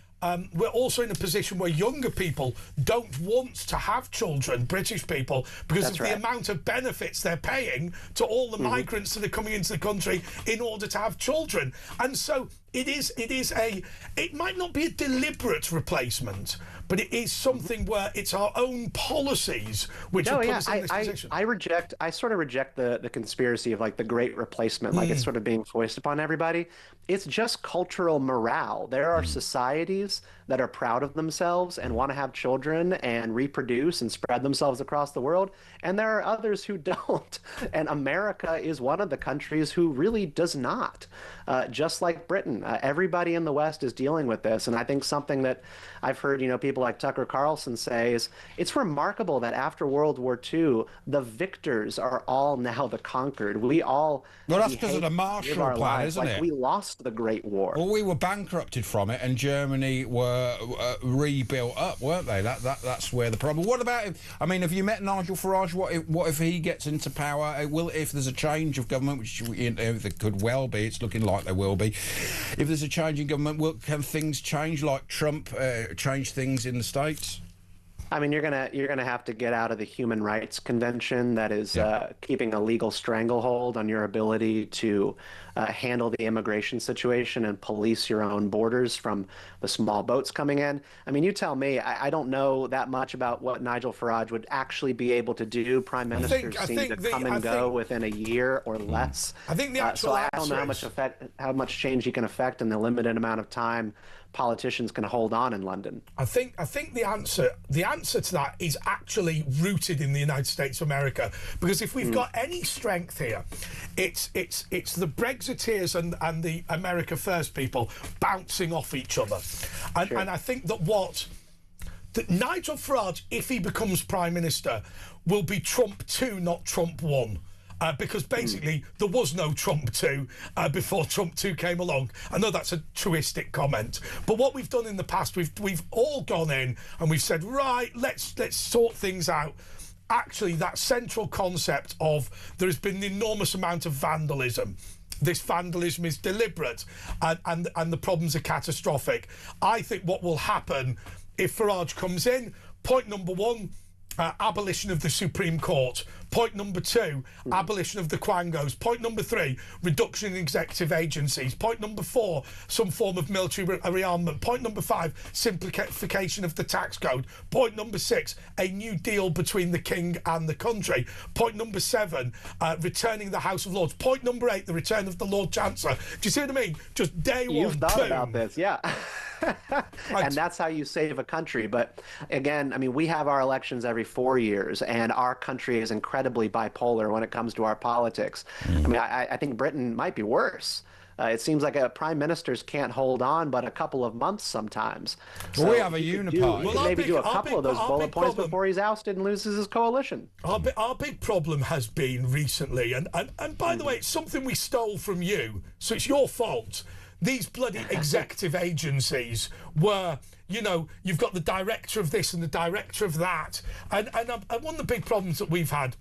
we're also in a position where younger people don't want to have children, British people, because of the amount of benefits they're paying to all the migrants that are coming into the country in order to have children. And so it might not be a deliberate replacement, but it is something where it's our own policies which have put us in this position. I sort of reject the conspiracy of like the great replacement, like it's sort of being foisted upon everybody. It's just cultural morale. There are societies that are proud of themselves and want to have children and reproduce and spread themselves across the world, and there are others who don't. And America is one of the countries who really does not. Just like Britain, everybody in the West is dealing with this. And I think something that I've heard, people like Tucker Carlson say is it's remarkable that after World War II, the victors are all now the conquered. We all. Well, that's because of the Marshall Plan, isn't it? We lost the Great War. Well, we were bankrupted from it, and Germany were rebuilt up, weren't they? That's where the problem. What about? I mean, have you met Nigel Farage? What if he gets into power? If there's a change of government, which there could well be, it's looking like there will be. If there's a change in government, can things change like Trump changed things in the States? I mean, you're gonna have to get out of the Human Rights Convention that is keeping a legal stranglehold on your ability to handle the immigration situation and police your own borders from the small boats coming in. I mean, you tell me. I don't know that much about what Nigel Farage would actually be able to do. Prime ministers seem to come and go within a year or less. I think the actual so I don't know how much change he can affect in the limited amount of time politicians can hold on in London. I think the answer to that is actually rooted in the United States of America, because if we've got any strength here, it's the Brexiteers and the America First people bouncing off each other, and I think that Nigel Farage, if he becomes Prime Minister, will be Trump 2, not Trump 1. Because basically there was no Trump 2 before Trump 2 came along. I know that's a truistic comment, but what we've done in the past, we've all gone in and we've said, right, let's sort things out. Actually, that central concept of there has been an enormous amount of vandalism. This vandalism is deliberate, and the problems are catastrophic. I think what will happen if Farage comes in, point number one, abolition of the Supreme Court. Point number 2, abolition of the Quangos. Point number 3, reduction in executive agencies. Point number 4, some form of military rearmament. Point number 5, simplification of the tax code. Point number 6, a new deal between the king and the country. Point number 7, returning the House of Lords. Point number 8, the return of the Lord Chancellor. Do you see what I mean? Just day one. You've thought about this, yeah. And that's how you save a country. But again, I mean, we have our elections every 4 years, and our country is incredibly bipolar when it comes to our politics. I mean, I think Britain might be worse. It seems like prime ministers can't hold on but a couple of months sometimes. Well, so we have a uniparty. You could maybe do a couple of those bullet points before he's ousted and loses his coalition. Our big problem has been recently, and by the way, it's something we stole from you, so it's your fault. These bloody executive agencies were, you know, you've got the director of this and the director of that. And one of the big problems that we've had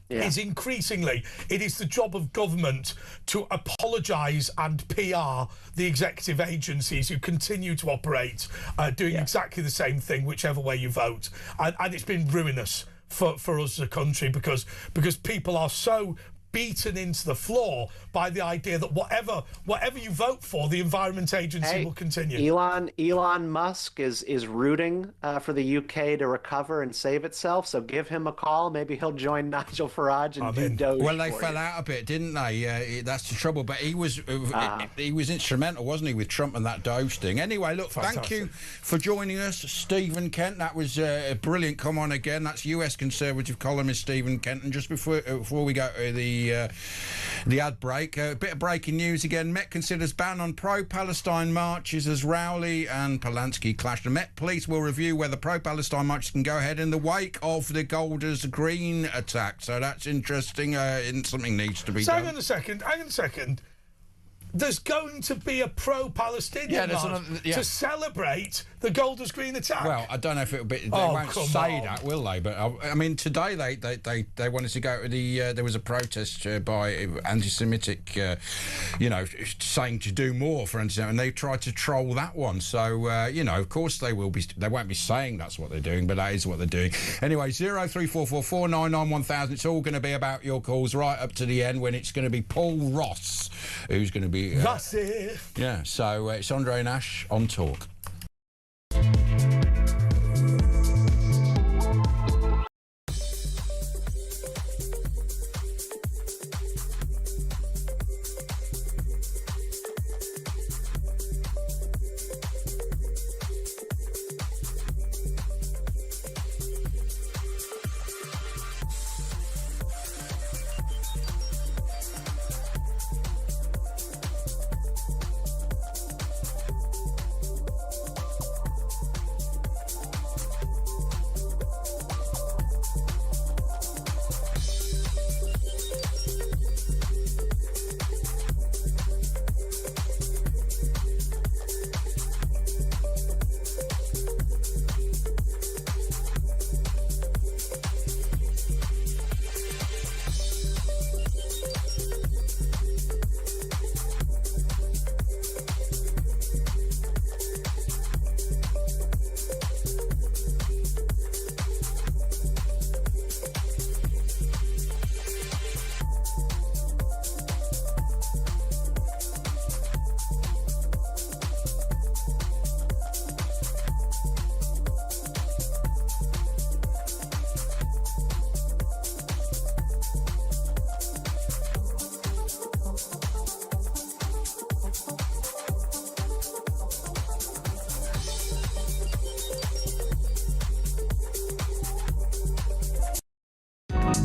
is increasingly it is the job of government to apologise and PR the executive agencies who continue to operate, doing exactly the same thing, whichever way you vote. And it's been ruinous for us as a country because people are so beaten into the floor by the idea that whatever you vote for, the Environment Agency will continue. Elon Musk is rooting for the UK to recover and save itself, so give him a call. Maybe he'll join Nigel Farage and do Doge. Well, they fell out a bit, didn't they? That's the trouble. But he was instrumental, wasn't he, with Trump and that Doge thing? Anyway, look, thank you for joining us, Stephen Kent. That was a brilliant. Come on again. That's US Conservative columnist Stephen Kent. And just before we go to the ad break, a bit of breaking news again. Met considers ban on pro-Palestine marches as Rowley and Polanski clash. The Met police will review whether pro-Palestine marches can go ahead in the wake of the Golders Green attack. So that's interesting. Something needs to be done. Hang on a second. There's going to be a pro-Palestinian march to celebrate the Golders Green attack. Well, I don't know if it'll be. They won't say that, will they? But I mean, today they wanted to go to the. There was a protest by anti-Semitic, saying to do more for anti-Semitic, and they tried to troll that one. So of course they will be. They won't be saying that's what they're doing, but that is what they're doing. Anyway, 03444991000. It's all going to be about your calls right up to the end, when it's going to be Paul Ross who's going to be. That's it. Yeah, so it's Andre Nash on Talk.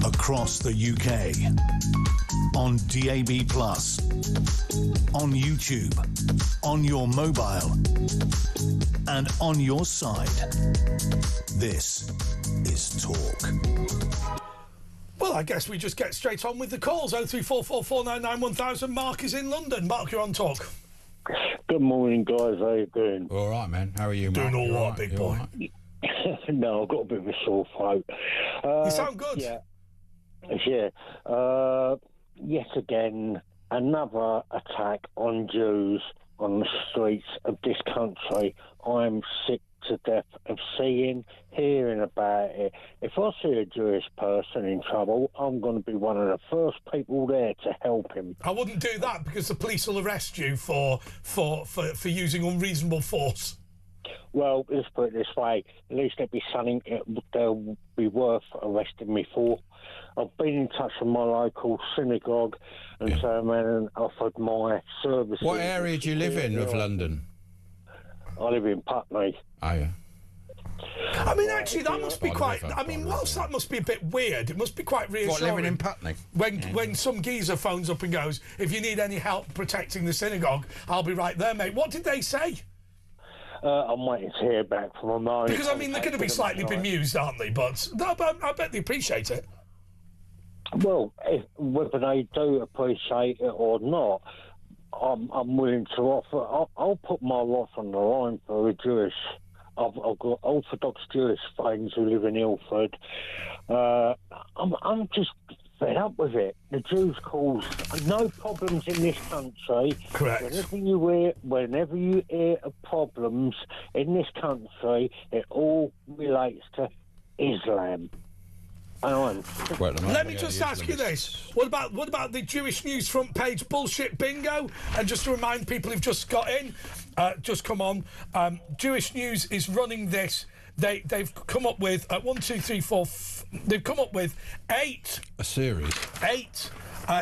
across the UK. On DAB+, on YouTube, on your mobile, and on your side. This is Talk. Well, I guess we just get straight on with the calls. 03444991000. Mark is in London. Mark, you're on Talk. Good morning, guys. How you doing? All right, man. How are you, Mark? Doing all right, big boy. No, I've got a bit of a sore throat. You sound good. Yeah. Yet again, another attack on Jews on the streets of this country. I'm sick to death of seeing, hearing about it. If I see a Jewish person in trouble, I'm going to be one of the first people there to help him. I wouldn't do that because the police will arrest you for using unreasonable force. Well, let's put it this way. At least there'll be something they'll be worth arresting me for. I've been in touch with my local synagogue and so and offered my services. What area do you live in of London? I live in Putney. Oh, yeah. I mean, actually, that must be quite... I mean, whilst that must be a bit weird, it must be quite reassuring. What, living in Putney? When some geezer phones up and goes, if you need any help protecting the synagogue, I'll be right there, mate. What did they say? I'm waiting to hear back from them. Because, I mean, they're going to be slightly bemused, aren't they? But I bet they appreciate it. Well, whether they do appreciate it or not, I'm willing to offer. I'll put my life on the line for a Jewish. I've got Orthodox Jewish friends who live in Ilford. I'm just fed up with it. The Jews cause no problems in this country. Correct. Whenever you hear of problems in this country, it all relates to Islam. Let me just ask you this: what about the Jewish News front page bullshit bingo? And just to remind people who've just got in, just come on. Jewish News is running this. They've come up with 1, 2, 3, 4. They've come up with 8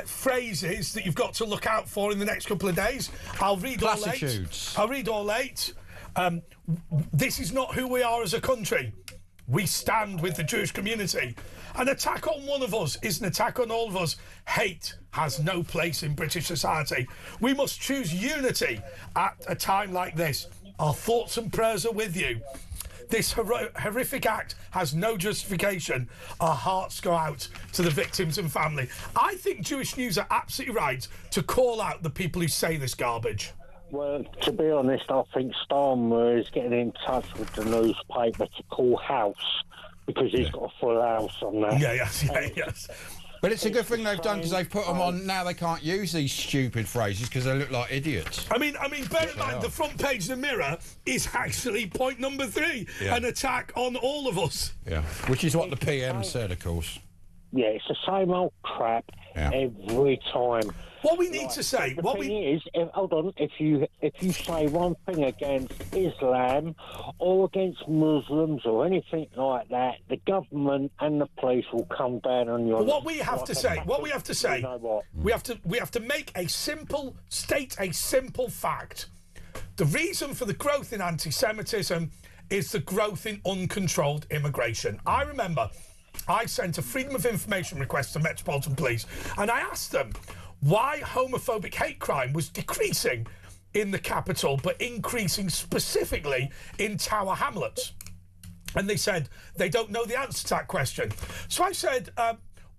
phrases that you've got to look out for in the next couple of days. I'll read platitudes. all 8. I'll read all 8. This is not who we are as a country. We stand with the Jewish community. An attack on one of us is an attack on all of us. Hate has no place in British society. We must choose unity at a time like this. Our thoughts and prayers are with you. This horrific act has no justification. Our hearts go out to the victims and family. I think Jewish News are absolutely right to call out the people who say this garbage. Well, to be honest, I think Starmer is getting in touch with the newspaper to call House because he's got a full house on that. Yes. But it's a good thing they've done because they've put them on. Now they can't use these stupid phrases because they look like idiots. I mean, bear in mind, the front page of the Mirror is actually point number 3, an attack on all of us. Yeah, which is what the PM said, of course. Yeah, it's the same old crap every time. What we need to say... The thing is, if you say one thing against Islam or against Muslims or anything like that, the government and the police will come down on you. What we have to say, you know what? we have to state a simple fact. The reason for the growth in anti-Semitism is the growth in uncontrolled immigration. I remember I sent a Freedom of Information request to Metropolitan Police and I asked them why homophobic hate crime was decreasing in the capital but increasing specifically in Tower Hamlets. And they said they don't know the answer to that question. So I said,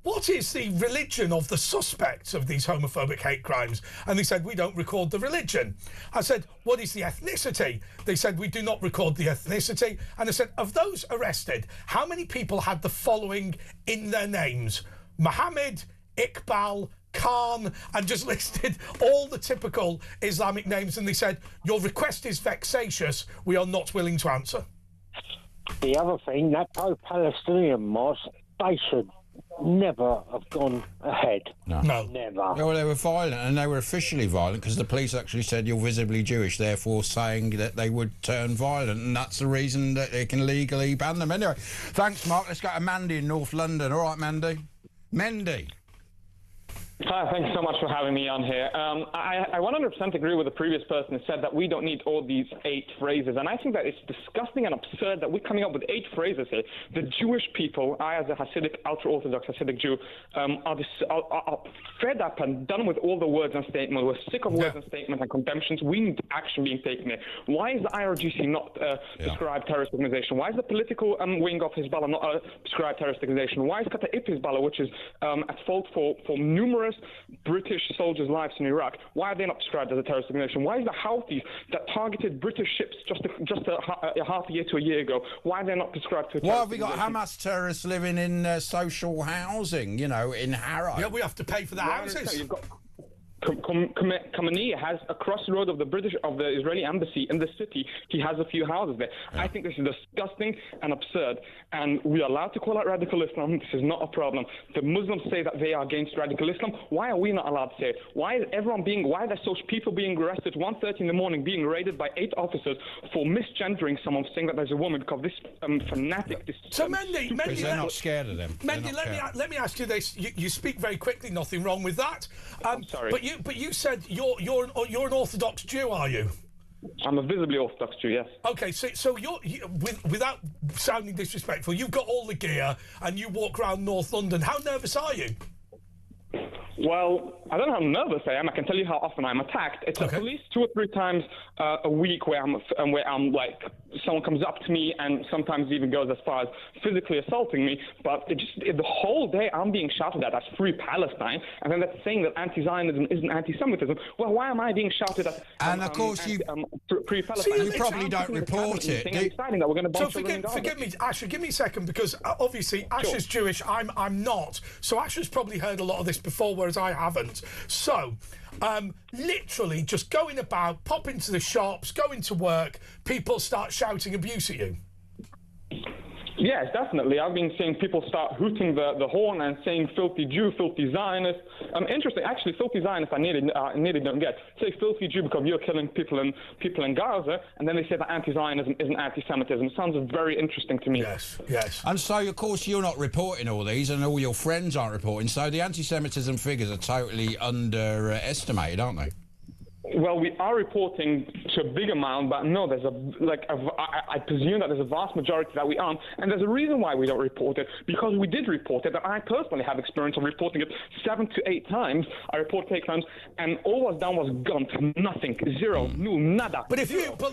what is the religion of the suspects of these homophobic hate crimes? And they said, we don't record the religion. I said, what is the ethnicity? They said, we do not record the ethnicity. And I said, of those arrested, how many people had the following in their names? Mohammed, Iqbal, Khan, and just listed all the typical Islamic names. And they said, your request is vexatious. We are not willing to answer. The other thing, that pro-Palestinian mosque, they should never have gone ahead. No. Never. Yeah, well, they were violent, and they were officially violent because the police actually said you're visibly Jewish, therefore saying that they would turn violent, and that's the reason that they can legally ban them. Anyway, thanks, Mark. Let's go to Mandy in North London. All right, Mandy. Mendy. Hi, thanks so much for having me on here. I 100% agree with the previous person who said that we don't need all these 8 phrases, and I think that it's disgusting and absurd that we're coming up with 8 phrases here. The Jewish people, I as a Hasidic, ultra-Orthodox Hasidic Jew, are fed up and done with all the words and statements. We're sick of words and statements and contemplations. We need action being taken here. Why is the IRGC not prescribed terrorist organization? Why is the political wing of Hezbollah not prescribed terrorist organization? Why is Kataib Hezbollah, which is at fault for numerous British soldiers' lives in Iraq, why are they not described as a terrorist organization? Why is the Houthis that targeted British ships just a half a year to a year ago, why are they not prescribed to a terrorist Why have we got Hamas terrorists living in social housing, you know, in Harrow? Yeah, we have to pay for the houses. You've got Khamenei has across the road of the Israeli embassy in the city. He has a few houses there. Yeah. I think this is disgusting and absurd, and we are allowed to call out radical Islam. This is not a problem. The Muslims say that they are against radical Islam. Why are we not allowed to say it? Why are there such people being arrested 1:30 in the morning, being raided by 8 officers for misgendering someone, saying that there's a woman because this fanatic. So Mendy, they're not scared of them. Mendy, let me ask you this. You speak very quickly. Nothing wrong with that. Sorry. But you said you're an Orthodox Jew, are you? I'm a visibly Orthodox Jew, yes. Okay, so without sounding disrespectful, you've got all the gear and you walk around North London. How nervous are you? Well, I don't know how nervous I am. I can tell you how often I'm attacked. It's at least 2 or 3 times a week where I'm like, someone comes up to me and sometimes even goes as far as physically assaulting me. But the whole day I'm being shouted at as Free Palestine, and then that's saying that anti-Zionism isn't anti-Semitism. Well, why am I being shouted at? And of course, Free Palestine. You probably don't report it. Deciding that we're going to so forgive me, Asher. Give me a second, because obviously Asher's Jewish. I'm not. So Asher's probably heard a lot of this before, whereas I haven't. So, literally just going about, pop into the shops, going to work, people start shouting abuse at you. Yes, definitely. I've been seeing people start hooting the horn and saying filthy Jew, filthy Zionist. Interesting, actually, filthy Zionist I nearly don't get. Say filthy Jew because you're killing people in Gaza, and then they say that anti-Zionism isn't anti-Semitism. Sounds very interesting to me. Yes. And so, of course, you're not reporting all these, and all your friends aren't reporting, so the anti-Semitism figures are totally underestimated, aren't they? Well, we are reporting to a big amount, but no, I presume that there's a vast majority that we aren't, and there's a reason why we don't report it, because we did report it, and I personally have experience of reporting it 7 to 8 times. I reported 8 times, and all was done was gone, nothing, zero, no, nada. But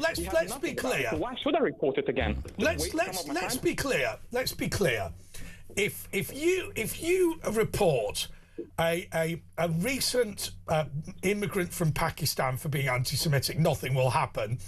let's be clear. So why should I report it again? Let's be clear. Let's be clear. If you report a recent immigrant from Pakistan for being anti-Semitic, nothing will happen.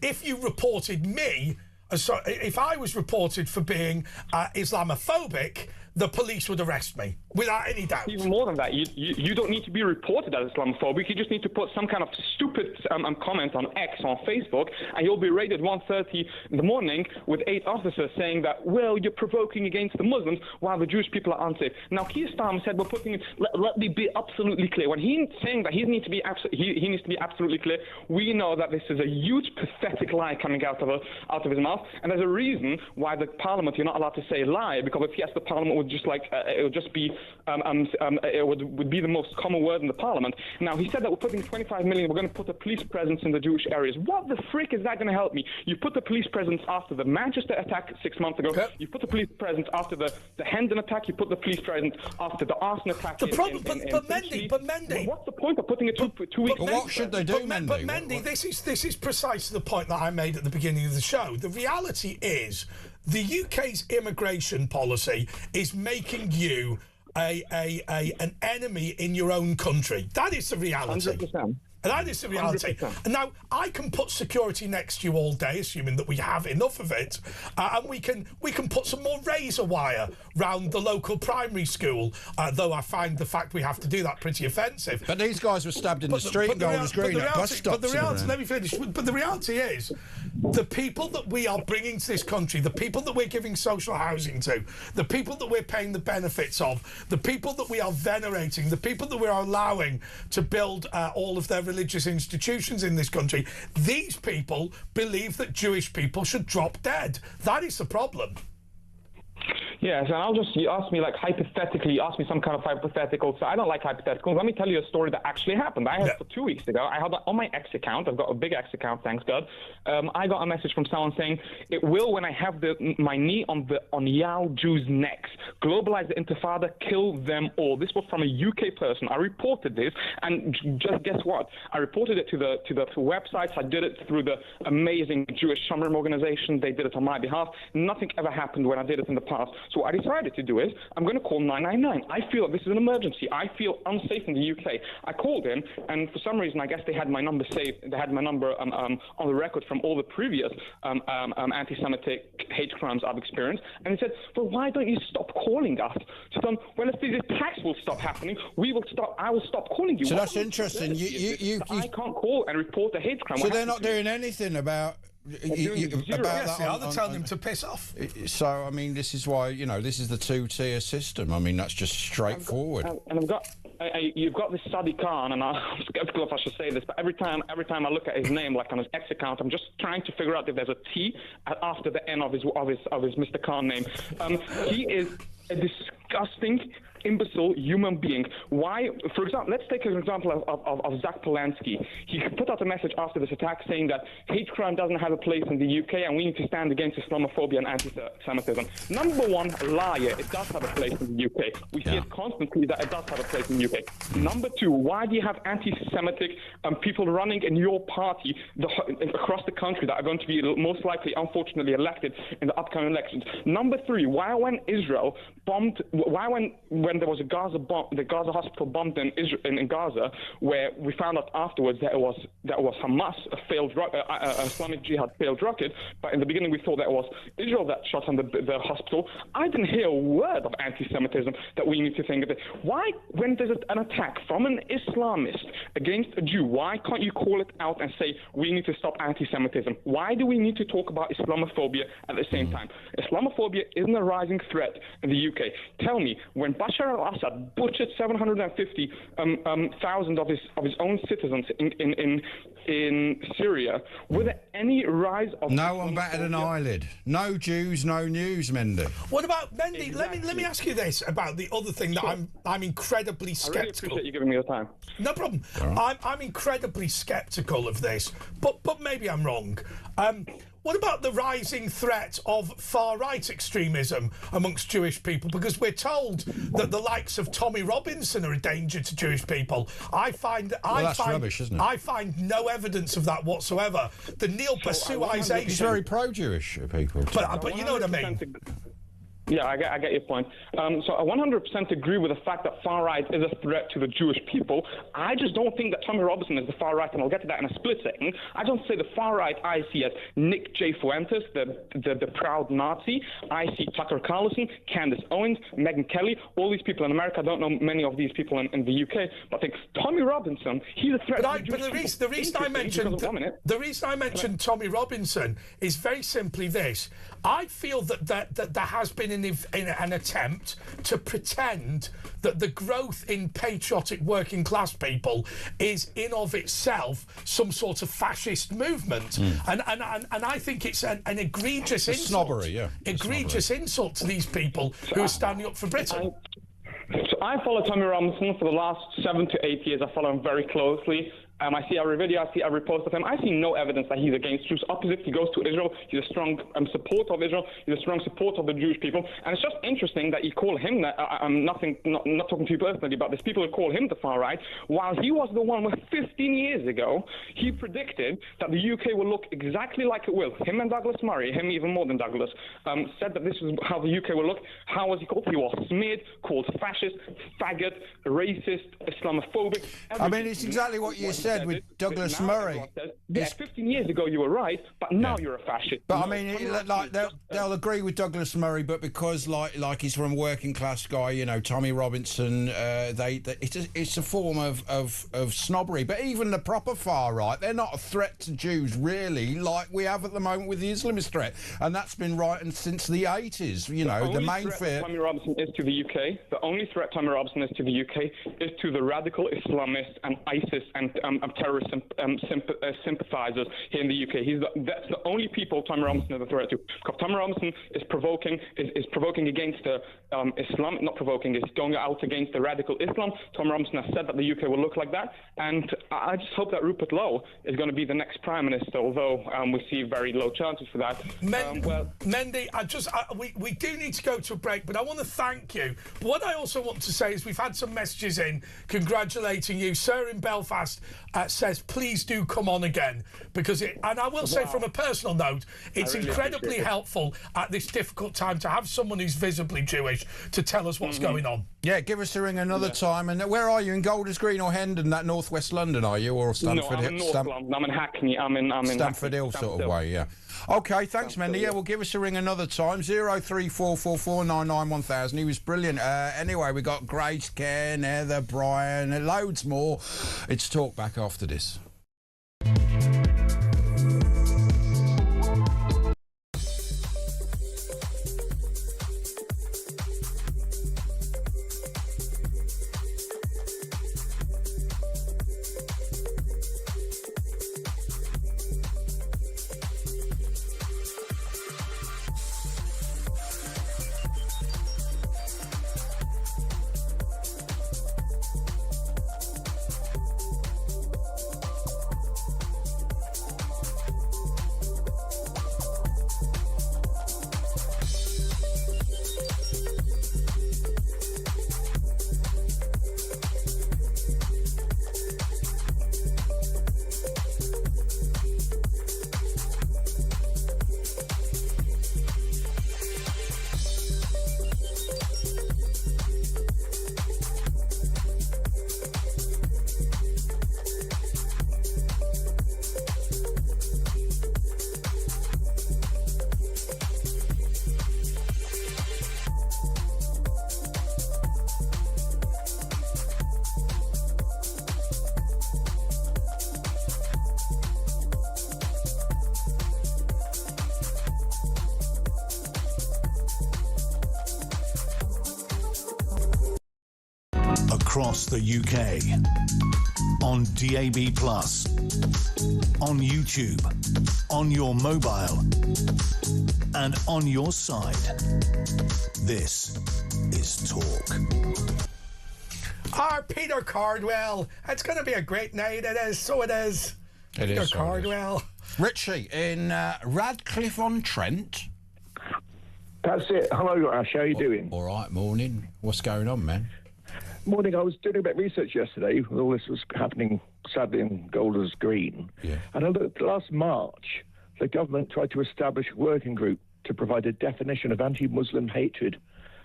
If you reported me, if I was reported for being Islamophobic, the police would arrest me without any doubt. Even more than that, you don't need to be reported as Islamophobic. You just need to put some kind of stupid comment on X on Facebook, and you'll be raided 1:30 in the morning with 8 officers saying that, well, you're provoking against the Muslims while the Jewish people are unsafe. Now, Keir Starmer said we're putting it. Let me be absolutely clear. When he's saying that he needs to be absolutely clear, we know that this is a huge pathetic lie coming out of his mouth, and there's a reason why the Parliament you're not allowed to say lie, because if yes, the Parliament would just it would just be it would be the most common word in the Parliament. Now, he said that we're putting 25 million, we're going to put a police presence in the Jewish areas. What the frick is that going to help me? You put the police presence after the Manchester attack 6 months ago. You put the police presence after the Hendon attack. You put the police presence after the arson attack. But Mendy, what's the point of putting it 2 weeks? But what should they do, Mendy? But Mendy, this is precisely the point that I made at the beginning of the show. The reality is, the UK's immigration policy is making you an enemy in your own country. That is the reality. 100%. That is the reality. 100%. And now, I can put security next to you all day, assuming that we have enough of it, and we can put some more razor wire round the local primary school, though I find the fact we have to do that pretty offensive. But these guys were stabbed in the street in Golders Green at bus stops. But the reality, let me finish. But the reality is, the people that we are bringing to this country, the people that we're giving social housing to, the people that we're paying the benefits of, the people that we are venerating, the people that we are allowing to build all of their religious institutions in this country, these people believe that Jewish people should drop dead. That is the problem. Yes, and I'll just, you ask me like hypothetically, you ask me some kind of hypothetical, so I don't like hypotheticals. Let me tell you a story that actually happened. I had for 2 weeks ago, I had on my X account, I've got a big X account, thanks God, I got a message from someone saying, it will when I have my knee on Yao Jews' necks, globalize the intifada, kill them all. This was from a UK person. I reported this, and just guess what? I reported it to the websites. I did it through the amazing Jewish Shamrim organization. They did it on my behalf. Nothing ever happened when I did it in the past. So what I decided to do is I'm going to call 999. I feel this is an emergency. I feel unsafe in the UK. I called in, and for some reason, I guess they had my number saved. They had my number on the record from all the previous anti-Semitic hate crimes I've experienced. And they said, well, why don't you stop calling us? So when these attacks will stop happening, I will stop calling you. So that's interesting. I can't call and report a hate crime. So they're not doing anything about... They're telling them to piss off. So, I mean, this is why, this is the two-tier system. I mean, that's just straightforward. You've got this Sadiq Khan, and I'm skeptical if I should say this, but every time I look at his name, like on his X account, I'm just trying to figure out if there's a T after the N of his Mr. Khan name. He is a disgusting, imbecile human being. Why? For example, let's take an example of Zach Polanski. He put out a message after this attack saying that hate crime doesn't have a place in the UK and we need to stand against Islamophobia and anti-Semitism. Number one, liar. It does have a place in the UK. We see it constantly that it does have a place in the UK. Number two, why do you have anti-Semitic people running in your party across the country that are going to be most likely, unfortunately, elected in the upcoming elections? Number three, why when Israel bombed, when there was a Gaza bomb, the Gaza hospital bombed in Gaza, where we found out afterwards that it was Hamas, a failed Islamic Jihad failed rocket, but in the beginning we thought that it was Israel that shot on the hospital. I didn't hear a word of anti-Semitism that we need to think of it. Why, when there's an attack from an Islamist against a Jew, why can't you call it out and say we need to stop anti-Semitism? Why do we need to talk about Islamophobia at the same time? Islamophobia isn't a rising threat in the UK. Tell me, when Bashar al-Assad butchered 750,000 of his own citizens in Syria, were there any rise of... No one batted an eyelid. No Jews, no news, Mendy. What about, Mendy, Exactly. let me ask you this about the other thing that I'm incredibly sceptical. I really appreciate you giving me the time. No problem. Right. I'm incredibly sceptical of this, but maybe I'm wrong. What about the rising threat of far-right extremism amongst Jewish people? Because we're told that the likes of Tommy Robinson are a danger to Jewish people. That's rubbish, isn't it? I find no evidence of that whatsoever. The Neil Pasuization... He's very pro-Jewish, people. But you know what I mean? Yeah, I get your point. So I 100% agree with the fact that far-right is a threat to the Jewish people. I just don't think that Tommy Robinson is the far-right, and I'll get to that in a split second. I don't say the far-right I see as Nick J. Fuentes, the proud Nazi. I see Tucker Carlson, Candace Owens, Megyn Kelly, all these people in America. I don't know many of these people in the UK, but I think Tommy Robinson, he's a threat to the Jewish people. The reason I mentioned Tommy Robinson is very simply this. I feel that there has been an attempt to pretend that the growth in patriotic working class people is in of itself some sort of fascist movement, and I think it's an egregious insult. Snobbery, yeah. Egregious insult to these people who are standing up for Britain. So I follow Tommy Robinson for the last 7 to 8 years. I follow him very closely. I see every video, I see every post of him. I see no evidence that he's against Jews. Opposite, he goes to Israel. He's a strong supporter of Israel. He's a strong supporter of the Jewish people. And it's just interesting that you call him that. I'm not talking to you personally, but there's people who call him the far right, while he was the one where 15 years ago he predicted that the UK will look exactly like it will. Him and Douglas Murray, him even more than Douglas, said that this is how the UK will look. How was he called? He was smeared, called fascist, faggot, racist, Islamophobic. I mean, it's exactly what you said with Douglas Murray. Yes, 15 years ago you were right, but now you're a fascist. But I mean, they'll agree with Douglas Murray, but because like he's from a working class guy, Tommy Robinson, it's a form of snobbery. But even the proper far right, they're not a threat to Jews really, like we have at the moment with the Islamist threat, and that's been right since the 80s. The main fear. Tommy Robinson is to the UK. The only threat Tommy Robinson is to the UK is to the radical Islamists and ISIS and terrorist sympathisers here in the UK. That's the only people Tommy Robinson is a threat to. Because Tommy Robinson is provoking against the Islam, not provoking, is going out against the radical Islam. Tommy Robinson has said that the UK will look like that, and I just hope that Rupert Lowe is going to be the next Prime Minister, although we see very low chances for that. Mendy, we do need to go to a break, but I want to thank you. But what I also want to say is we've had some messages in congratulating you. Sir in Belfast says, please do come on again, because and I will say from a personal note, it's really incredibly helpful at this difficult time to have someone who's visibly Jewish to tell us what's going on. Yeah, give us a ring another time. And where are you, in Golders Green or Hendon, that northwest London, are you, or Stamford? No, I'm in North London. I'm in Hackney. I'm in Stamford Hill sort of way, yeah. OK, thanks, Mendy. Yeah, well, give us a ring another time. 03444991000. He was brilliant. Anyway, we got Grace, Ken, Heather, Brian, and loads more. It's Talk back after this. Across the UK, on DAB+, on YouTube, on your mobile, and on your side. This is Talk. Peter Cardwell. It's going to be a great night. It is. So it is. Peter Cardwell. Richie in Radcliffe-on-Trent. That's it. Hello, Ash. How are you doing? All right, morning. What's going on, man? Morning. I was doing a bit of research yesterday. All this was happening, sadly, in Golders Green. Yeah. And I looked, last March, the government tried to establish a working group to provide a definition of anti-Muslim hatred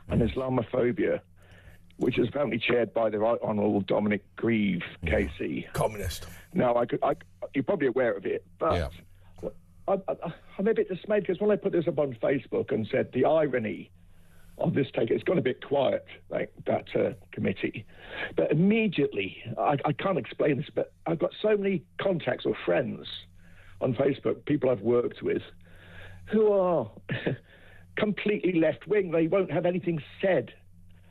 and Islamophobia, which is apparently chaired by the Right Honourable Dominic Grieve, KC. Communist. Now, you're probably aware of it, but I'm a bit dismayed because when I put this up on Facebook and said the irony of this take, it's gone a bit quiet, like that committee. But immediately, I can't explain this, but I've got so many contacts or friends on Facebook, people I've worked with, who are completely left-wing. They won't have anything said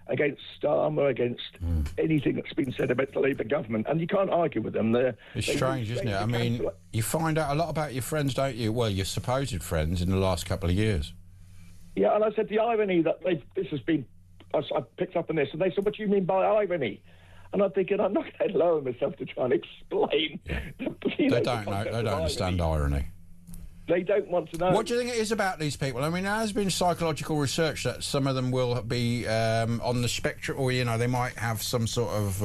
against Starmer, against anything that's been said about the Labour government, and you can't argue with them. It's strange, isn't it? I mean, you find out a lot about your friends, don't you? Well, your supposed friends in the last couple of years. Yeah, and I said the irony that this has been, I picked up on this, and they said, what do you mean by irony? And I'm thinking, I'm not going to lower myself to try and explain. They don't know, they don't understand irony. They don't want to know. What do you think it is about these people? I mean, there has been psychological research that some of them will be on the spectrum, or, you know, they might have some sort of...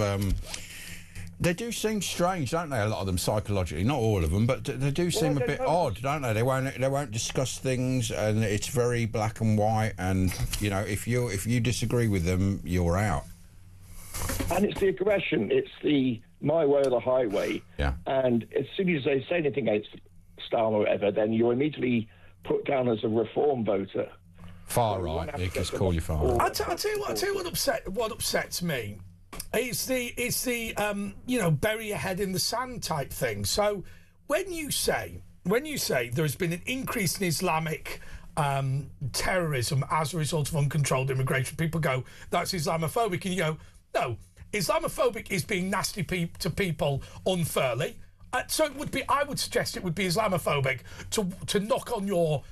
they do seem strange, don't they, a lot of them, psychologically? Not all of them, but they do seem a bit odd, don't they? They won't discuss things, and it's very black and white, and, you know, if you disagree with them, you're out. And it's the aggression. It's the my way or the highway. Yeah. And as soon as they say anything against Starmer or whatever, then you're immediately put down as a reform voter. Far right. They just call you far right. I'll tell you what upsets me. It's the you know, bury your head in the sand type thing. So when you say there's been an increase in Islamic terrorism as a result of uncontrolled immigration, people go, that's Islamophobic, and you go, no, Islamophobic is being nasty to people unfairly. So it would be, I would suggest it would be Islamophobic to knock on your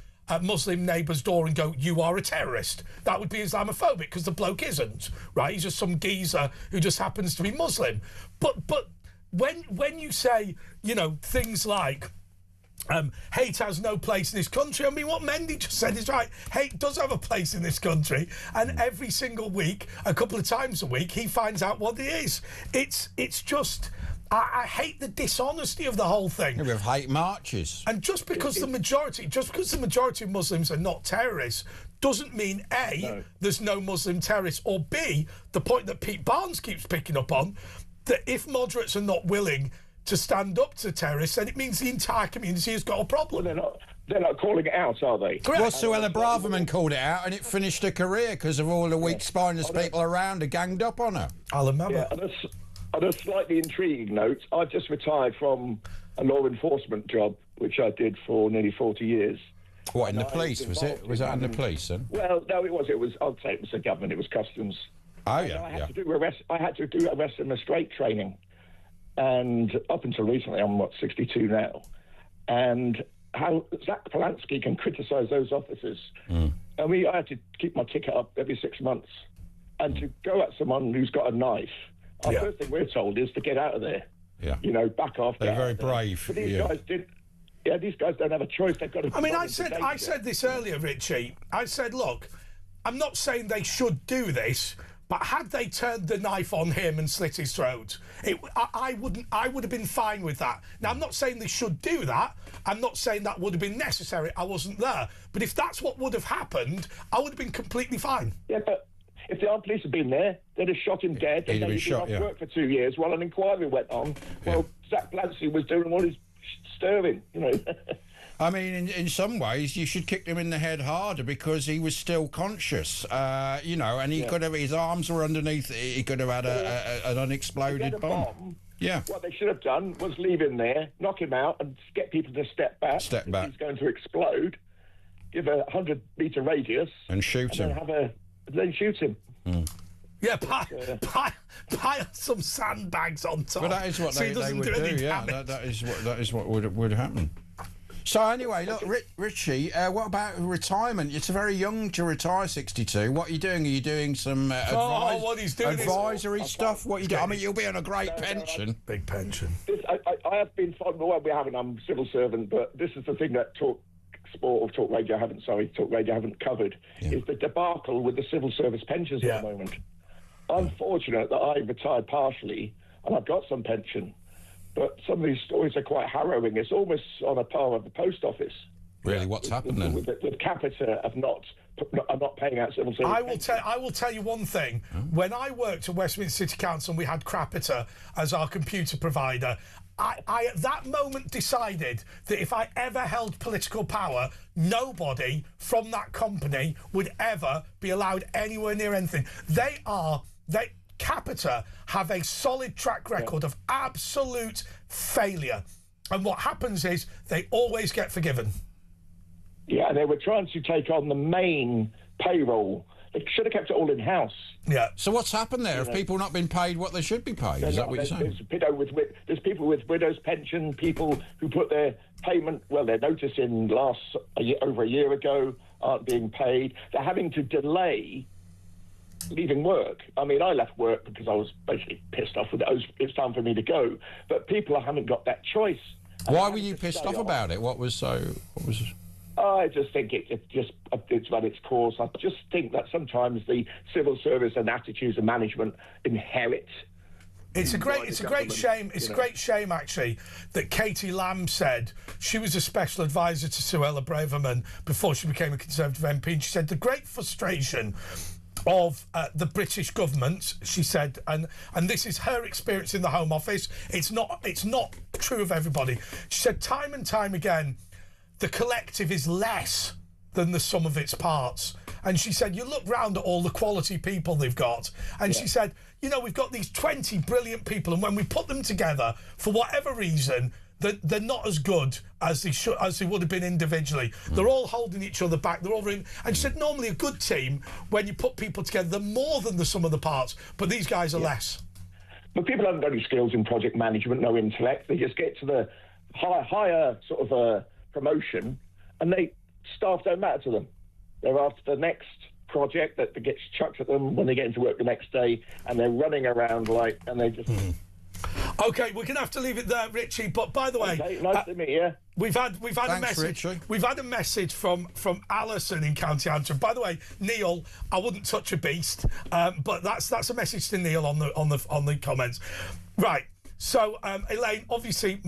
Muslim neighbour's door and go, you are a terrorist. That would be Islamophobic, because the bloke isn't, right? He's just some geezer who just happens to be Muslim. But when you say, you know, things like, hate has no place in this country. I mean, what Mendy just said is right. Hate does have a place in this country, and every single week, a couple of times a week, he finds out what it is. It's just... I hate the dishonesty of the whole thing. We have hate marches. And just because the majority of Muslims are not terrorists doesn't mean A, there's no Muslim terrorists, or B, the point that Pete Barnes keeps picking up on, that if moderates are not willing to stand up to terrorists, then it means the entire community has got a problem. Well, they're not calling it out, are they? Correct. Well, Suella Braverman called it out, and it finished her career because of all the weak spineless people around who ganged up on her. I'll remember. Yeah, on a slightly intriguing note, I've just retired from a law enforcement job, which I did for nearly 40 years. What, in the police, was it? Was that in the police, then? Well, no, it was, I'd say it was the government, it was customs. Oh, yeah, I had to do arrest and restraint training. And up until recently, I'm, 62 now. And how Zach Polanski can criticise those officers. I mean, I had to keep my ticket up every 6 months. And to go at someone who's got a knife, the first thing we're told is to get out of there. Yeah. You know, back off. They're very brave. But these guys did. Yeah, these guys don't have a choice. They've got to. I mean, I said this earlier, Richie. I said, look, I'm not saying they should do this, but had they turned the knife on him and slit his throat, I would have been fine with that. Now, I'm not saying they should do that. I'm not saying that would have been necessary. I wasn't there. But if that's what would have happened, I would have been completely fine. Yeah, but if the armed police had been there, they'd have shot him dead. He'd have been shot, off work for 2 years while an inquiry went on. Well, Zach Polanski was doing all his stirring, you know. I mean, in some ways, you should kick him in the head harder because he was still conscious, you know, and he could have, his arms were underneath, he could have had an unexploded bomb. Yeah. What they should have done was leave him there, knock him out, and get people to step back. Step back. He's going to explode. Give a 100-metre radius. And shoot him. Then shoot him. Yeah, pile some sandbags on top. But that is what they would do. Yeah, that is what would happen. So anyway, look, Richie, what about retirement? It's very young to retire, 62. What are you doing? Are you doing some advisory stuff? What are you doing? I mean, you'll be on a great pension. Big pension. I have been fond. Well, we haven't. I'm a civil servant, but this is the thing that Talk Radio haven't covered is the debacle with the civil service pensions at the moment. I'm fortunate that I retired partially and I've got some pension, but some of these stories are quite harrowing. It's almost on a par with the post office. Really, what's happened then? With Capita of not paying out civil service. I will tell you one thing. When I worked at Westminster City Council and we had Capita as our computer provider, I at that moment decided that if I ever held political power, nobody from that company would ever be allowed anywhere near anything. Capita have a solid track record of absolute failure. And what happens is they always get forgiven. Yeah, they were trying to take on the main payroll. They should have kept it all in-house. Yeah. So what's happened there? Have people not been paid what they should be paid? Is that what you're saying? There's people with widow's pension, people who put their payment, their notice in over a year ago, aren't being paid. They're having to delay leaving work. I mean, I left work because I was basically pissed off with it. It's time for me to go. But people haven't got that choice. Why were you pissed off about it? What was? I just think it's run its course. I just think that sometimes the civil service and attitudes of management inherit. It's a great shame. It's a great shame, actually, that Katie Lamb said she was a special advisor to Suella Braverman before she became a Conservative MP. And she said the great frustration of the British government, she said, and this is her experience in the Home Office. It's not true of everybody. She said time and time again, the collective is less than the sum of its parts. And she said, you look round at all the quality people they've got. And she said, we've got these 20 brilliant people, and when we put them together, for whatever reason, they're not as good as they would have been individually. They're all holding each other back. They're all and she said, normally a good team, when you put people together, they're more than the sum of the parts. But these guys are less. But people haven't got any skills in project management, no intellect. They just get to the higher sort of promotion, and staff don't matter to them. They're after the next project that gets chucked at them when they get into work the next day, and they're running around and they just... Okay, we're going to have to leave it there, Richie. But by the way, okay, nice to meet you. We've had Thanks, a message. Richie. We've had a message from Alison in County Antrim. By the way, Neil, I wouldn't touch a beast, but that's a message to Neil on the comments. Right. So Elaine, obviously,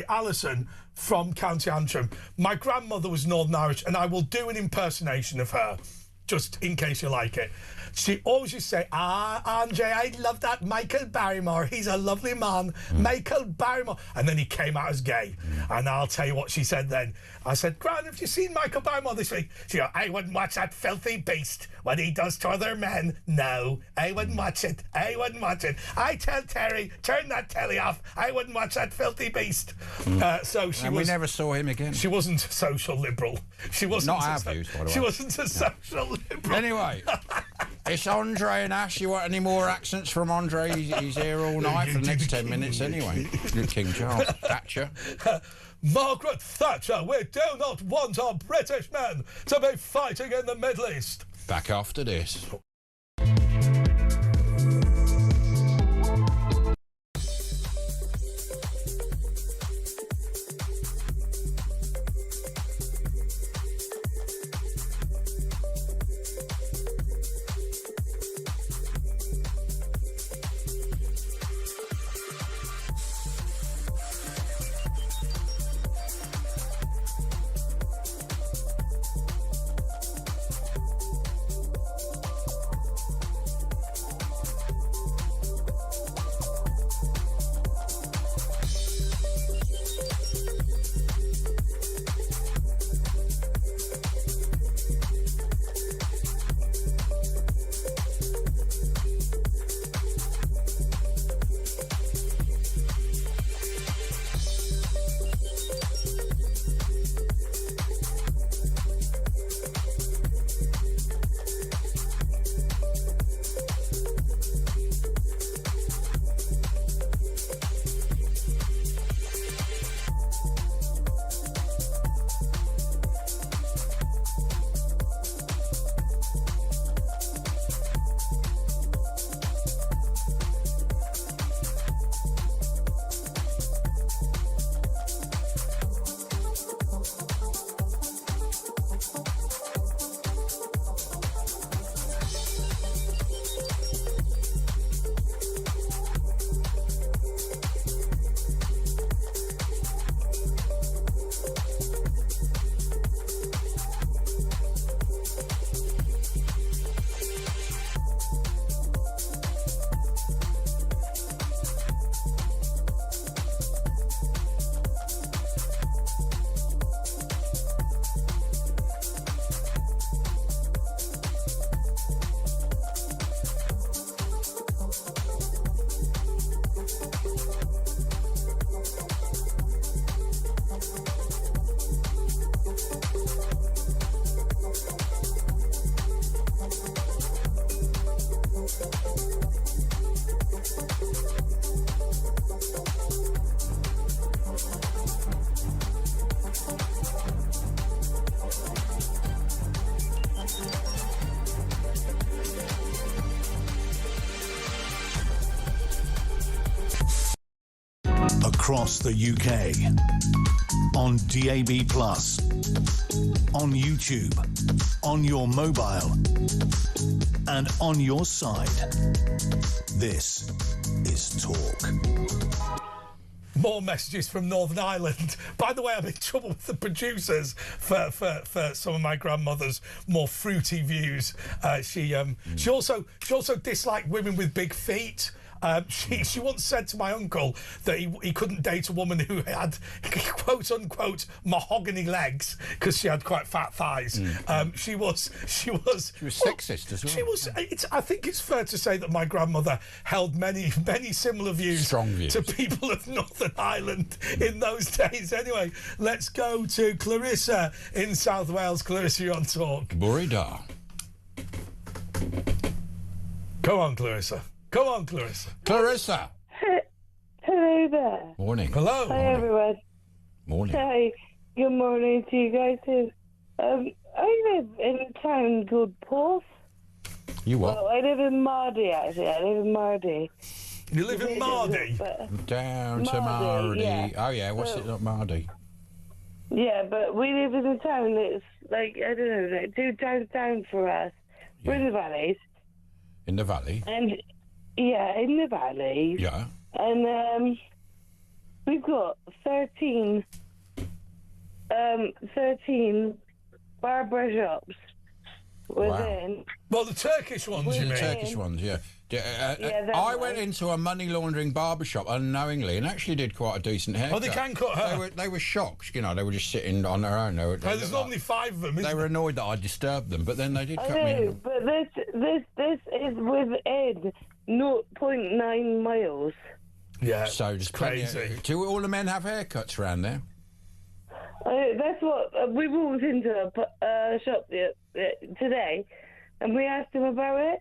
Alison from County Antrim. My grandmother was Northern Irish, and I will do an impersonation of her, just in case you like it. She always used to say, Andre, I love that Michael Barrymore. He's a lovely man. Michael Barrymore. And then he came out as gay. And I'll tell you what she said then. I said, Gran, have you seen Michael Barrymore this week? She goes, I wouldn't watch that filthy beast. What he does to other men. No, I wouldn't watch it. I wouldn't watch it. I tell Terry, turn that telly off. I wouldn't watch that filthy beast. So she we never saw him again. She wasn't a social liberal. She wasn't. Not our views, by the way. She wasn't a social liberal. Anyway. It's Andre and Ash. You want any more accents from Andre? He's here all night for the next 10 minutes anyway. King Charles. Thatcher. Margaret Thatcher, we do not want our British men to be fighting in the Middle East. Back after this. Across the UK, on DAB+, on YouTube, on your mobile, and on your side. This is Talk. More messages from Northern Ireland. By the way, I'm in trouble with the producers for some of my grandmother's more fruity views. She also disliked women with big feet. She once said to my uncle that he couldn't date a woman who had quote unquote mahogany legs because she had quite fat thighs. She was sexist as well. She was. I think it's fair to say that my grandmother held many similar views, strong views, to people of Northern Ireland in those days. Anyway, let's go to Clarissa in South Wales. Clarissa, you're on Talk. Burida. Go on, Clarissa. Come on, Clarissa. Clarissa. Hello there. Morning. Hello. Hi, everyone. Morning. Hi. Good morning to you guys too. I live in a town called Porth. You what? Well, I live in Mardy, actually. I live in Mardy. You live in Mardy? Down to Mardy. Yeah. Oh, yeah. What's it not Mardy? Yeah, but we live in a town that's like, I don't know, like 2 towns down for us. Yeah. We're in the valleys. In the valley? And, yeah, in the valleys. Yeah. And we've got 13 barber shops within. Well, the Turkish ones, you mean? The Turkish ones, yeah. I went into a money laundering barbershop unknowingly and actually did quite a decent haircut. Oh, they can cut hair? They were shocked, you know, they were just sitting on their own. There's normally 5 of them, They were annoyed that I disturbed them, but then they did cut me. No, but this is within 0.9 miles. Yeah, so just crazy. Do all the men have haircuts around there? That's what we walked into a shop today, and we asked him about it,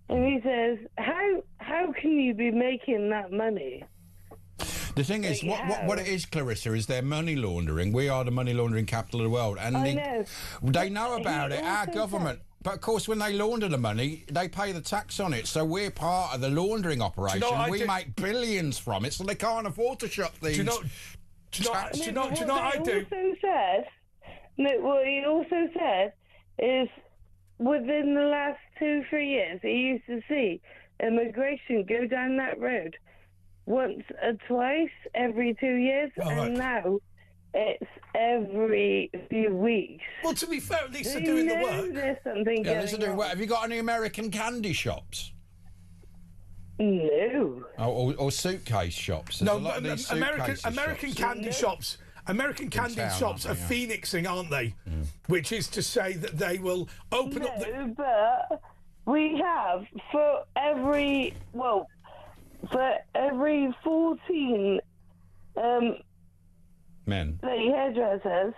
and he says, "How can you be making that money?" The thing is, what it is, Clarissa, is they're money laundering. We are the money laundering capital of the world, and they know about it. Our government. But, of course, when they launder the money, they pay the tax on it. So we're part of the laundering operation. We make billions from it, so they can't afford to shut these. Do you know what I do? What he also said is within the last 2-3 years, he used to see immigration go down that road once or twice every 2 years, and now it's every few weeks. Well, to be fair, at least they're doing the work. There's something Yeah, they're going doing on. work. Have you got any American candy shops? No. Or suitcase shops? There's a lot of these American candy shops. American candy shops are phoenixing, aren't they? Which is to say that they will open up the... but we have for every 14 men, hairdressers,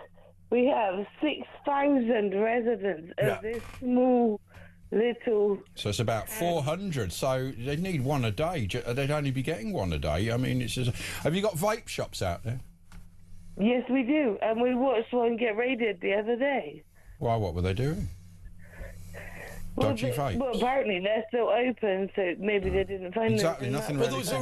we have 6,000 residents of this small little. So it's about 400. So they need one a day. They'd only be getting one a day. I mean, it's just. Have you got vape shops out there? Yes, we do, and we watched one get raided the other day. Why? What were they doing? Dodgy vapes. Well, apparently they're still open, so maybe they didn't find exactly nothing. Well, Really there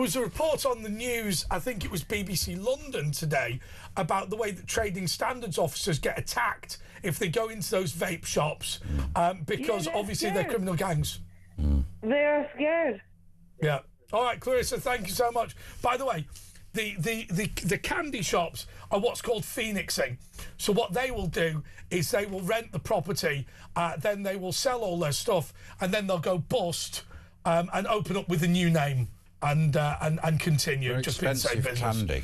was a report on the news. I think it was BBC London today about the way that trading standards officers get attacked if they go into those vape shops because obviously they're criminal gangs. They are scared. Yeah. All right, Clarissa. Thank you so much. By the way, the candy shops are what's called phoenixing. So what they will do is they will rent the property, then they will sell all their stuff, and then they'll go bust and open up with a new name and continue. Very just expensive business. Candy.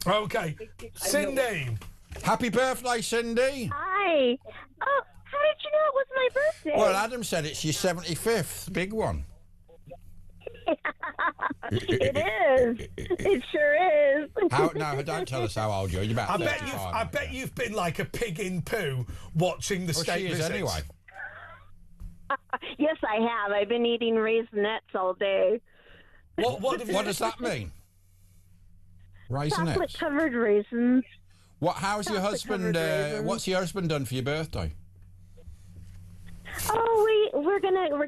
Okay, Cindy. Happy birthday, Cindy. Hi. Oh, how did you know it was my birthday? Well, Adam said it's your 75th, big one. It is. It sure is. No, don't tell us how old you are. You're about 35. I bet you've been like a pig in poo watching the state visits. Anyway. Yes, I have. I've been eating Raisinets all day. What does that mean? Raisinets? Chocolate-covered raisins. How's your husband? What's your husband done for your birthday? Oh, we're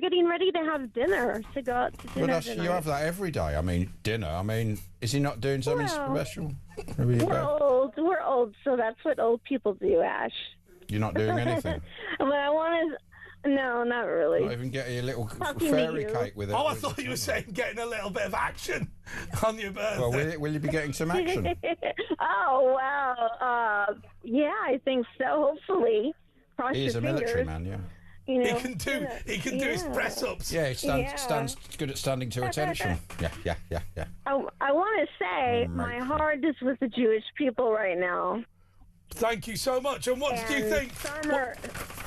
getting ready to have dinner to go out to dinner. Well, you have that every day. I mean, dinner. I mean, is he not doing something special? We're old, so that's what old people do, Ash. You're not doing anything. But I want to. No, not really. Not even get a little fairy cake with it. Oh, I thought you were saying getting a little bit of action on your birthday. Well, will you be getting some action? Oh, well, yeah, I think so. Hopefully, cross He is your a military fingers. man, yeah. You know, he can do his press ups. Yeah, he stands good at standing to attention. Yeah. I want to say my heart is with the Jewish people right now. Thank you so much. And what do you think? Summer.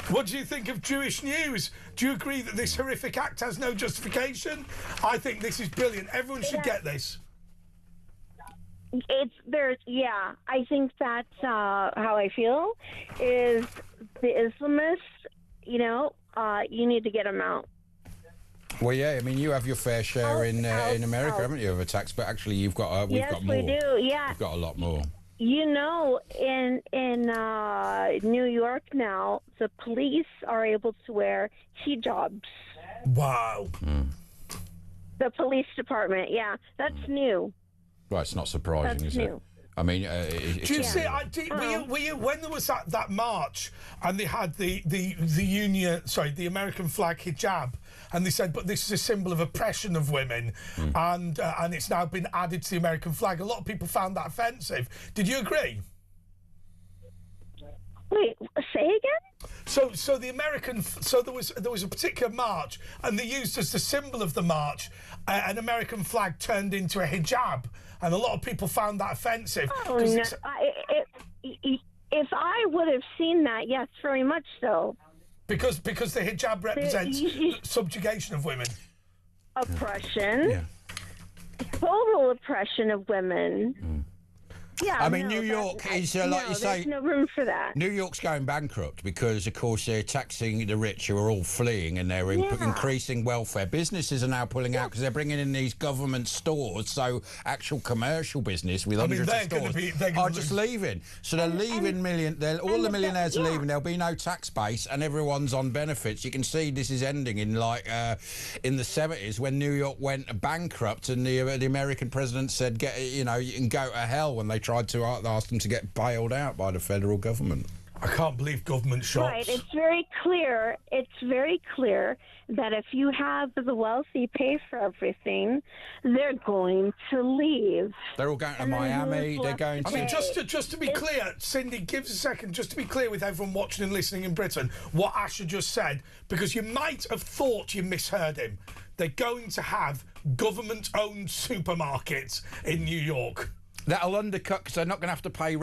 What do you think of Jewish news? Do you agree that this horrific act has no justification? I think this is brilliant. Everyone should get this. I think that's how I feel. Is the Islamists, you need to get them out. Well, yeah, I mean, you have your fair share in America, haven't you, of attacks? But actually, we've got we've got more. Yes, we do. Yeah, we've got a lot more. You know, in New York now, the police are able to wear hijabs. Wow. The police department, yeah, that's new. Well, it's not surprising, That's is new. it? I mean, do you see? Were you when there was that march and they had the American flag hijab, and they said, but this is a symbol of oppression of women, and it's now been added to the American flag. A lot of people found that offensive. Did you agree? Wait, say again? So the American, so there was a particular march, and they used as the symbol of the march an American flag turned into a hijab, and a lot of people found that offensive. Oh, no. If I would have seen that, yes, very much so. Because the hijab represents subjugation of women. Oppression. Yeah. Total oppression of women. Yeah, I mean, New York is, like you say... there's no room for that. New York's going bankrupt because, of course, they're taxing the rich who are all fleeing, and they're increasing welfare. Businesses are now pulling out because they're bringing in these government stores, so actual commercial business with hundreds of stores are just leaving. So they're leaving all the millionaires are leaving. There'll be no tax base, and everyone's on benefits. You can see this is ending in, like, in the 70s when New York went bankrupt, and the American president said, you can go to hell, when they tried to ask them to get bailed out by the federal government. I can't believe government shops. Right, it's very clear. It's very clear that if you have the wealthy pay for everything, they're going to leave. They're all going to Miami. They're going to. I mean, just to be clear, Cindy, give us a second. Just to be clear with everyone watching and listening in Britain, what Asher just said, because you might have thought you misheard him. They're going to have government-owned supermarkets in New York. That'll undercut, because they're not going to have to pay